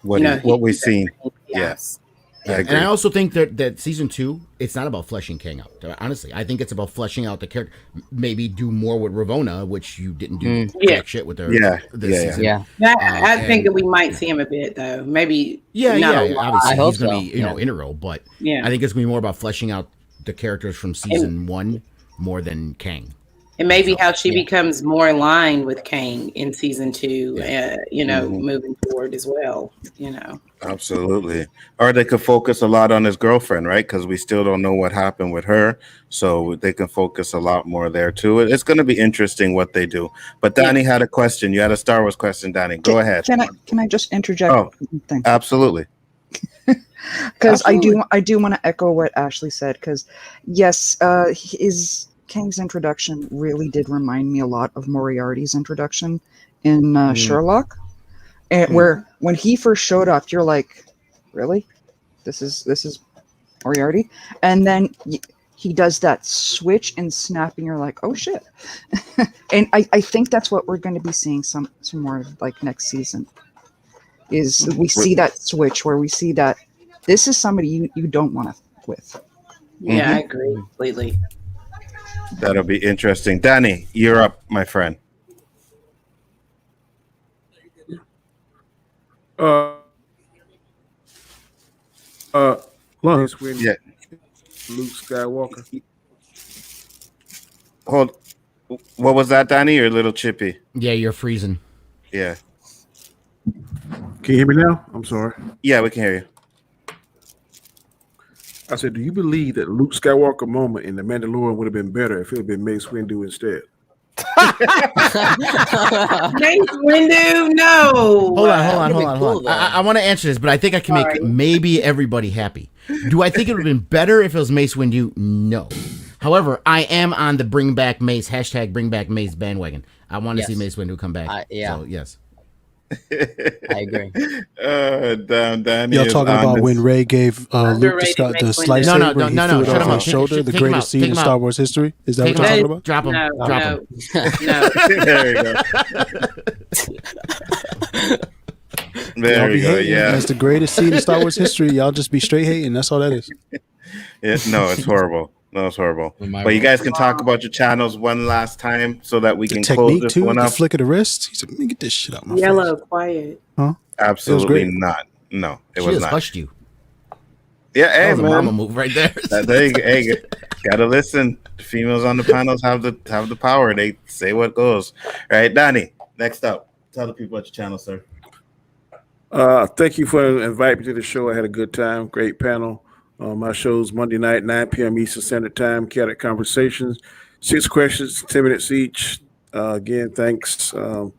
what we've seen. Yes. And I also think that season 2, it's not about fleshing Kang out. Honestly, I think it's about fleshing out the character. Maybe do more with Ravonna, which you didn't do jack shit with her. This season. I think that we might see him a bit, though. Maybe. Obviously, I hope he's going to so. be integral, but I think it's going to be more about fleshing out the characters from season 1 more than Kang. And maybe how she becomes more in line with Kang in season 2, moving forward as well, Absolutely. Or they could focus a lot on his girlfriend, right? Because we still don't know what happened with her. So they can focus a lot more there too. It's going to be interesting what they do. But Danny had a question. You had a Star Wars question, Danny. Go ahead. Can I just interject? Oh, absolutely. Because I do want to echo what Ashley said. Because yes, his Kang's introduction really did remind me a lot of Moriarty's introduction in Sherlock, and where when he first showed up, you're like, really, this is Moriarty, and then he does that switch and snapping. You're like, oh shit, and I think that's what we're going to be seeing some more of, like, next season. Is we see that switch where we see that this is somebody you don't want to with. Yeah, I agree completely. That'll be interesting. Danny, you're up, my friend. Lawrence, when Yeah. Luke Skywalker. Hold. What was that, Danny? You're a little chippy. Yeah, you're freezing. Yeah. Can you hear me now? I'm sorry. Yeah, we can hear you. I said, do you believe that Luke Skywalker moment in The Mandalorian would have been better if it had been Mace Windu instead? Mace Windu, no. Hold on. I want to answer this, but I think I can make maybe everybody happy. Do I think it would have been better if it was Mace Windu? No. However, I am on the bring back Mace bandwagon. I want to see Mace Windu come back. So, yes. I agree. Damn, Danny. Y'all talking about when Ray gave Luke the slice No, saber and he threw it over his shoulder, the greatest scene in Star Wars history? Is that what you're talking about? Drop him. No. There you go. There you go. Yeah. That's the greatest scene in Star Wars history. Y'all just be straight hating. That's all that is. No, it's horrible. No, it's horrible. But you guys can talk about your channels one last time so that we can close this one the up. flick of the wrist. He's like, let me get this shit out my Yellow, face. quiet. Huh? Absolutely not. No, it was not. Hushed you. Yeah, hey, that was man. a mama move right there. There you go. Hey, gotta listen. The females on the panels have the power. They say what goes. All right, Danny. Next up, tell the people about your channel, sir. Thank you for inviting me to the show. I had a good time. Great panel. My show's Monday night, 9 p.m. Eastern Standard Time. Chaotic Conversations. 6 questions, 10 minutes each. Again, thanks. I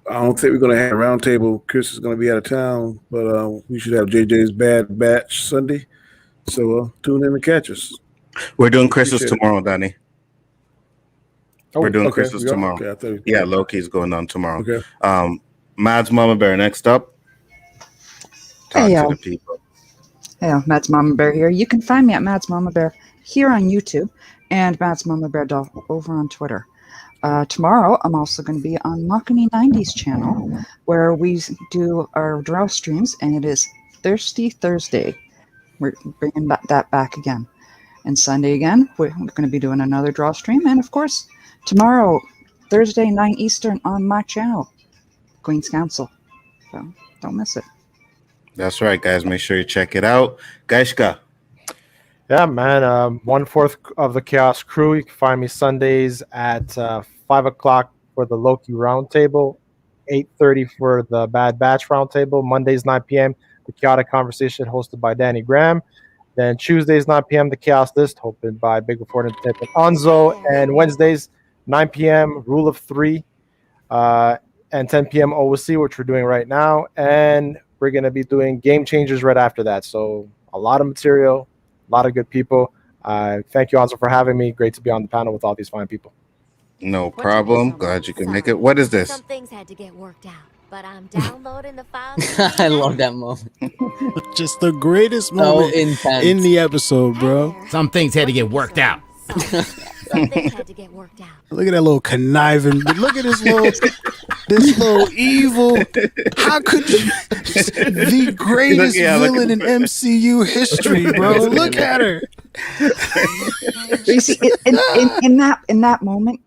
don't think we're going to have a roundtable. Chris is going to be out of town, but we should have JJ's Bad Batch Sunday. So tune in and catch us. We're doing Chris's tomorrow, Danny. We're doing Chris's tomorrow. Okay, yeah, Loki's going on tomorrow. Okay. Mads Mama Bear, next up. Talk to the people. Hey, Mads Mama Bear here. You can find me at Mads Mama Bear here on YouTube and Mads Mama Bear over on Twitter. Tomorrow, I'm also going to be on Makani 90s channel where we do our draw streams, and it is Thirsty Thursday. We're bringing that back again. And Sunday again, we're going to be doing another draw stream. And of course, tomorrow, Thursday, 9 Eastern on my channel, Queen's Council. So don't miss it. That's right, guys. Make sure you check it out. Gaishka. Yeah, man. 1/4 of the Chaos Crew. You can find me Sundays at 5 o'clock for the Loki Roundtable, 8:30 for the Bad Batch Roundtable. Mondays 9 p.m. the Chaotic Conversation hosted by Danny Graham. Then Tuesdays 9 p.m. the Chaos List hosted by Big Before Entertainment Onzo. And Wednesdays 9 p.m. Rule of Three, and 10 p.m. OOC, which we're doing right now. And we're gonna be doing Game Changers right after that. So a lot of material. A lot of good people. Thank you, Anzo, for having me. Great to be on the panel with all these fine people. No problem. Glad you can make it. What is this? Some things had to get worked out, but I'm downloading the files. I love that moment. Just the greatest So moment intense. in the episode, bro. Some things had to get worked out. Some things had to get worked out. Look at that little conniving. Look at this little evil. How could you? The greatest villain in MCU history, bro. Look at her. You see, in that moment,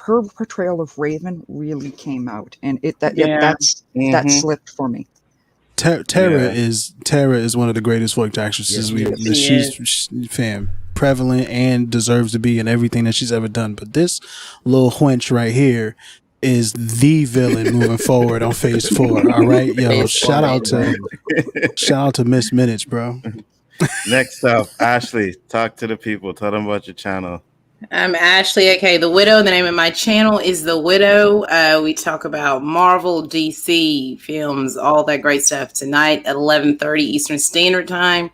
her portrayal of Raven really came out, and that slipped for me. Tara is one of the greatest voice actresses she's fam, prevalent and deserves to be in everything that she's ever done. But this little wench right here is the villain moving forward on Phase 4. All right, yo, shout out to Miss Minutes, bro. Next up, Ashley, talk to the people. Tell them about your channel. I'm Ashley, aka The Widow. The name of my channel is The Widow. We talk about Marvel, DC, films, all that great stuff. Tonight at 11:30 Eastern Standard Time,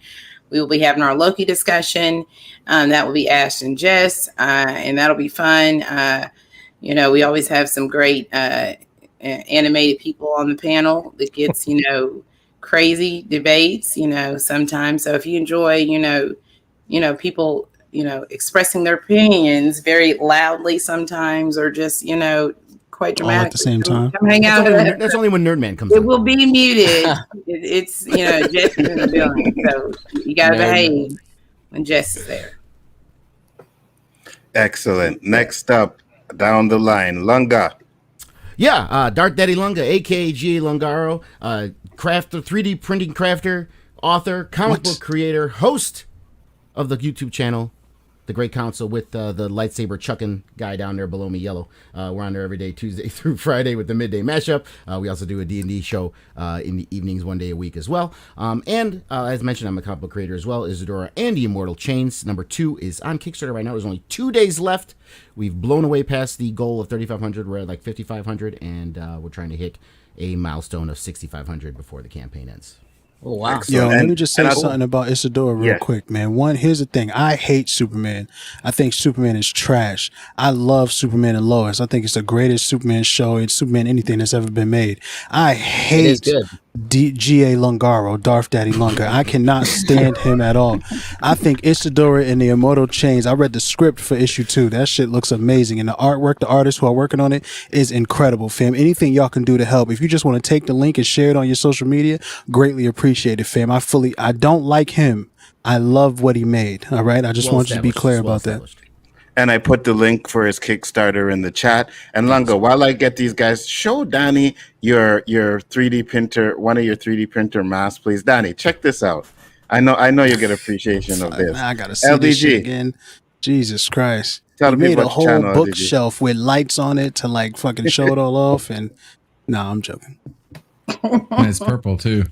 we will be having our Loki discussion. That will be Ash and Jess, and that'll be fun. We always have some great animated people on the panel that gets, crazy debates, sometimes. So if you enjoy, people expressing their opinions very loudly sometimes, or just, quite dramatic. All at the same time. Come hang out. That's only when Nerdman comes It in. will be muted. It's, Jess is in the building. So you got to behave when Jess is there. Excellent. Next up, down the line, Lunga. Yeah, Dark Daddy Lunga, aka G.A. Lungaro, crafter, 3D printing crafter, author, comic book creator, host of the YouTube channel, The Great Council, with the lightsaber chucking guy down there below me, yellow. We're on there every day, Tuesday through Friday, with the midday mashup. We also do a D&D show in the evenings, one day a week as well. And as mentioned, I'm a comic book creator as well, Isadora and the Immortal Chains. Number 2 is on Kickstarter right now. There's only 2 days left. We've blown away past the goal of 3,500. We're at like 5,500, and we're trying to hit a milestone of 6,500 before the campaign ends. Oh, wow. Yo, let me just say something about Isadora real quick, man. One, here's the thing. I hate Superman. I think Superman is trash. I love Superman and Lois. I think it's the greatest Superman show and Superman anything that's ever been made. I hate G.A. Lungaro, Darth Daddy Lunga. I cannot stand him at all. I think Isadora and the Immortal Chains, I read the script for issue 2. That shit looks amazing. And the artwork, the artists who are working on it is incredible, fam. Anything y'all can do to help. If you just want to take the link and share it on your social media, greatly appreciate it, fam. I don't like him. I love what he made. All right. I just want you to be clear about that. And I put the link for his Kickstarter in the chat. And Lunga, while I get these guys, show Danny your 3D printer, one of your 3D printer masks, please. Danny, check this out. I know you get appreciation of this. I gotta see this shit again. Jesus Christ. Tell He me made a about whole your channel, bookshelf with lights on it to like fucking show it all off. And I'm joking. And it's purple too.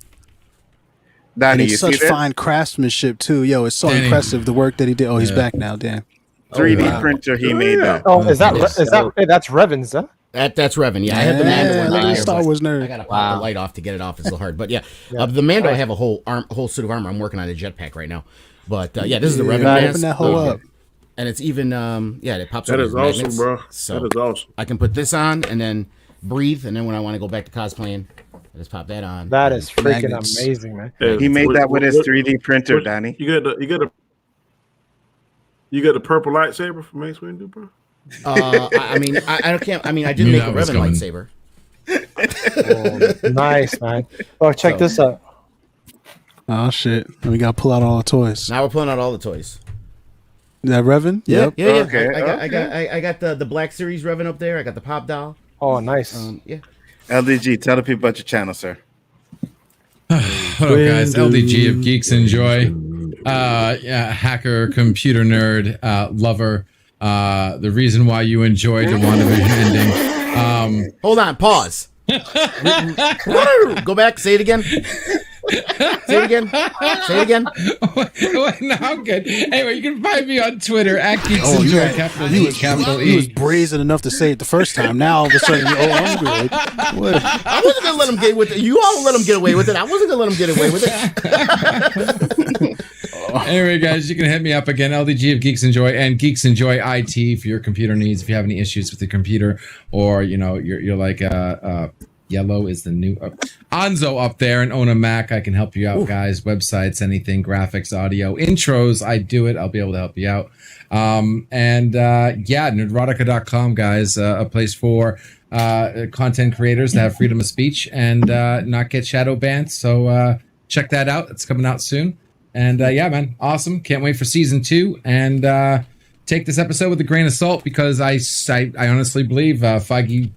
Danny, and it's such fine craftsmanship too. Yo, it's so impressive the work that he did. Oh, he's back now. Damn. 3D printer he made that. Oh, is that that's Revan's, huh? That's Revan. Yeah, I have the Mando one. Star Wars nerd. I gotta pop the light off to get it off. It's a little hard, but yeah, the Mando. I have a whole suit of armor. I'm working on a jetpack right now, but this is the Revan mask. Open that whole up. And it's even it pops. That is awesome, magnets. bro. So that is awesome. I can put this on and then breathe, and then when I want to go back to cosplaying, I just pop that on. That is freaking amazing, man. He made that with his 3D printer, Danny. You got the purple lightsaber from Mace Windu, bro? I didn't make a Revan Oh, lightsaber. nice, man. Oh, check this out. Oh shit! We gotta pull out all the toys. Now we're pulling out all the toys. That Revan? Yeah. Okay, I got the Black Series Revan up there. I got the Pop Doll. Oh, nice. LDG, tell the people about your channel, sir. Hello, guys. LDG of Geeks Enjoy. hacker, computer nerd, lover. The reason why you enjoyed the WandaVision ending. Hold on, pause. Go back, say it again. Say it again. Say it again. No, I'm good. Anyway, you can find me on Twitter at GeeksEnjoy, capital G, capital E. He was brazen enough to say it the first time. Now all of a sudden, I'm good. What? I wasn't gonna let him get with it. You all let him get away with it. I wasn't gonna let him get away with it. Anyway, guys, you can hit me up again, LDG of Geeks Enjoy and Geeks Enjoy IT for your computer needs. If you have any issues with your computer, or you're like Yellow is the new Anzo up there and own a Mac, I can help you out, guys. Websites, anything, graphics, audio, intros, I do it. I'll be able to help you out. Nerdrotica.com, guys, a place for content creators that have freedom of speech and not get shadow banned. So check that out. It's coming out soon. And man, awesome. Can't wait for season 2. And take this episode with a grain of salt, because I honestly believe Feige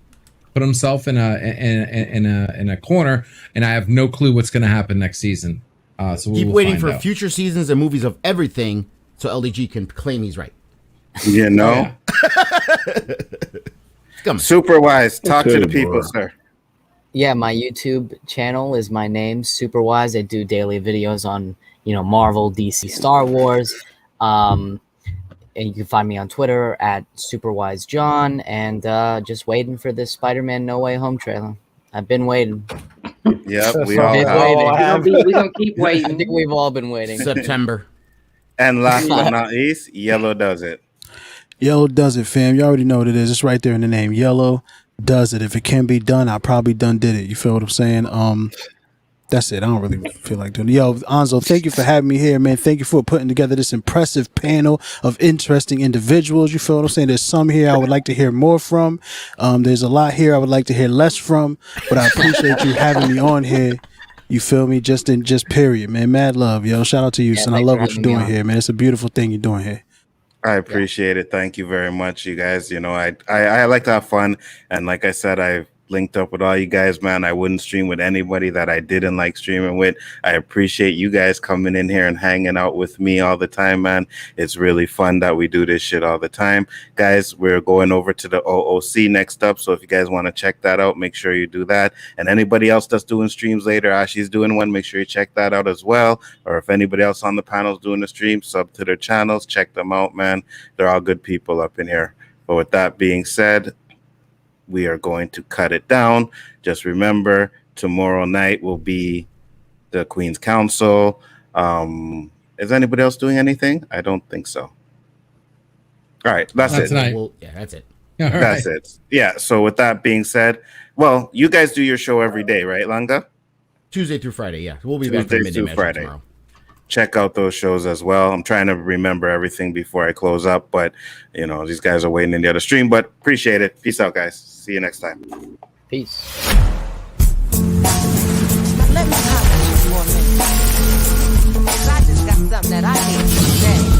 put himself in a corner, and I have no clue what's going to happen next season. So keep waiting for future seasons and movies of everything, so LDG can claim he's right. You know, Super Wise, talk to the people, sir. Yeah, my YouTube channel is my name, Superwise. I do daily videos on Marvel, DC, Star Wars. And you can find me on Twitter at SuperwiseJohn, and just waiting for this Spider-Man No Way Home trailer. I've been waiting. Yep, we all have. We're going to keep waiting. I think we've all been waiting. September. And last but not least, Yellow does it. Yellow does it, fam. You already know what it is. It's right there in the name. Yellow does it. If it can be done, I probably did it. You feel what I'm saying? That's it. I don't really feel like doing it. Yo, Anzo, thank you for having me here, man. Thank you for putting together this impressive panel of interesting individuals. You feel what I'm saying? There's some here I would like to hear more from. There's a lot here I would like to hear less from, but I appreciate you having me on here. You feel me? Just period, man. Mad love, yo. Shout out to you, son. I love what you're doing here, man. It's a beautiful thing you're doing here. I appreciate it. Thank you very much, you guys. I like to have fun, and like I said, I've linked up with all you guys, man. I wouldn't stream with anybody that I didn't like streaming with. I appreciate you guys coming in here and hanging out with me all the time, man. It's really fun that we do this shit all the time. Guys, we're going over to the OOC next up, so if you guys want to check that out, make sure you do that. And anybody else that's doing streams later, Ashi's doing one, make sure you check that out as well. Or if anybody else on the panel is doing a stream, sub to their channels, check them out, man. They're all good people up in here. But with that being said, we are going to cut it down. Just remember, tomorrow night will be the Queen's Council. Is anybody else doing anything? I don't think so. All right, that's it. Tonight. Well, yeah, that's it. That's it. Yeah, so with that being said, well, you guys do your show every day, right, Langa? Tuesday through Friday, yeah. We'll be back for midday Friday tomorrow. Check out those shows as well. I'm trying to remember everything before I close up, but these guys are waiting in the other stream. But appreciate it. Peace out, guys. See you next time. Peace. Let me holler at you for a minute. I just got something that I need to say.